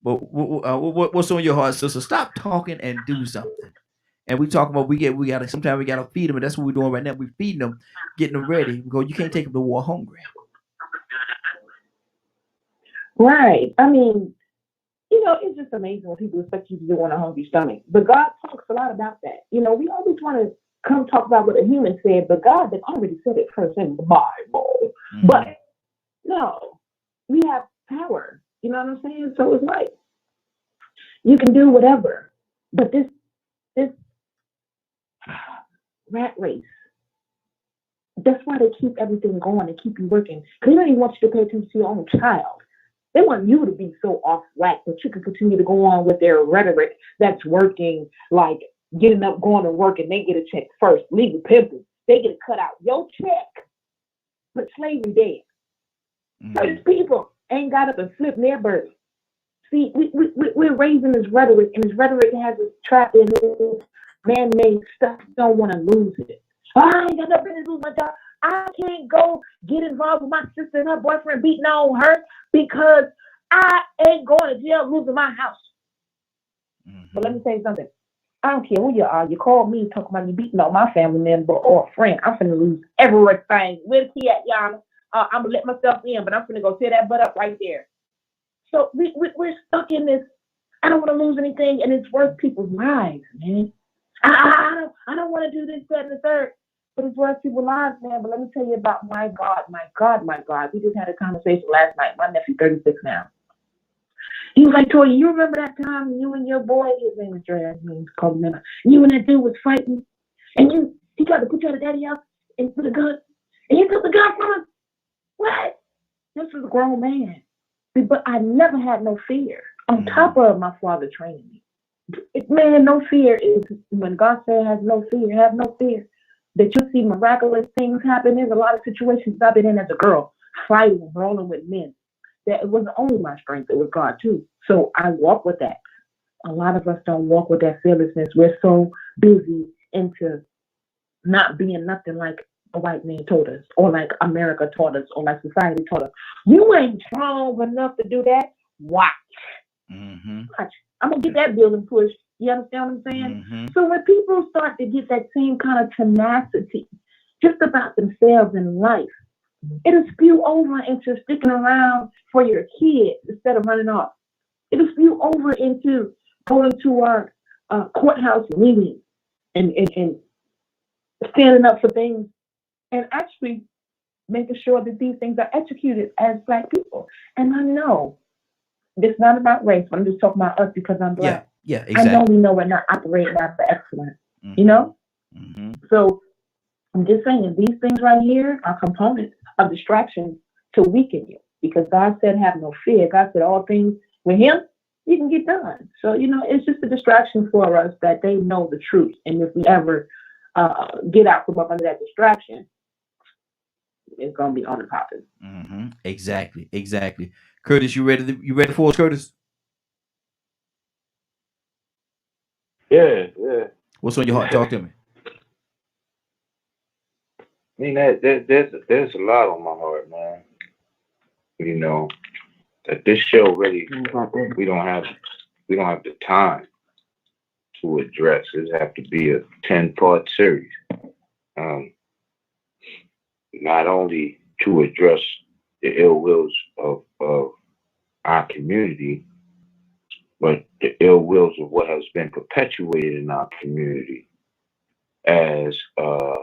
But what's on your heart, sister? Stop talking and do something. And we talk about sometimes we gotta feed them, and that's what we're doing right now. We're feeding them, getting them ready. Because you can't take them to war hungry. Right. I mean, it's just amazing what people expect you to do on a hungry stomach. But God talks a lot about that. We always want to come talk about what a human said, but God had already said it first in the Bible. Mm-hmm. But no, we have power. You know what I'm saying? So it's like you can do whatever. But this rat race, that's why they keep everything going and keep you working. Because they don't even want you to pay attention to your own child. They want you to be so off whack that you can continue to go on with their rhetoric that's working, like getting up, going to work, and they get a check first. Legal pimping. They get a cut out your check. But slavery dead. Mm-hmm. These people ain't got up and flipped their bird. see, we're raising this rhetoric, and this rhetoric has us trapped in this man-made stuff. You don't want to lose it. I ain't got no business lose my job. I can't go get involved with my sister and her boyfriend beating on her because I ain't going to jail losing my house. But let me tell you something. I don't care who you are. You call me talking about you beating on my family member or friend. I'm finna lose everything. Where's he at, Yana? I'm gonna let myself in, but I'm finna go tear that butt up right there. So we're stuck in this. I don't want to lose anything, and it's worth people's lives, man. I don't want to do this, that, and the third, but it's worth people's lives, man. But let me tell you about my God. We just had a conversation last night. My nephew, 36 now. He was like, Toya, you remember that time you and your boy, his name is Dre, his name is called him, you and that dude was fighting, and he tried to put you out of daddy house and put a gun, and you took the gun from him? What? This was a grown man. But I never had no fear. On top of my father training me. Man, no fear is, when God said have no fear. That you see miraculous things happen. There's a lot of situations I've been in as a girl, fighting, rolling with men. That it wasn't only my strength, it was God too. So I walk with that. A lot of us don't walk with that fearlessness. We're so busy into not being nothing like a white man told us, or like America taught us, or like society taught us. You ain't strong enough to do that. Watch. Watch. I'm gonna get that building pushed. You understand what I'm saying? So when people start to get that same kind of tenacity just about themselves in life, it'll spew over into sticking around for your kids instead of running off. It'll spew over into going to our courthouse meetings and standing up for things and actually making sure that these things are executed as Black people. And I know it's not about race, but I'm just talking about us because I'm Black. Yeah, exactly. I know we know we're not operating out for excellence, you know? So I'm just saying these things right here are components of distraction to weaken you, because God said have no fear. God said all things with him, you can get done. So, you know, it's just a distraction for us that they know the truth. And if we ever get out from up under that distraction, it's going to be on and popping. Exactly. Curtis, you ready for us, Curtis? Yeah. What's on your heart? Talk to me. I mean, there's a lot on my heart, man. You know, that this show really, we don't have the time to address. It have to be a 10-part series. Not only to address the ill wills of our community, but the ill wills of what has been perpetuated in our community as a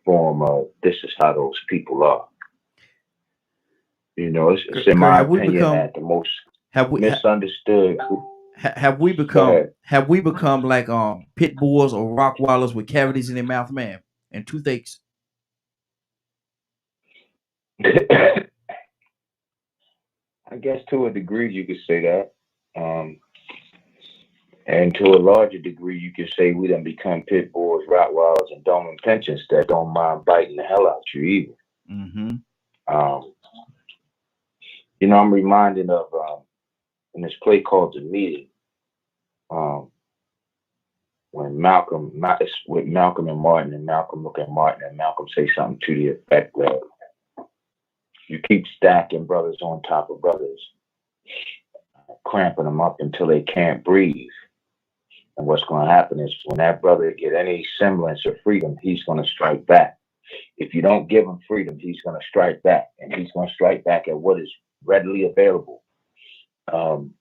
form of this is how those people are. You know, it's in my opinion that the most misunderstood. Have we become like pit bulls or Rottweilers with cavities in their mouth, man, and toothaches? I guess to a degree you could say that. And to a larger degree, you could say we done become pit bulls, Rottweilers, and Doberman Pinschers that don't mind biting the hell out you either. You know, I'm reminded of in this play called The Meeting, when Malcolm and Martin, and Malcolm look at Martin, and Malcolm say something to the effect that you keep stacking brothers on top of brothers, cramping them up until they can't breathe. And what's going to happen is when that brother get any semblance of freedom, he's going to strike back. If you don't give him freedom, he's going to strike back, and he's going to strike back at what is readily available. All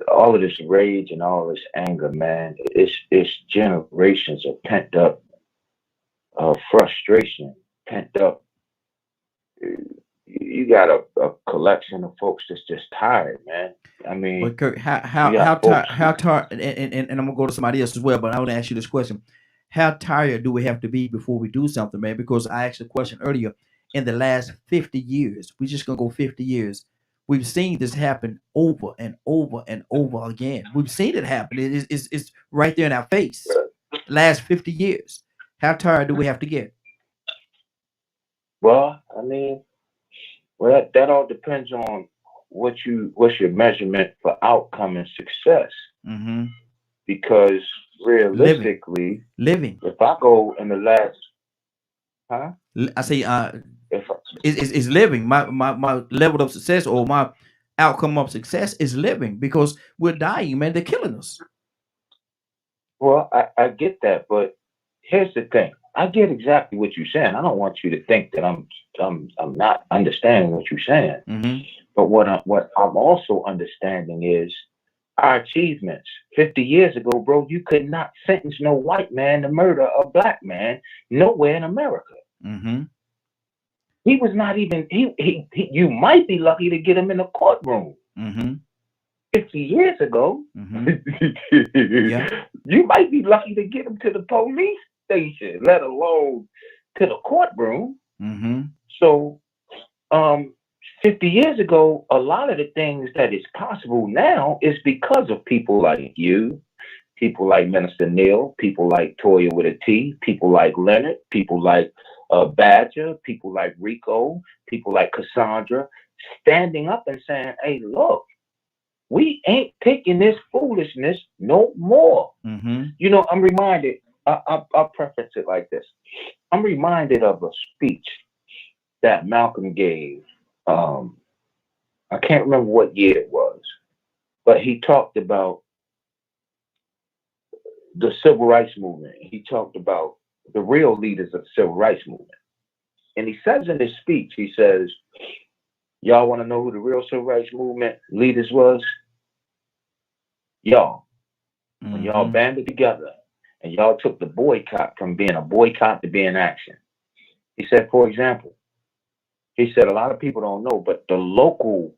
of this rage and all this anger, man, it's generations of pent up frustration, pent up. You got a collection of folks that's just tired, man. I mean, but Kurt, how tired? And I'm gonna go to somebody else as well. But I want to ask you this question: how tired do we have to be before we do something, man? Because I asked a question earlier. In the last 50 years, we're just gonna go 50 years. We've seen this happen over and over and over again. We've seen it happen. It's right there in our face. Last 50 years. How tired do we have to get? Well, I mean, Well, that all depends on what's your measurement for outcome and success. Mm-hmm. Because realistically, living. if I go in the last, huh? I say, If is living. My level of success or my outcome of success is living, because we're dying, man. They're killing us. Well, I get that, but here's the thing. I get exactly what you're saying. I don't want you to think that I'm not understanding what you're saying. Mm-hmm. But what I'm also understanding is our achievements. 50 years ago, bro, you could not sentence no white man to murder a black man nowhere in America. Mm-hmm. He was not even he you might be lucky to get him in a courtroom. Mm-hmm. 50 years ago, Yeah. you might be lucky to get him to the police station, let alone to the courtroom. Mm-hmm. So 50 years ago, a lot of the things that is possible now is because of people like you, people like Minister Neil, people like Toya with a T, people like Leonard, people like Badger, people like Rico, people like Cassandra, standing up and saying, hey, look, we ain't taking this foolishness no more. Mm-hmm. You know, I'm reminded, I'll preface it like this. I'm reminded of a speech that Malcolm gave. I can't remember what year it was, but he talked about the civil rights movement. He talked about the real leaders of the civil rights movement. And he says in his speech, he says, y'all want to know who the real civil rights movement leaders was? Y'all. When y'all banded together and y'all took the boycott from being a boycott to being action. He said, for example, he said a lot of people don't know, but the local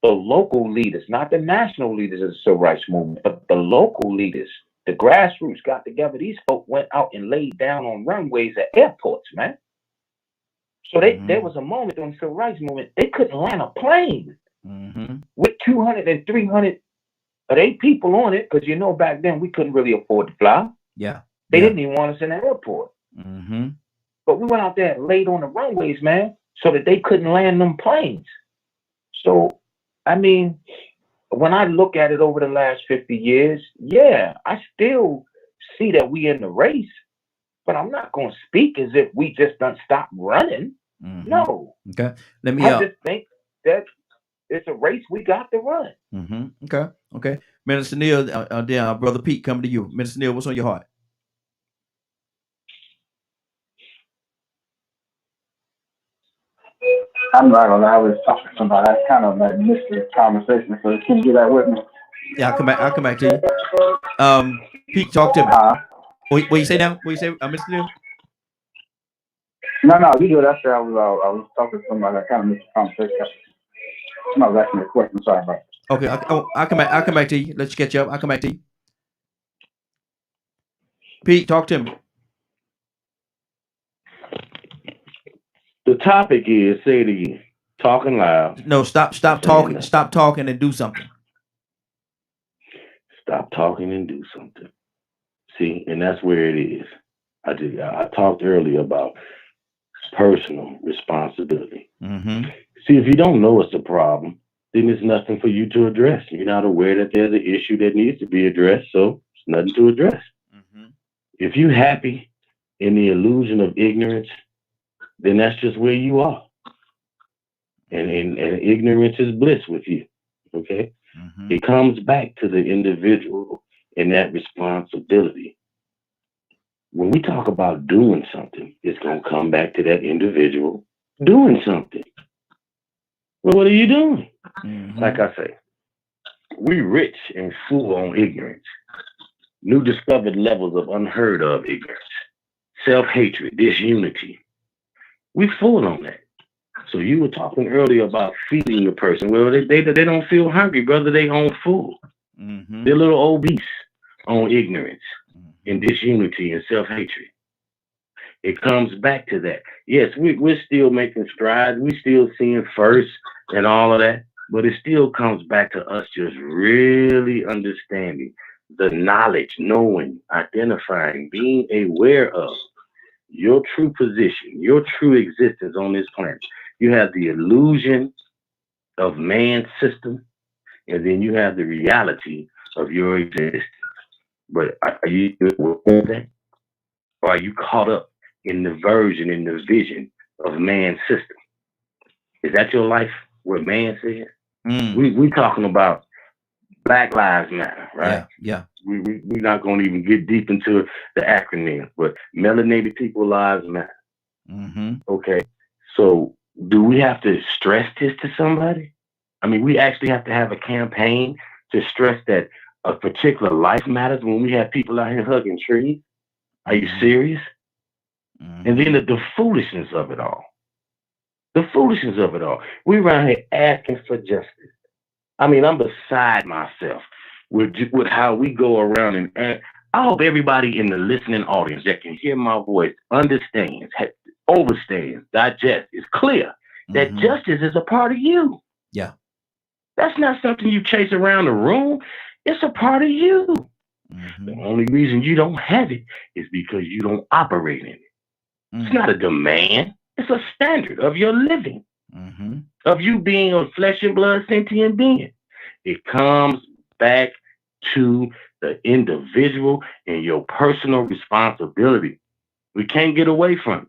leaders, not the national leaders of the civil rights movement, but the local leaders, the grassroots got together. These folk went out and laid down on runways at airports, man. So there was a moment during the civil rights movement, they couldn't land a plane with 200 and 300 of 8 people on it, because you know back then we couldn't really afford to fly. Yeah. They didn't even want us in the airport. Mm-hmm. But we went out there and laid on the runways, man, so that they couldn't land them planes. So, I mean, when I look at it over the last 50 years, yeah, I still see that we in the race, but I'm not going to speak as if we just don't stop running. Mm-hmm. No. Okay. Let me. I just think that it's a race we got to run. Mm-hmm. Okay. Okay. Minister Neil, then Brother Pete, coming to you. Minister Neil, what's on your heart? I'm not gonna lie, I was talking to somebody. I kind of like missed the conversation, so can you do that with me? Yeah, I'll come back to you. Pete, talk to me. What you say now? What you say, Mr. Neil? No, you do it. That's I was talking to somebody. I kind of missed the conversation. I was asking a question. Sorry about that. Okay, I'll come back to you. Let's catch up. I'll come back to you. Pete, talk to me. The topic is, say it again. Talking loud. No, stop talking. Stop talking and do something. Stop talking and do something. See, and that's where it is. I talked earlier about personal responsibility. Mm-hmm. See, if you don't know it's a problem, then there's nothing for you to address. You're not aware that there's an issue that needs to be addressed, so it's nothing to address. Mm-hmm. If you're happy in the illusion of ignorance, then that's just where you are. And ignorance is bliss with you. Okay? Mm-hmm. It comes back to the individual and that responsibility. When we talk about doing something, it's going to come back to that individual doing something. Well, what are you doing? Mm-hmm. Like I say, we rich and full on ignorance. New discovered levels of unheard of ignorance. Self-hatred, disunity. We full on that. So you were talking earlier about feeding the person. Well, they don't feel hungry, brother. They on full. Mm-hmm. They're a little obese on ignorance and disunity and self-hatred. It comes back to that. Yes, we're still making strides. We're still seeing first and all of that. But it still comes back to us just really understanding the knowledge, knowing, identifying, being aware of your true position, your true existence on this planet. You have the illusion of man's system, and then you have the reality of your existence. But are you with that? Or are you caught up in the version, in the vision of man's system? Is that your life? What man says? We talking about Black Lives Matter, right? Yeah. We're not going to even get deep into the acronym, but melanated people lives matter. Okay. So do we have to stress this to somebody? I mean, we actually have to have a campaign to stress that a particular life matters when we have people out here hugging trees. Are you serious? And then the foolishness of it all. The foolishness of it all. We around here asking for justice. I mean, I'm beside myself with how we go around and act. I hope everybody in the listening audience that can hear my voice understands, understands, digests, is clear that justice is a part of you. Yeah. That's not something you chase around the room. It's a part of you. The only reason you don't have it is because you don't operate in it. It's not a demand. It's a standard of your living, of you being a flesh and blood sentient being. It comes back to the individual and your personal responsibility. We can't get away from it.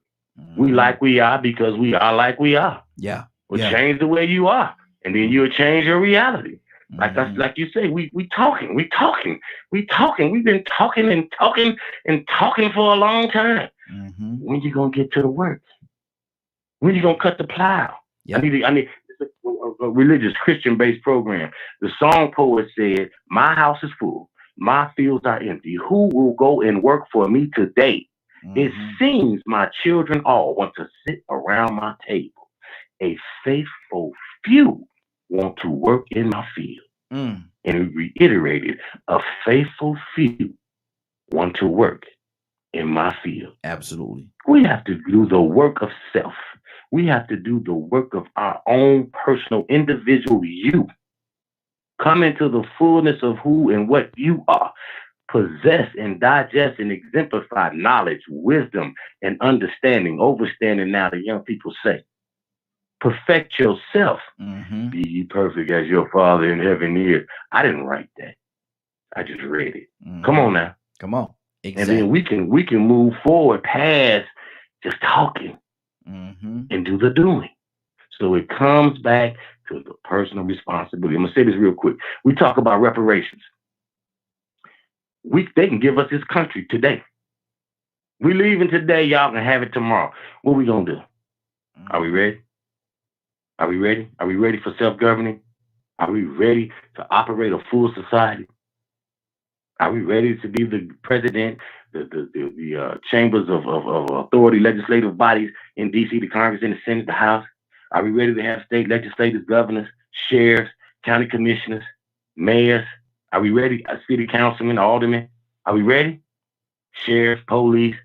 We like we are because we are like we are. Yeah. Well, change the way you are, and then you'll change your reality. Like you say, we talking. We've been talking and talking for a long time. When you gonna get to the work? When you gonna cut the plow? I need a religious Christian-based program. The song poet said, "My house is full, my fields are empty. Who will go and work for me today? It seems my children all want to sit around my table. A faithful few want to work in my field." And he reiterated, a faithful few want to work in my field. Absolutely. We have to do the work of self. We have to do the work of our own personal, individual you. Come into the fullness of who and what you are. Possess and digest and exemplify knowledge, wisdom, and understanding. Overstanding now, the young people say. Perfect yourself. Be ye perfect as your Father in heaven is. I didn't write that. I just read it. Come on now. Come on. Exactly. And then we can move forward past just talking and do the doing. So it comes back to the personal responsibility. I'm gonna say this real quick. We talk about reparations. They can give us this country today. We leaving today, y'all can have it tomorrow. What we gonna do? Are we ready? Are we ready? Are we ready for self-governing? Are we ready to operate a full society? Are we ready to be the president, the chambers of authority, legislative bodies in D.C., the Congress, and the Senate, the House? Are we ready to have state legislators, governors, sheriffs, county commissioners, mayors? Are we ready? City councilmen, aldermen? Are we ready? Sheriffs, police?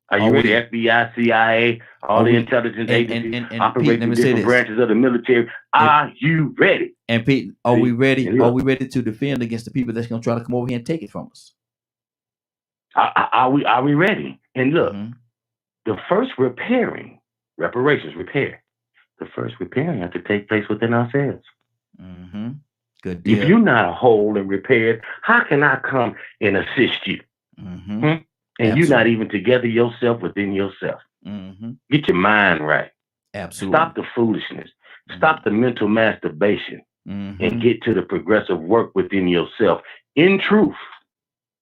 Are you ready? FBI, CIA, all the intelligence agencies, operating different branches of the military. Are you ready? And Pete, are we ready? Are we ready to defend against the people that's going to try to come over here and take it from us? Are we ready? And look, the first reparations repair. The first repairing has to take place within ourselves. Good deal. If you're not whole and repaired, how can I come and assist you? And you're not even together yourself within yourself. Get your mind right. Absolutely. Stop the foolishness. Stop the mental masturbation and get to the progressive work within yourself. In truth,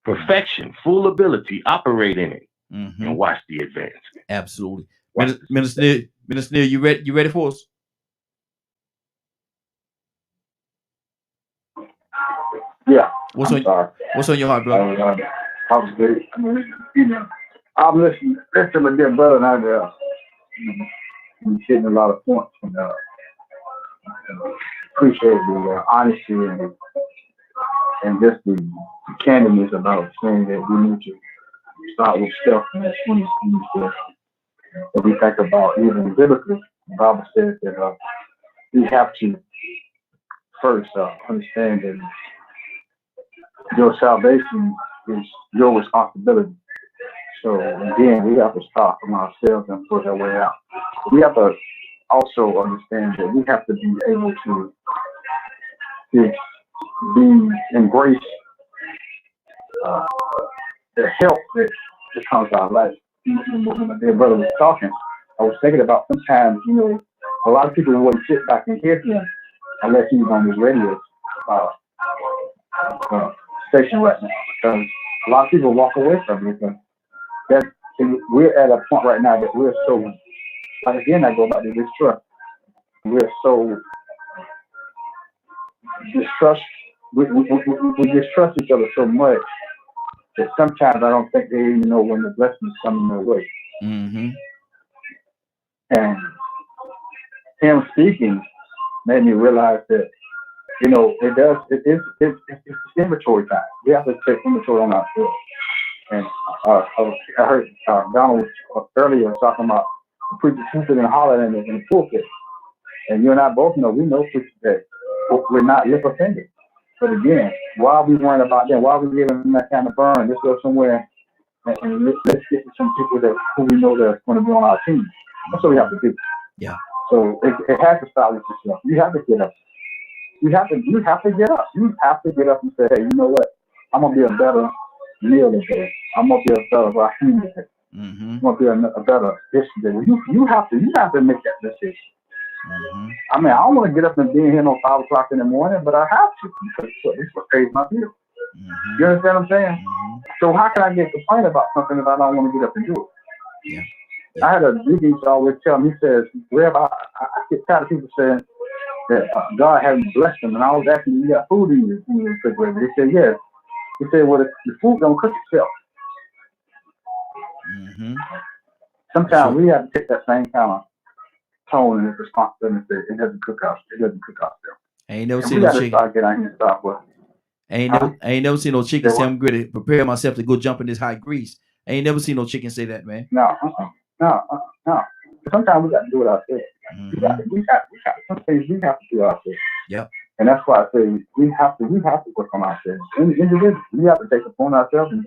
perfection, full ability, operate in it and watch the advancement. Absolutely. Minister Neil, you ready for us? Yeah. What's on your heart, brother? Obviously, I'm listening to my dear brother, and I'm hitting a lot of points, and appreciate the honesty and just the candidness about saying that we need to start with self and that's when if we think about even biblically, the Bible says that we have to first understand that your salvation is your responsibility. So again, we have to start from ourselves and put our way out. We have to also understand that we have to be able to be embrace uh, the help that comes to our life. When my dear brother was talking, I was thinking about sometimes, a lot of people wouldn't sit back and hear him unless he was on his radio uh, station right now, because a lot of people walk away from it because that we're at a point right now that we're so, like again, I go back to distrust. We're so distrust. We distrust each other so much that sometimes I don't think they even know when the blessings coming their way. Mm-hmm. And him speaking made me realize that, it's inventory time. We have to take inventory on ourselves. And I heard Donald earlier talking about the preacher sitting and hollering in the pulpit. And you and I both know, we know preachers that we're not lip offended. But again, why are we worrying about them? Why are we giving them that kind of burn? Let's go somewhere and let's get to some people who we know that's going to be on our team. That's what we have to do. Yeah. So it has to start with yourself. You have to get up. You have to get up. You have to get up and say, hey, you know what? I'm gonna be a better Neil today. I'm gonna be a better Raheem today. I'm gonna be a better this today. You have to make that decision. I mean, I don't want to get up and be in here no 5 o'clock in the morning, but I have to because this what pays my bill. You understand what I'm saying? So how can I get complained about something if I don't want to get up and do it? Yeah. I had a deacon used to always tell me, he says, Reb, I get tired of people saying that God hasn't blessed them, and I was asking, you got food in your refrigerator? He said, yes. He said, well, the food don't cook itself. Sometimes we have to take that same kind of tone and responsibility and say, it doesn't cook out. It doesn't cook out still. Ain't never seen no chicken. Start getting out here and start with. Ain't never seen no chicken say I'm going to prepare myself to go jump in this hot grease. I ain't never seen no chicken say that, man. No. Sometimes we got to do it ourselves. We got some things we have to do ourselves. Yep. And that's why I say we have to work on ourselves. Individually, we have to take it upon ourselves and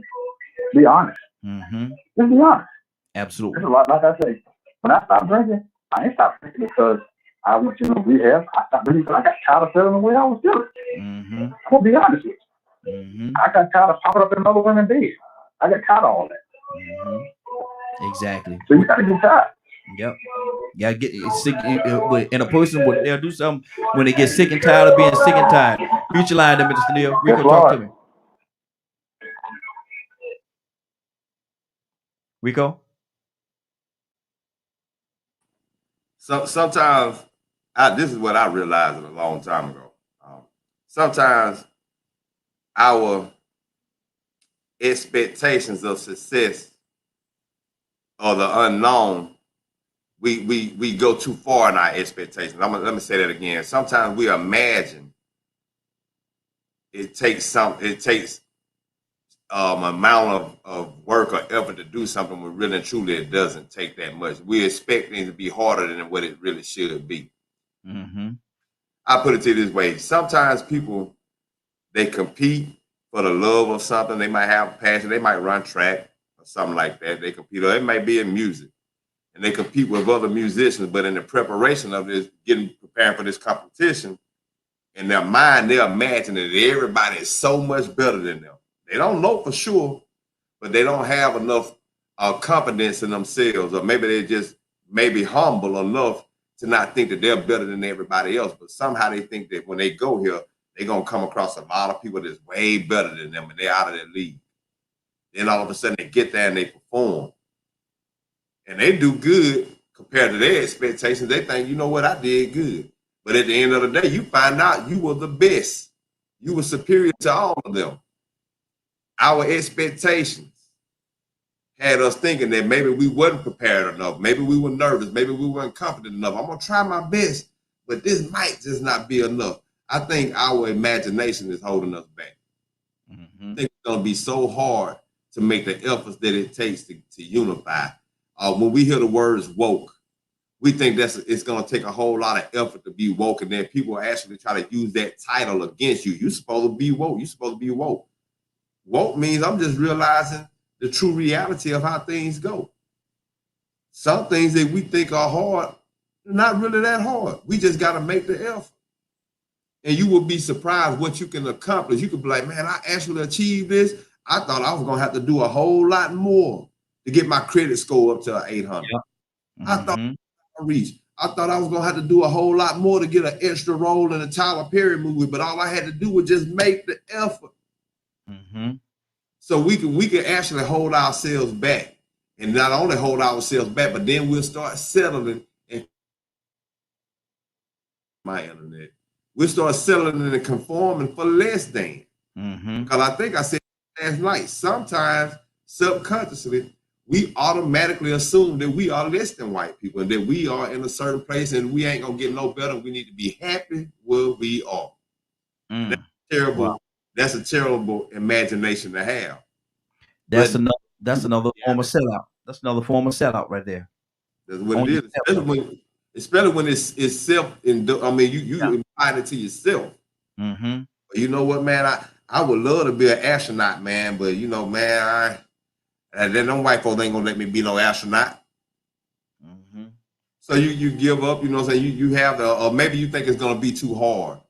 be honest. Just be honest. Absolutely. Like I say, when I stopped drinking, I ain't stopped drinking because I went to rehab. I stopped drinking because I got tired of feeling the way I was feeling. I'm gonna be honest with you. I got tired of popping up in other women's days. I got tired of all that. Exactly. So you gotta get tired. Yep. Yeah, get sick, and a person they'll do something when they get sick and tired of being sick and tired. Future line, Mr. Neil. Rico, talk to me. Rico. So sometimes, this is what I realized a long time ago. Sometimes our expectations of success or the unknown, we go too far in our expectations. Let me say that again. Sometimes we imagine it takes amount of work or effort to do something when really and truly it doesn't take that much. We expect things to be harder than what it really should be. I put it to you this way. Sometimes people, they compete for the love of something. They might have a passion. They might run track or something like that. They compete, or it might be in music. And they compete with other musicians, but in the preparation of this, preparing for this competition, in their mind, they're imagining that everybody is so much better than them. They don't know for sure, but they don't have enough confidence in themselves, or maybe they just maybe humble enough to not think that they're better than everybody else. But somehow they think that when they go here, they're going to come across a lot of people that's way better than them, and they're out of their league. Then all of a sudden they get there and they perform. And they do good compared to their expectations. They think, you know what, I did good. But at the end of the day, you find out you were the best. You were superior to all of them. Our expectations had us thinking that maybe we wasn't prepared enough. Maybe we were nervous. Maybe we weren't confident enough. I'm going to try my best, but this might just not be enough. I think our imagination is holding us back. I think it's going to be so hard to make the efforts that it takes to unify. When we hear the words woke, we think it's going to take a whole lot of effort to be woke, and then people actually try to use that title against you. You're supposed to be woke. You're supposed to be woke. Woke means I'm just realizing the true reality of how things go. Some things that we think are hard, not really that hard. We just got to make the effort. And you will be surprised what you can accomplish. You could be like, man, I actually achieved this. I thought I was going to have to do a whole lot more to get my credit score up to 800. Yep. I thought I reached. I thought I was going to have to do a whole lot more to get an extra role in a Tyler Perry movie, but all I had to do was just make the effort. So we can actually hold ourselves back. And not only hold ourselves back, but then we'll start settling in my internet. We'll start settling and conforming for less than. Because I think I said last night, sometimes subconsciously, we automatically assume that we are less than white people and that we are in a certain place and we ain't gonna get no better. We need to be happy where we are. That's terrible. Wow. That's a terrible imagination to have. That's another form of sellout. That's another form of sellout right there. That's what it is. Especially when it's self. I mean, you imply it to yourself. You know what, man? I would love to be an astronaut, man. But you know, man, then them white folks ain't gonna let me be no astronaut. So you give up. You know what I'm saying? You have or maybe you think it's gonna be too hard.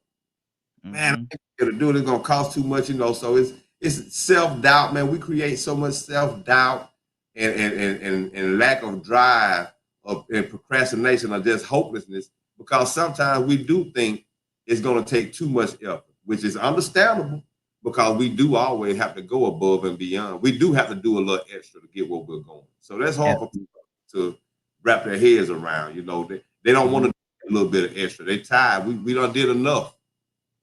Man, I gotta do it. It's gonna cost too much. You know, so it's self-doubt, man. We create so much self-doubt and lack of drive and procrastination or just hopelessness because sometimes we do think it's going to take too much effort, which is understandable because we do always have to go above and beyond. We do have to do a little extra to get where we're going. So that's hard for people to wrap their heads around. You know, they don't want to do a little bit of extra. They tired. We done did enough.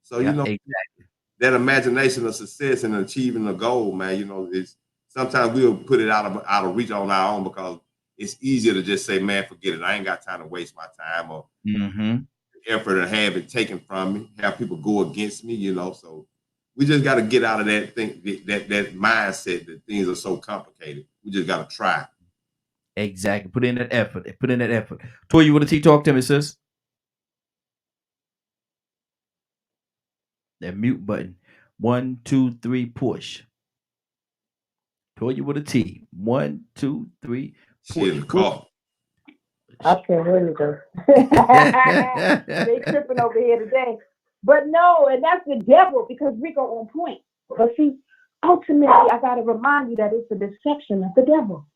So, you know, exactly. That imagination of success and achieving a goal, man, you know, it's sometimes we'll put it out of reach on our own because it's easier to just say, man, forget it. I ain't got time to waste my time or effort and have it taken from me, have people go against me, you know. So we just got to get out of that thing, that mindset that things are so complicated. We just got to try. Exactly. Put in that effort. Toya, you want to talk to me, sis? That mute button. 1, 2, 3, push. Toya with a T. 1, 2, 3, push. Okay, here you go. They tripping over here today. But no, and that's the devil because Rico on point. But see, ultimately, I got to remind you that it's a deception of the devil.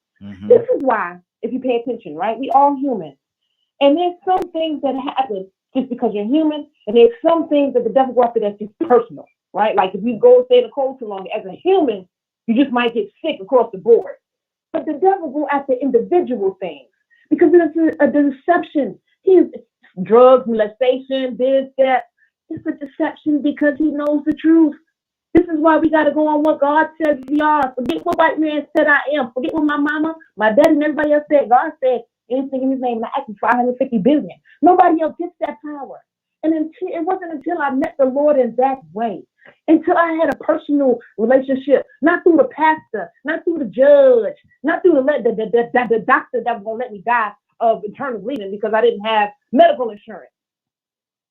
This is why, if you pay attention, right? We all human. And there's some things that happen just because you're human, and there's some things that the devil go after that's just personal, right? Like if you go stay in the cold too long, as a human, you just might get sick across the board. But the devil go after individual things because it's a deception. He's drugs, molestation, this, that. It's a deception because he knows the truth. This is why we got to go on what God says we are. Forget what white man said I am. Forget what my mama, my daddy, and everybody else said. God said anything in his name, and I asked for 550 billion. Nobody else gets that power. And it wasn't until I met the Lord in that way, until I had a personal relationship, not through the pastor, not through the judge, not through the doctor that was going to let me die of internal bleeding because I didn't have medical insurance.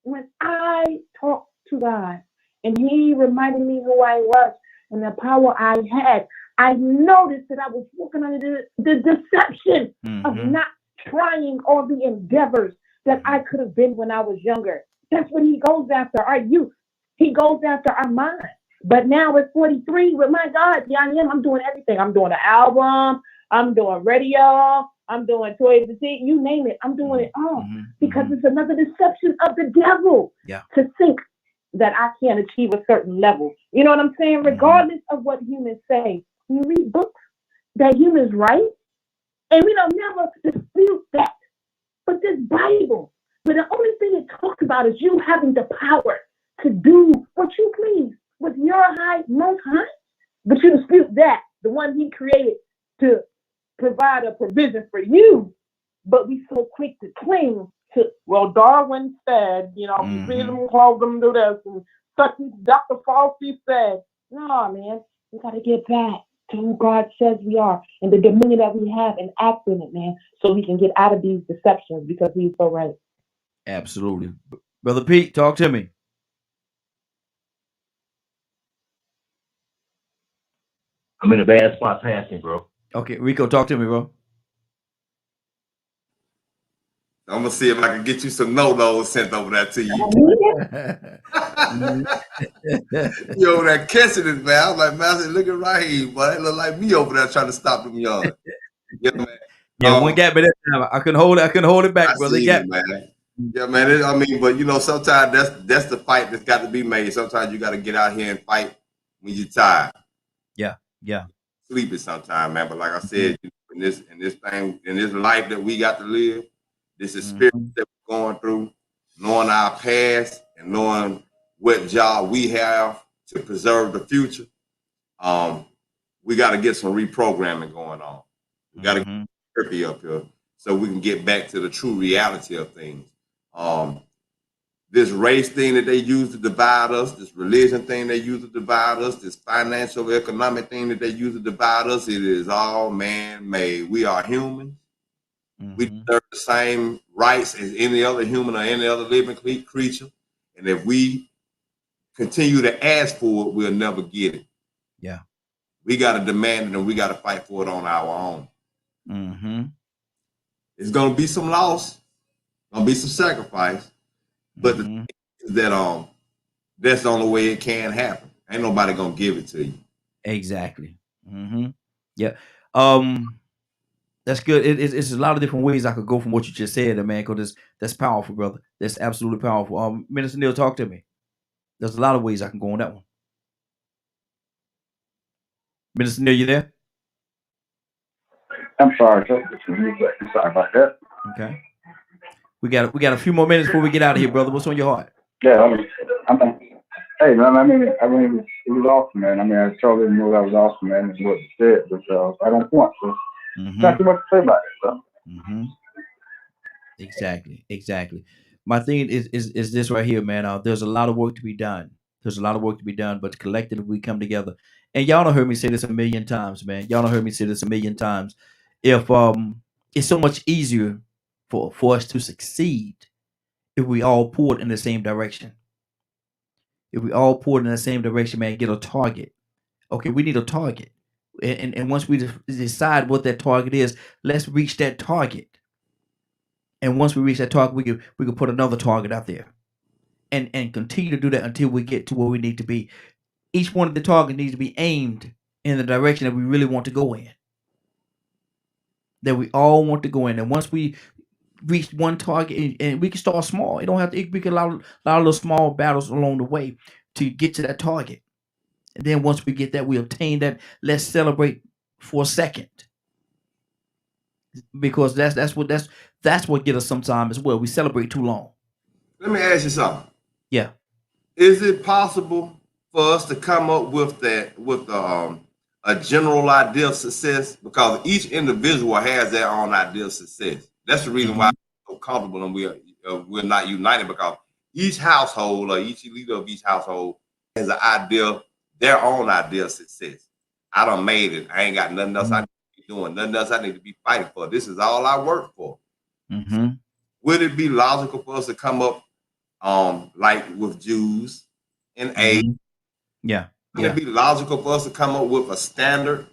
When I talked to God and he reminded me who I was and the power I had, I noticed that I was working under the deception of not trying all the endeavors that I could have been when I was younger. That's what he goes after, our youth. He goes after our mind. But now at 43, with my God, yeah, I am. I'm doing everything. I'm doing an album. I'm doing radio. I'm doing Toy to See. You name it. I'm doing it all because it's another deception of the devil to think that I can't achieve a certain level. You know what I'm saying? Regardless of what humans say, you read books that humans write, and we don't never dispute that. But this Bible, but the only thing it talks about is you having the power to do what you please with your high, most high. But you dispute that, the one he created to provide a provision for you. But we so quick to cling to, well, Darwin said, you know, we feed them, clothe them, do this, and such Dr. Fauci said. No, man, we got to get back to who God says we are and the dominion that we have and act in it, man, so we can get out of these deceptions because he's so right. Absolutely. Brother Pete, talk to me. I'm in a bad spot passing, bro. Okay, Rico, talk to me, bro. I'm gonna see if I can get you some no-nos sent over there to you. You over there catching it, man. I was like, man, I said, look at Raheem, boy. That look like me over there trying to stop them young. Yeah, man. Yeah, one got me that time. I couldn't hold it back, I brother. see it, man. Yeah, man. I mean, but you know, sometimes that's the fight that's got to be made. Sometimes you got to get out here and fight when you're tired. Yeah. Sleep it sometime, man. But like I said, in this life that we got to live, this experience that we're going through, knowing our past and knowing what job we have to preserve the future, we got to get some reprogramming going on. We got to get therapy up here so we can get back to the true reality of things. This race thing that they use to divide us, this religion thing they use to divide us, this financial economic thing that they use to divide us, it is all man-made. We are humans. We deserve the same rights as any other human or any other living creature. And if we continue to ask for it, we'll never get it. Yeah. We got to demand it and we got to fight for it on our own. It's going to be some loss, going to be some sacrifice. But the thing is that that's the only way it can happen. Ain't nobody gonna give it to you. Exactly. Yeah. That's good. It's a lot of different ways I could go from what you just said, man. Because that's powerful, brother. That's absolutely powerful. Minister Neil, talk to me. There's a lot of ways I can go on that one. Minister Neil, you there? I'm sorry. Sorry about that. Okay. We got a few more minutes before we get out of here, brother. What's on your heart? Yeah, hey man, I mean, it was awesome, man. I mean, I totally knew that was awesome, man. Is what you said, but I don't want to. Not too much to say about it, so. Exactly. My thing is this right here, man. There's a lot of work to be done. But collectively we come together. And y'all don't heard me say this a million times, man. If it's so much easier for us to succeed if we all pull in the same direction. Man, get a target. Okay, we need a target. And once we decide what that target is, let's reach that target. And once we reach that target, we can put another target out there. And continue to do that until we get to where we need to be. Each one of the targets needs to be aimed in the direction that we really want to go in. That we all want to go in. And once we reach one target, and we can start small. It don't have to. We can allow a little small battles along the way to get to that target. And then once we get that, we obtain that. Let's celebrate for a second, because that's what get us sometimes as well. We celebrate too long. Let me ask you something. Yeah. Is it possible for us to come up with a general idea of success? Because each individual has their own idea of success. That's the reason why I'm so comfortable and we're not united, because each household or each leader of each household has their own idea of success. I done made it. I ain't got nothing else I need to be doing, nothing else I need to be fighting for. This is all I work for. Would it be logical for us to come up like with Jews and age? Yeah. Would it be logical for us to come up with a standard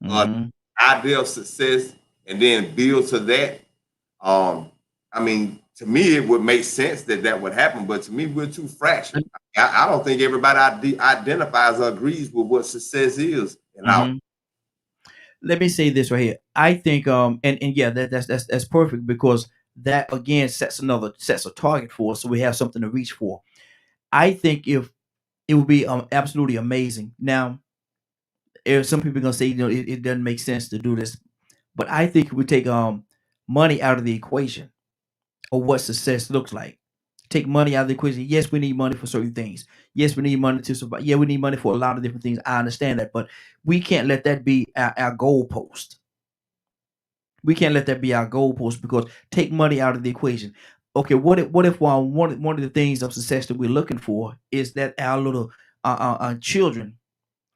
idea of success and then build to that? I mean, to me, it would make sense that would happen, but to me, we're too fractured. I don't think everybody identifies or agrees with what success is. Let me say this right here. I think, and yeah, that's perfect, because that again sets a target for us, so we have something to reach for. I think if it would be absolutely amazing. Now, if some people are gonna say, it doesn't make sense to do this, but I think we take money out of the equation of what success looks like. Take money out of the equation. Yes, we need money for certain things. Yes, we need money to survive. Yeah, we need money for a lot of different things. I understand that, but we can't let that be our goalpost. Because take money out of the equation. Okay, what if one of the things of success that we're looking for is that our little children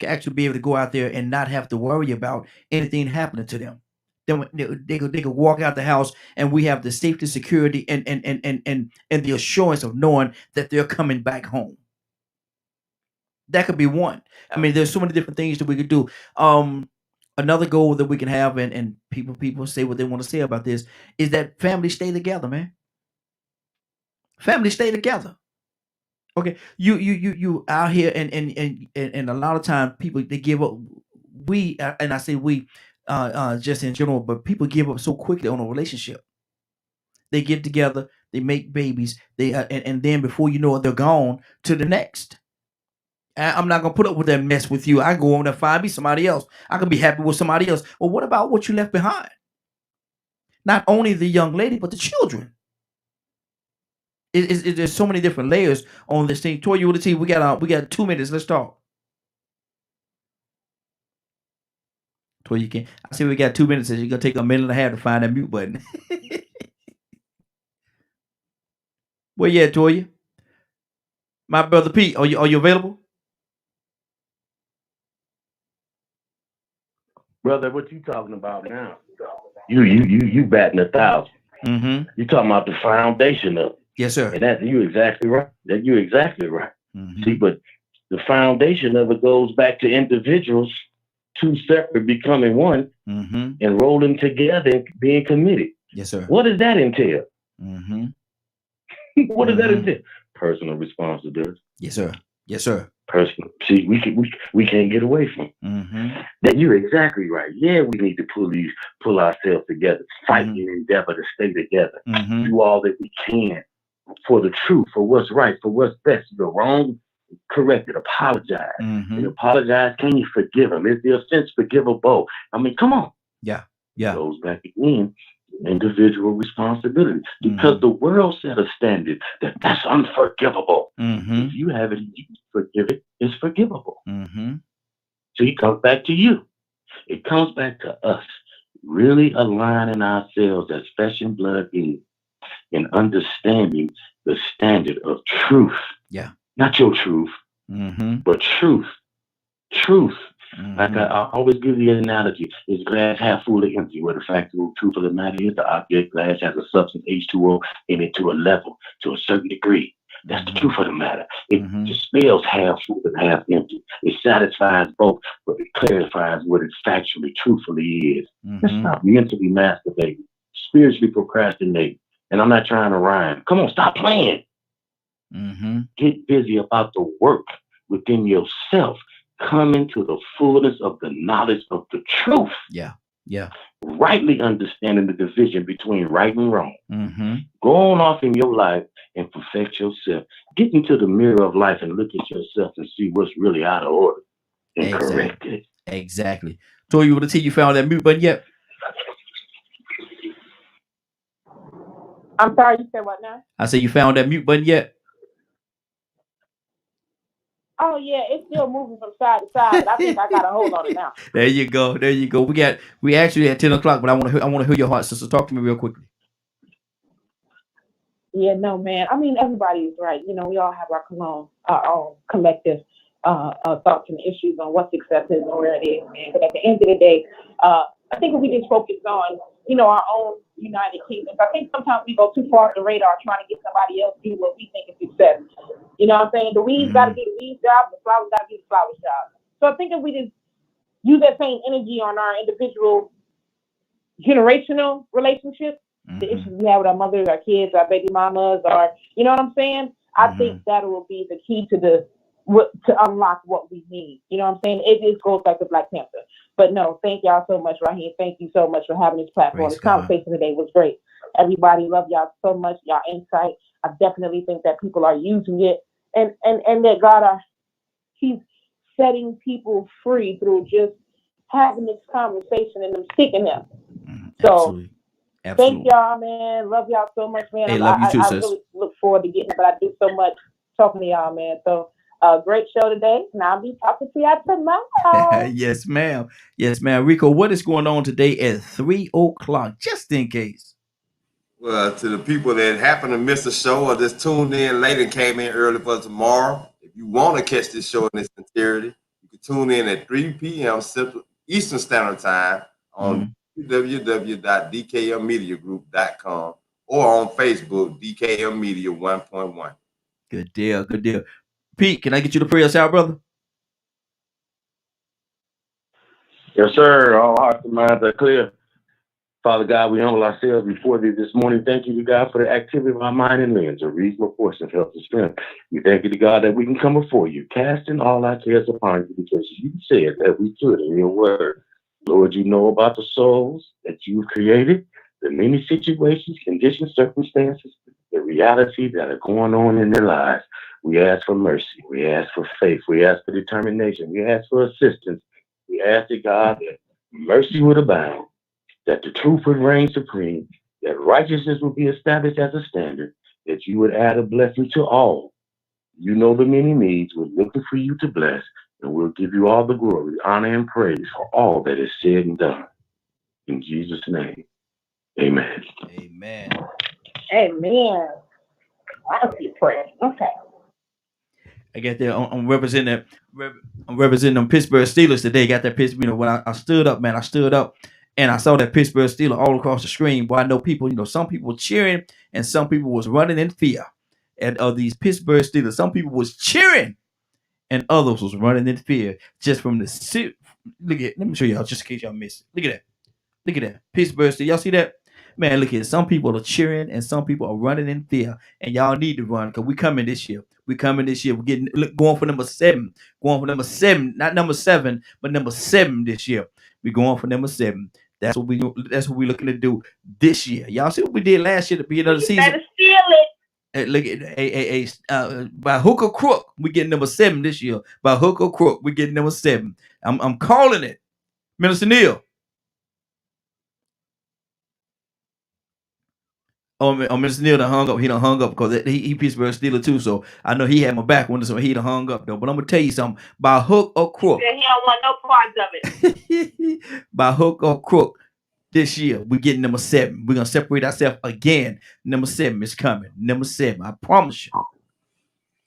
can actually be able to go out there and not have to worry about anything happening to them. Then they could walk out the house, and we have the safety, security, and the assurance of knowing that they're coming back home. That could be one. I mean, there's so many different things that we could do. another goal that we can have, and people say what they want to say about this, is that family stay together, man. Family stay together. Okay, you out here, and a lot of times people they give up. We and I say we, just in general, but people give up so quickly on a relationship. They get together, they make babies, and then before you know it, they're gone to the next. I'm not gonna put up with that mess with you. I go on and find me somebody else. I can be happy with somebody else. Well, what about what you left behind? Not only the young lady, but the children. There's so many different layers on this thing. Toya with the team, we got 2 minutes. Let's talk. Toya, you can. I see we got 2 minutes. You're gonna take a minute and a half to find that mute button. Where you at, Toya? My brother Pete, are you available? Brother, what you talking about now? You batting 1,000. Mm-hmm. You talking about the foundation of it. Yes, sir. And that's you exactly right. You're exactly right. Mm-hmm. See, but the foundation of it goes back to individuals, two separate becoming one, mm-hmm. and rolling together and being committed. Yes, sir. What does that entail? Mm-hmm. What does that entail? Personal responsibility. Yes, sir. Yes, sir. Personal. See, we can't get away from mm-hmm. that. You're exactly right. Yeah, we need to pull ourselves together, fight and endeavor to stay together, mm-hmm. do all that we can for the truth, for what's right, for what's best. You're wrong, correct it, apologize. Mm-hmm. And apologize, can you forgive them? Is the offense forgivable? I mean, come on. Yeah. It goes back again, individual responsibility. Because the world set a standard that's unforgivable. Mm-hmm. If you have it, you forgive it, it's forgivable. Mm-hmm. So it comes back to you. It comes back to us really aligning ourselves as flesh and blood beings and understanding the standard of truth. Yeah. Not your truth, mm-hmm. but truth. Truth. Mm-hmm. Like I always give the analogy, is glass half full or empty? Where the fact of the truth of the matter is, the object glass has a substance H2O in it to a level, to a certain degree. That's the truth of the matter. It dispels half full and half empty. It satisfies both, but it clarifies what it factually, truthfully is. Let's stop mentally masturbating, spiritually procrastinating. And I'm not trying to rhyme. Come on, stop playing. Get busy about the work within yourself. Coming to the fullness of the knowledge of the truth. Yeah. Rightly understanding the division between right and wrong. Go on off in your life and perfect yourself. Get into the mirror of life and look at yourself and see what's really out of order and correct it. Exactly. Toya, you want to tell you found that mute button yet? I'm sorry, you said what now? I said you found that mute button yet? Oh yeah, it's still moving from side to side. But I think I got a hold on it now. There you go. We actually at 10 o'clock, but I want to hear your heart, sister. Talk to me real quickly. Yeah, no, man. I mean, everybody is right. You know, we all have our own collective thoughts and issues on what success is and where it is, man. But at the end of the day, I think if we just focus on, you know, our own United Kingdoms, I think sometimes we go too far off the radar trying to get somebody else to do what we think is success. You know what I'm saying? The weeds got to be the weeds job, the flowers got to be the flowers job. So I think if we just use that same energy on our individual generational relationships, the issues we have with our mothers, our kids, our baby mamas, or, you know what I'm saying? I think that will be the key to unlock what we need. You know what I'm saying? It just goes back to Black Panther. But no, thank y'all so much, Raheem. Thank you so much for having this platform. This conversation today was great. Everybody, love y'all so much. Y'all insight. I definitely think that people are using it, and that God He's setting people free through just having this conversation and them sticking them. So thank y'all, man. Love y'all so much, man. Hey, love you too, I sis. really look forward to getting it, but I do so much talking to y'all, man. So great show today, and I'll be talking to y'all tomorrow. Yes, ma'am. Yes, ma'am. Rico, what is going on today at 3 o'clock, just in case? Well, to the people that happen to miss the show or just tuned in late and came in early for tomorrow, if you want to catch this show in its entirety, you can tune in at 3 p.m. Central Eastern Standard Time on www.dkmmediagroup.com or on Facebook, DKM Media 1.1. Good deal. Good deal. Pete, can I get you to pray us out, brother? Yes, sir. All hearts and minds are clear. Father God, we humble ourselves before thee this morning. Thank you to God for the activity of our mind and limbs, a reasonable portion of health and strength. We thank you to God that we can come before you, casting all our cares upon you, because you said that we could in your word. Lord, you know about the souls that you've created, the many situations, conditions, circumstances, the reality that are going on in their lives. We ask for mercy. We ask for faith. We ask for determination. We ask for assistance. We ask to God that mercy would abound, that the truth would reign supreme, that righteousness would be established as a standard, that you would add a blessing to all. You know the many needs. We're looking for you to bless, and we'll give you all the glory, honor, and praise for all that is said and done. In Jesus' name, amen. Amen. Amen. I see prayer. Okay. I got there. I'm representing them Pittsburgh Steelers today. Got that Pittsburgh. You know, when I stood up, man, I stood up and I saw that Pittsburgh Steelers all across the screen. Boy, I know people. You know, some people were cheering and some people was running in fear. And of these Pittsburgh Steelers, some people was cheering and others was running in fear just from the suit. Look at. Let me show y'all just in case y'all missed it. Look at that. Look at that. Pittsburgh Steelers. Y'all see that? Man, look at it. Some people are cheering and some people are running in fear. And y'all need to run because we coming this year. We coming this year. We're going for number 7. Going for number 7. Not number 7, but number 7 this year. We're going for number 7. That's what we're looking to do this year. Y'all see what we did last year to be another season. Better steal it. Hey, look at by hook or crook, we getting number 7 this year. By hook or crook, we getting number 7. I'm calling it. Minister Neil. Oh, Mr. Neil done hung up. He done hung up because he Pittsburgh Steeler too. So I know he had my back when so he done hung up though. But I'm gonna tell you something. By hook or crook. He don't want no parts of it. By hook or crook, this year we're getting number 7. We're gonna separate ourselves again. Number 7 is coming. Number 7. I promise you.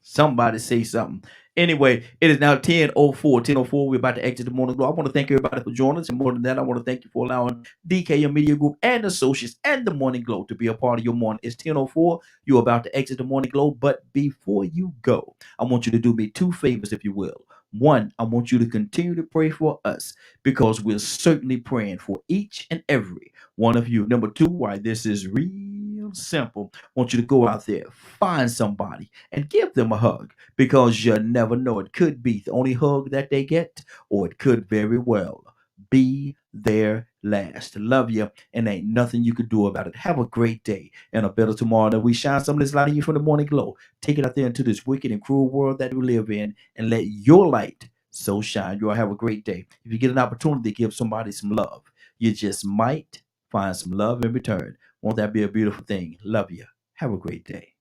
Somebody say something. Anyway, it is now 10:04. 10:04. We're about to exit the Morning Glow. I want to thank everybody for joining us. And more than that, I want to thank you for allowing DKM Media Group and Associates and the Morning Glow to be a part of your morning. It's 10:04. You're about to exit the Morning Glow. But before you go, I want you to do me 2 favors, if you will. 1, I want you to continue to pray for us because we're certainly praying for each and every one of you. Number 2, why this is real simple. I want you to go out there, find somebody, and give them a hug because you never know. It could be the only hug that they get, or it could very well be their last. Love you, and ain't nothing you could do about it. Have a great day and a better tomorrow. That we shine some of this light in you from the Morning Glow. Take it out there into this wicked and cruel world that we live in, and let your light so shine. You all have a great day. If you get an opportunity to give somebody some love, you just might find some love in return. Won't that be a beautiful thing? Love you. Have a great day.